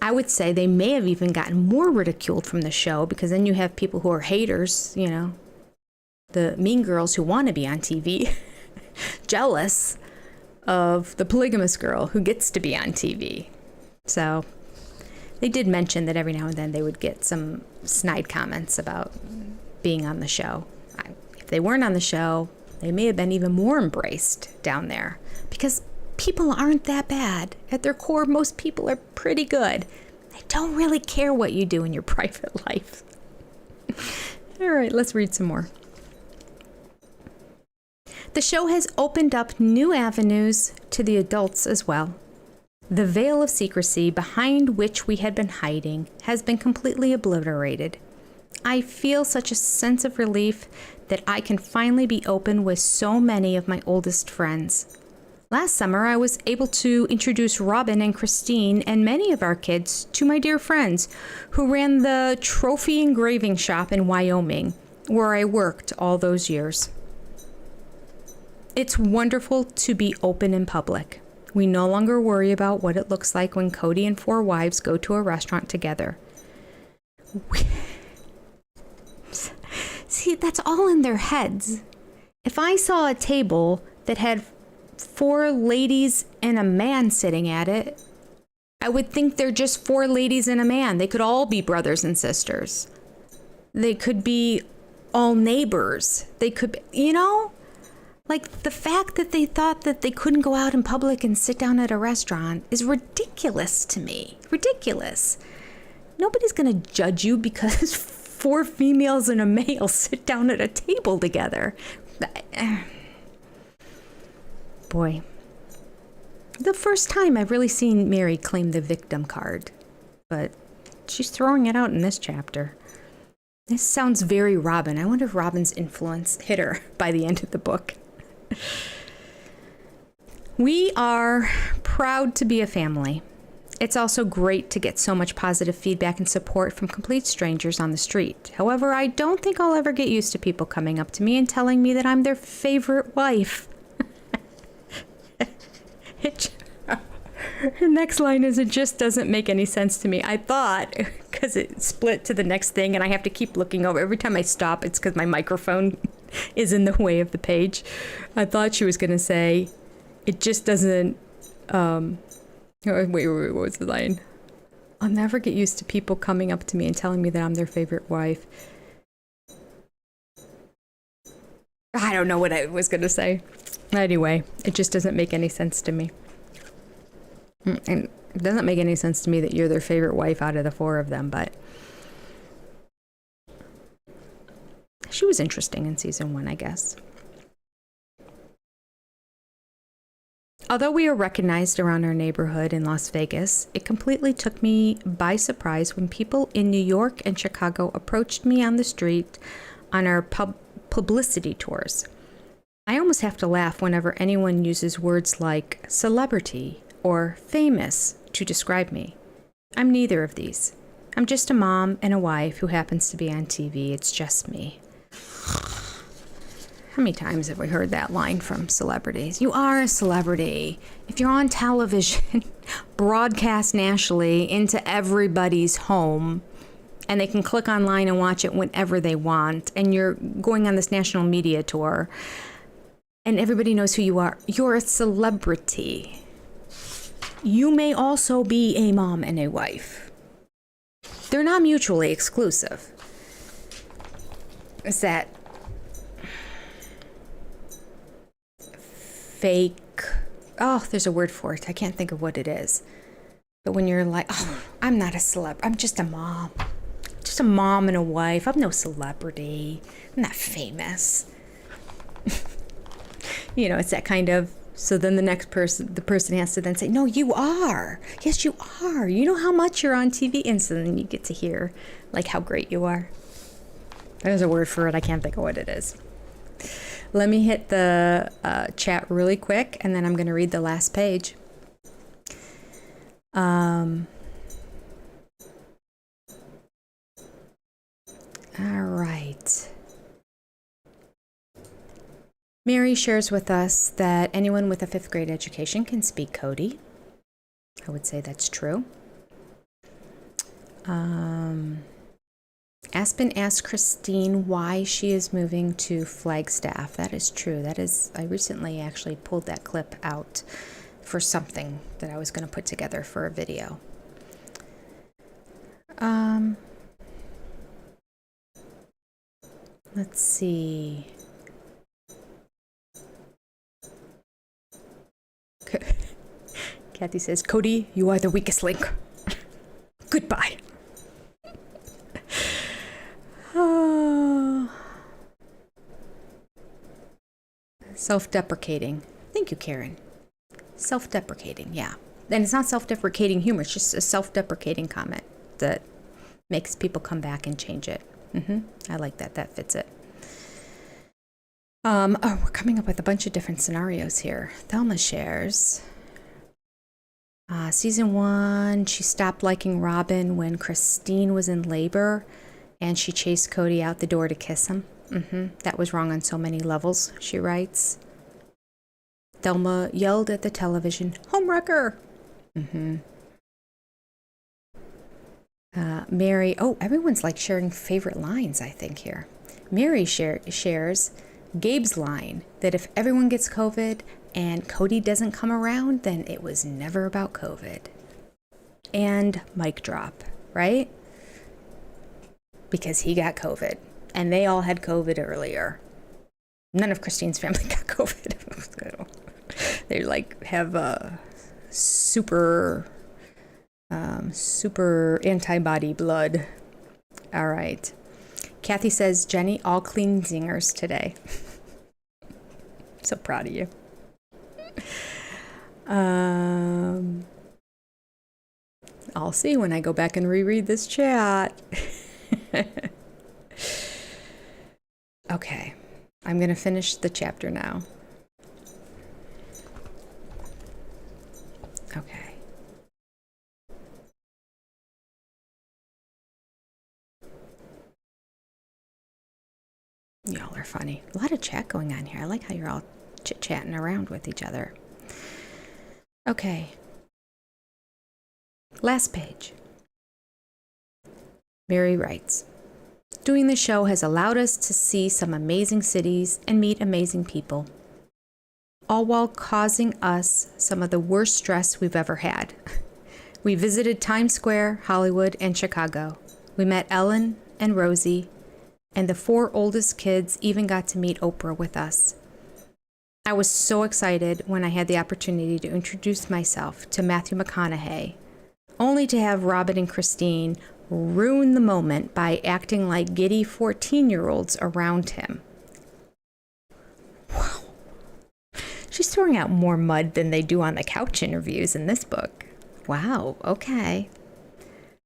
I would say they may have even gotten more ridiculed from the show because then you have people who are haters, the mean girls who want to be on TV, jealous of the polygamous girl who gets to be on TV. So they did mention that every now and then they would get some snide comments about being on the show. If they weren't on the show, they may have been even more embraced down there because people aren't that bad. At their core, most people are pretty good. They don't really care what you do in your private life. All right, let's read some more. The show has opened up new avenues to the adults as well. The veil of secrecy behind which we had been hiding has been completely obliterated. I feel such a sense of relief that I can finally be open with so many of my oldest friends. Last summer, I was able to introduce Robin and Christine and many of our kids to my dear friends who ran the trophy engraving shop in Wyoming, where I worked all those years. It's wonderful to be open in public. We no longer worry about what it looks like when Cody and 4 wives go to a restaurant together. See, that's all in their heads. If I saw a table that had 4 ladies and a man sitting at it, I would think they're just 4 ladies and a man. They could all be brothers and sisters. They could be all neighbors. They could be, like the fact that they thought that they couldn't go out in public and sit down at a restaurant is ridiculous to me. Ridiculous. Nobody's going to judge you because 4 females and a male sit down at a table together. Boy, the first time I've really seen Mary claim the victim card, but she's throwing it out in this chapter. This sounds very Robin. I wonder if Robin's influence hit her by the end of the book. We are proud to be a family. It's also great to get so much positive feedback and support from complete strangers on the street. However, I don't think I'll ever get used to people coming up to me and telling me that I'm their favorite wife. Her next line is, it just doesn't make any sense to me. I thought, because it split to the next thing and I have to keep looking over. Every time I stop, it's because my microphone is in the way of the page. I thought she was going to say, it just doesn't, wait, what was the line? I'll never get used to people coming up to me and telling me that I'm their favorite wife. I don't know what I was going to say. Anyway, it just doesn't make any sense to me. And it doesn't make any sense to me that you're their favorite wife out of the 4 of them, but she was interesting in season 1, I guess. Although we are recognized around our neighborhood in Las Vegas, it completely took me by surprise when people in New York and Chicago approached me on the street on our publicity tours. I almost have to laugh whenever anyone uses words like celebrity or famous to describe me. I'm neither of these. I'm just a mom and a wife who happens to be on TV. It's just me. How many times have we heard that line from celebrities? You are a celebrity. If you're on television, broadcast nationally into everybody's home, and they can click online and watch it whenever they want, and you're going on this national media tour, and everybody knows who you are, you're a celebrity. You may also be a mom and a wife. They're not mutually exclusive. Is that fake? Oh, there's a word for it. I can't think of what it is. But when you're like, oh, I'm not a celeb. I'm just a mom. Just a mom and a wife. I'm no celebrity. I'm not famous. You know, it's that kind of. So then the person has to then say, no, you are. Yes, you are. You know how much you're on TV. And so then you get to hear, like, how great you are. There's a word for it. I can't think of what it is. Let me hit the chat really quick, and then I'm going to read the last page. All right. Mary shares with us that anyone with a 5th grade education can speak Cody. I would say that's true. Aspen asked Christine why she is moving to Flagstaff. That is true. I recently actually pulled that clip out for something that I was going to put together for a video. Let's see. Kathy says, Cody, you are the weakest link. Goodbye. Self-deprecating. Thank you, Karen. Self-deprecating, yeah. And it's not self-deprecating humor. It's just a self-deprecating comment that makes people come back and change it. I like that. That fits it. We're coming up with a bunch of different scenarios here. Thelma shares. Season 1, she stopped liking Robin when Christine was in labor, and she chased Cody out the door to kiss him. That was wrong on so many levels, she writes. Thelma yelled at the television, "Homewrecker!" Mary, everyone's like sharing favorite lines, I think, here. Mary shares Gabe's line that if everyone gets COVID and Cody doesn't come around, then it was never about COVID. And mic drop, right? Because he got COVID. And they all had COVID earlier. None of Christine's family got COVID. They like have a super antibody blood. All right. Kathy says, Jenny, all clean zingers today. So proud of you. I'll see when I go back and reread this chat. Okay, I'm going to finish the chapter now. Okay. Y'all are funny. A lot of chat going on here. I like how you're all chit-chatting around with each other. Okay. Last page. Mary writes, doing the show has allowed us to see some amazing cities and meet amazing people, all while causing us some of the worst stress we've ever had. We visited Times Square, Hollywood, and Chicago. We met Ellen and Rosie, and the 4 oldest kids even got to meet Oprah with us. I was so excited when I had the opportunity to introduce myself to Matthew McConaughey, only to have Robin and Christine ruin the moment by acting like giddy 14-year-olds around him. Wow. She's throwing out more mud than they do on the couch interviews in this book. Wow, okay.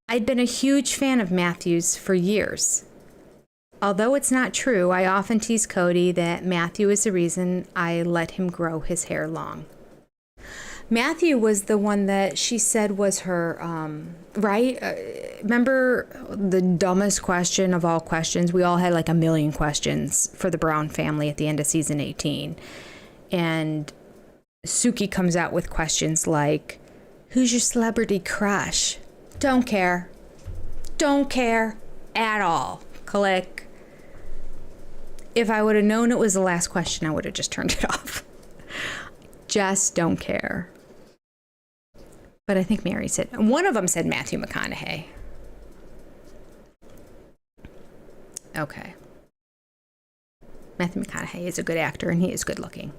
I'd been a huge fan of Matthew's for years. Although it's not true, I often tease Cody that Matthew is the reason I let him grow his hair long. Matthew was the one that she said was her, right? Remember the dumbest question of all questions? We all had like a million questions for the Brown family at the end of season 18. And Suki comes out with questions like, who's your celebrity crush? Don't care. Don't care at all. Click. If I would have known it was the last question, I would have just turned it off. Just don't care. But I think Mary said, one of them said Matthew McConaughey. Okay. Matthew McConaughey is a good actor and he is good looking.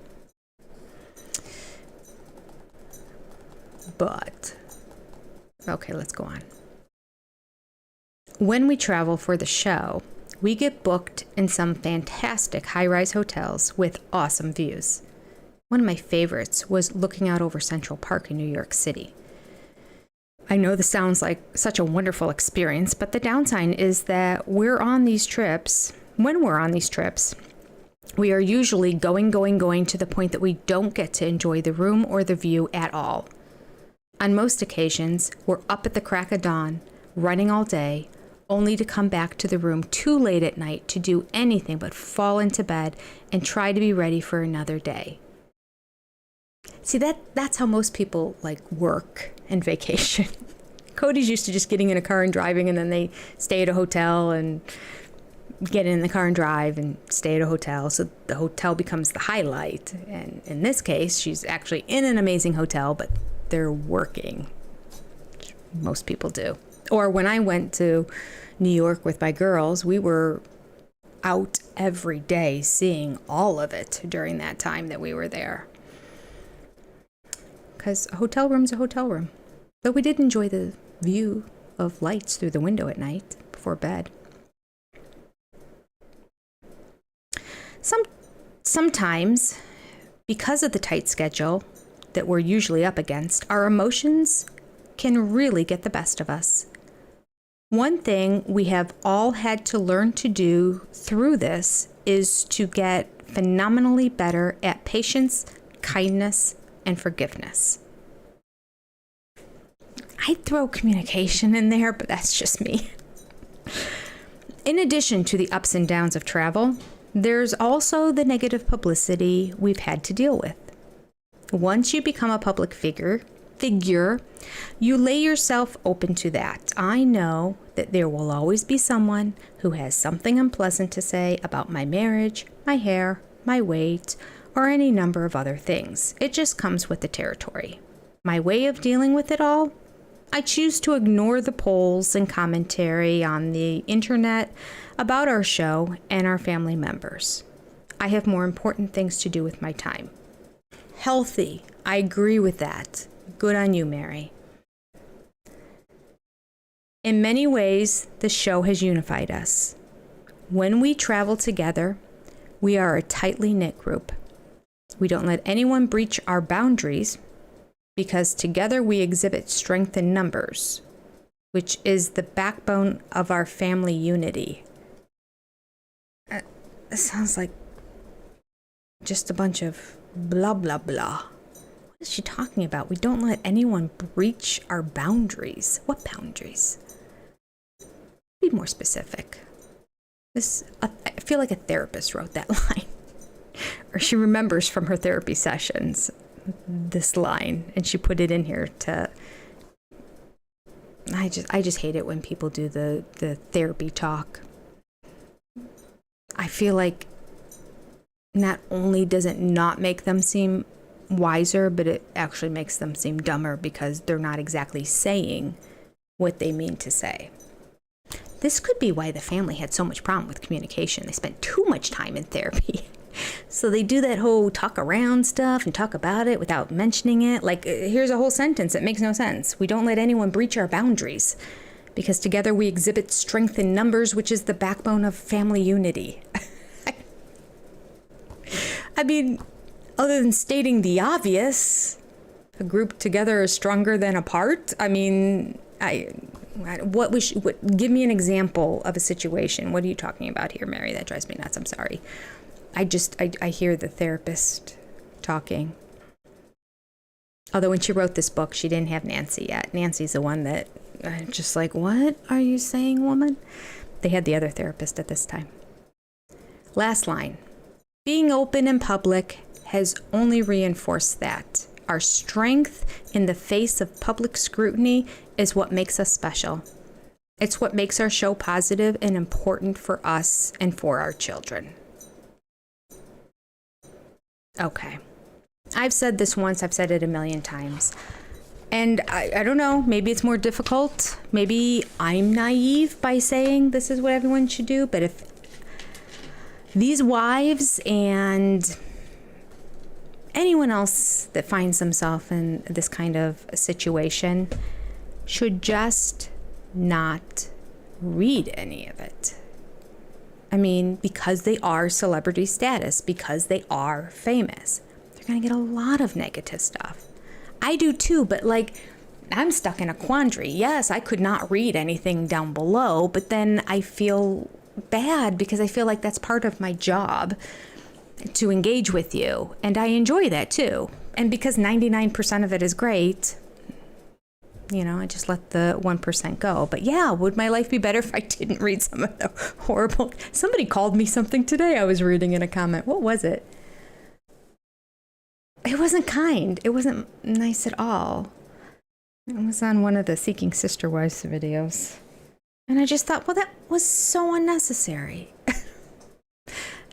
But, okay, let's go on. When we travel for the show, we get booked in some fantastic high-rise hotels with awesome views. One of my favorites was looking out over Central Park in New York City. I know this sounds like such a wonderful experience, but the downside is that when we're on these trips, we are usually going to the point that we don't get to enjoy the room or the view at all. On most occasions, we're up at the crack of dawn, running all day, only to come back to the room too late at night to do anything but fall into bed and try to be ready for another day. See, that's how most people like work and vacation. Cody's used to just getting in a car and driving, and then they stay at a hotel and get in the car and drive and stay at a hotel. So the hotel becomes the highlight. And in this case, she's actually in an amazing hotel, but they're working. Most people do. Or when I went to New York with my girls, we were out every day seeing all of it during that time that we were there. Because a hotel room's a hotel room. But we did enjoy the view of lights through the window at night before bed. Sometimes, because of the tight schedule that we're usually up against, our emotions can really get the best of us. One thing we have all had to learn to do through this is to get phenomenally better at patience, kindness, and forgiveness. I'd throw communication in there, but that's just me. In addition to the ups and downs of travel, there's also the negative publicity we've had to deal with. Once you become a public figure, you lay yourself open to that. I know that there will always be someone who has something unpleasant to say about my marriage, my hair, my weight, or any number of other things. It just comes with the territory. My way of dealing with it all? I choose to ignore the polls and commentary on the internet about our show and our family members. I have more important things to do with my time. Healthy. I agree with that. Good on you, Mary. In many ways, the show has unified us. When we travel together, we are a tightly knit group. We don't let anyone breach our boundaries because together we exhibit strength in numbers, which is the backbone of our family unity. It sounds like just a bunch of blah, blah, blah. What is she talking about? We don't let anyone breach our boundaries. What boundaries? Be more specific. I feel like a therapist wrote that line. Or she remembers from her therapy sessions. this line, and she put it in here to. I just hate it when people do the therapy talk. I feel like not only does it not make them seem wiser, but it actually makes them seem dumber because they're not exactly saying what they mean to say. This could be why the family had so much problem with communication. They spent too much time in therapy. So they do that whole talk around stuff and talk about it without mentioning it. Like, here's a whole sentence that makes no sense. We don't let anyone breach our boundaries because together we exhibit strength in numbers, which is the backbone of family unity. I mean, other than stating the obvious, a group together is stronger than apart. I mean, give me an example of a situation. What are you talking about here, Mary? That drives me nuts. I'm sorry. I hear the therapist talking. Although when she wrote this book, she didn't have Nancy yet. Nancy's the one that I'm just like, what are you saying, woman? They had the other therapist at this time. Last line. Being open in public has only reinforced that. Our strength in the face of public scrutiny is what makes us special. It's what makes our show positive and important for us and for our children. Okay. I've said this once, I've said it a million times. And I don't know, maybe it's more difficult. Maybe I'm naive by saying this is what everyone should do. But if these wives and anyone else that finds themselves in this kind of situation should just not read any of it. I mean, because they are celebrity status, because they are famous, they're going to get a lot of negative stuff. I do too, but like, I'm stuck in a quandary. Yes, I could not read anything down below, but then I feel bad because I feel like that's part of my job to engage with you. And I enjoy that too. And because 99% of it is great, you know, I just let the 1% go. But yeah, would my life be better if I didn't read some of the horrible... Somebody called me something today I was reading in a comment. What was it? It wasn't kind. It wasn't nice at all. It was on one of the Seeking Sister Wives videos. And I just thought, well, that was so unnecessary.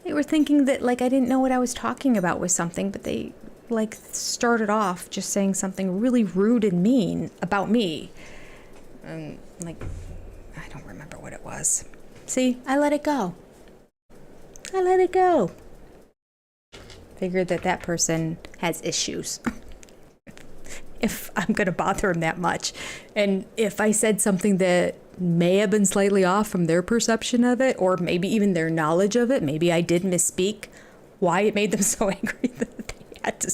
They were thinking that, like, I didn't know what I was talking about with something, but they... like started off just saying something really rude and mean about me. And like, I don't remember what it was. See, I let it go. I let it go. Figured that person has issues. If I'm going to bother him that much. And if I said something that may have been slightly off from their perception of it, or maybe even their knowledge of it, maybe I did misspeak, why it made them so angry that they had to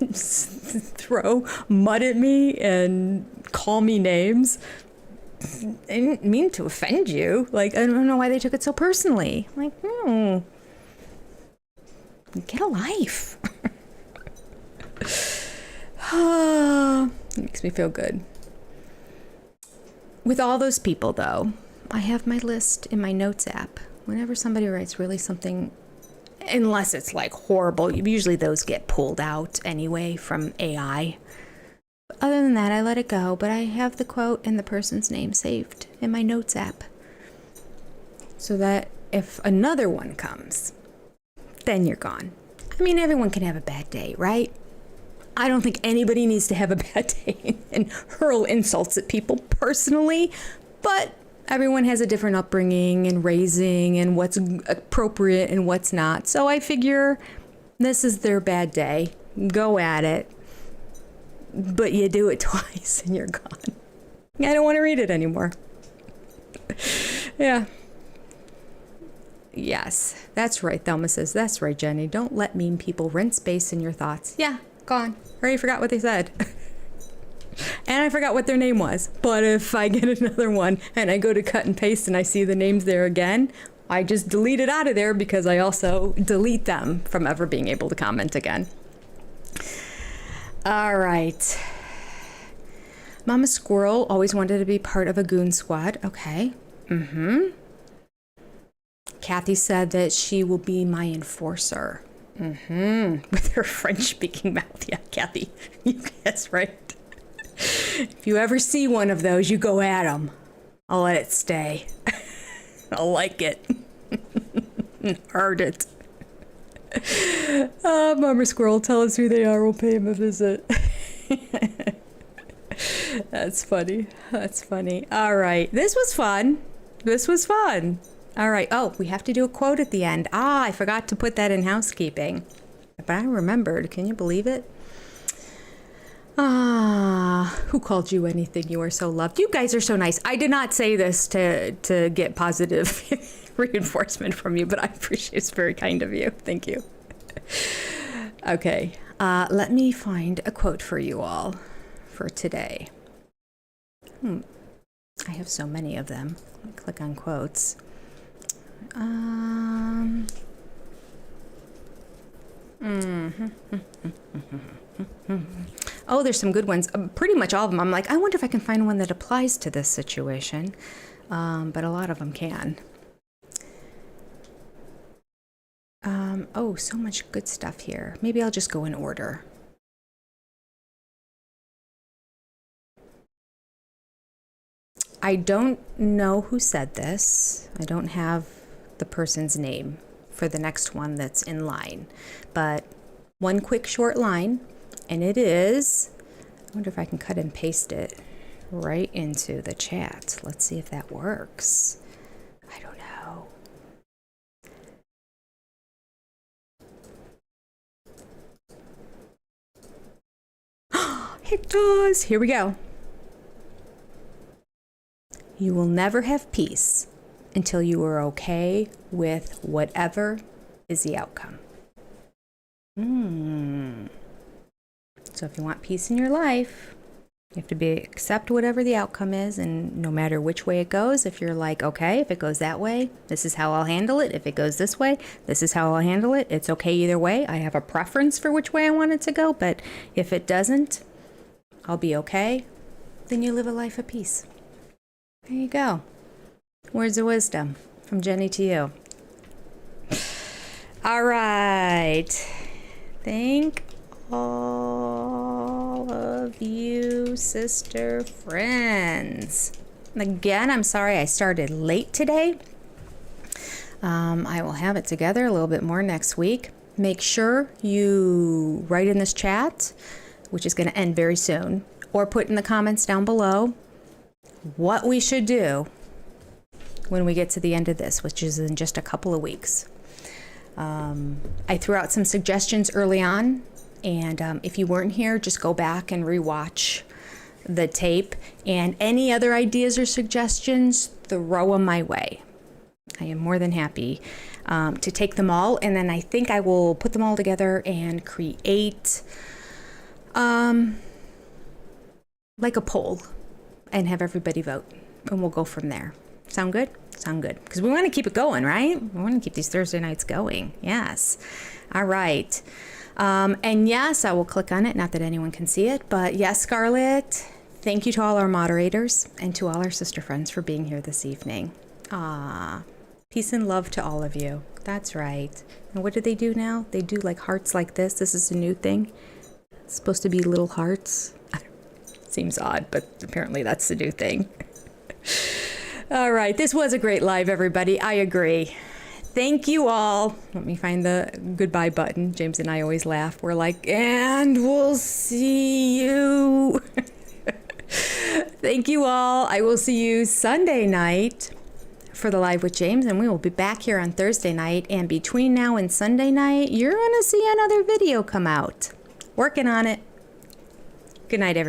throw mud at me and call me names. I didn't mean to offend you. Like, I don't know why they took it so personally. Like, get a life. It makes me feel good. With all those people, though, I have my list in my notes app. Whenever somebody writes really something, unless it's like horrible, usually those get pulled out anyway from AI. Other than that, I let it go, but I have the quote and the person's name saved in my notes app. So that if another one comes, then you're gone. I mean, everyone can have a bad day, right? I don't think anybody needs to have a bad day and hurl insults at people personally, but everyone has a different upbringing and raising and what's appropriate and what's not. So I figure this is their bad day. Go at it. But you do it twice and you're gone. I don't want to read it anymore. Yeah. Yes, that's right. Thelma says, that's right, Jenny. Don't let mean people rent space in your thoughts. Yeah, gone. Already forgot what they said. And I forgot what their name was. But if I get another one and I go to cut and paste and I see the names there again, I just delete it out of there because I also delete them from ever being able to comment again. All right. Mama Squirrel always wanted to be part of a goon squad. Okay. Kathy said that she will be my enforcer. With her French-speaking mouth. Yeah, Kathy, you guess right. If you ever see one of those, you go at them. I'll let it stay. I'll like it. Heard it. Mama Squirrel, tell us who they are. We'll pay him a visit. That's funny. That's funny. All right. This was fun. This was fun. All right. Oh, we have to do a quote at the end. I forgot to put that in housekeeping. But I remembered. Can you believe it? Who called you anything? You are so loved. You guys are so nice. I did not say this to get positive reinforcement from you, but I appreciate it. It's very kind of you. Thank you. Okay. Let me find a quote for you all for today. I have so many of them. Let me click on quotes. Oh, there's some good ones. Pretty much all of them. I'm like, I wonder if I can find one that applies to this situation. But a lot of them can. Oh, so much good stuff here. Maybe I'll just go in order. I don't know who said this. I don't have the person's name for the next one that's in line. But one quick short line, and it is, I wonder if I can cut and paste it right into the chat. Let's see if that works. I don't know. It does. Here we go. You will never have peace until you are okay with whatever is the outcome. So if you want peace in your life, you have to accept whatever the outcome is, and no matter which way it goes, if you're like, okay, if it goes that way, this is how I'll handle it. If it goes this way, this is how I'll handle it. It's okay either way. I have a preference for which way I want it to go, but if it doesn't, I'll be okay. Then you live a life of peace. There you go. Words of wisdom from Jenny to you. All right. Thank all of you, sister friends. Again, I'm sorry I started late today. I will have it together a little bit more next week. Make sure you write in this chat, which is going to end very soon, or put in the comments down below what we should do when we get to the end of this, which is in just a couple of weeks. I threw out some suggestions early on, and if you weren't here, just go back and rewatch the tape, and any other ideas or suggestions, throw them my way. I am more than happy to take them all, and then I think I will put them all together and create like a poll and have everybody vote, and we'll go from there. Sound good? Sound good. Because we want to keep it going, right? We want to keep these Thursday nights going. Yes. All right. And yes, I will click on it. Not that anyone can see it, but yes, Scarlett, thank you to all our moderators and to all our sister friends for being here this evening. Peace and love to all of you. That's right. And what do they do now? They do like hearts like this. This is a new thing. It's supposed to be little hearts. Seems odd, but apparently that's the new thing. All right. This was a great live, everybody. I agree. Thank you all. Let me find the goodbye button. James and I always laugh. We're like, and we'll see you. Thank you all. I will see you Sunday night for the Live with James, and we will be back here on Thursday night. And between now and Sunday night, you're going to see another video come out. Working on it. Good night, everyone.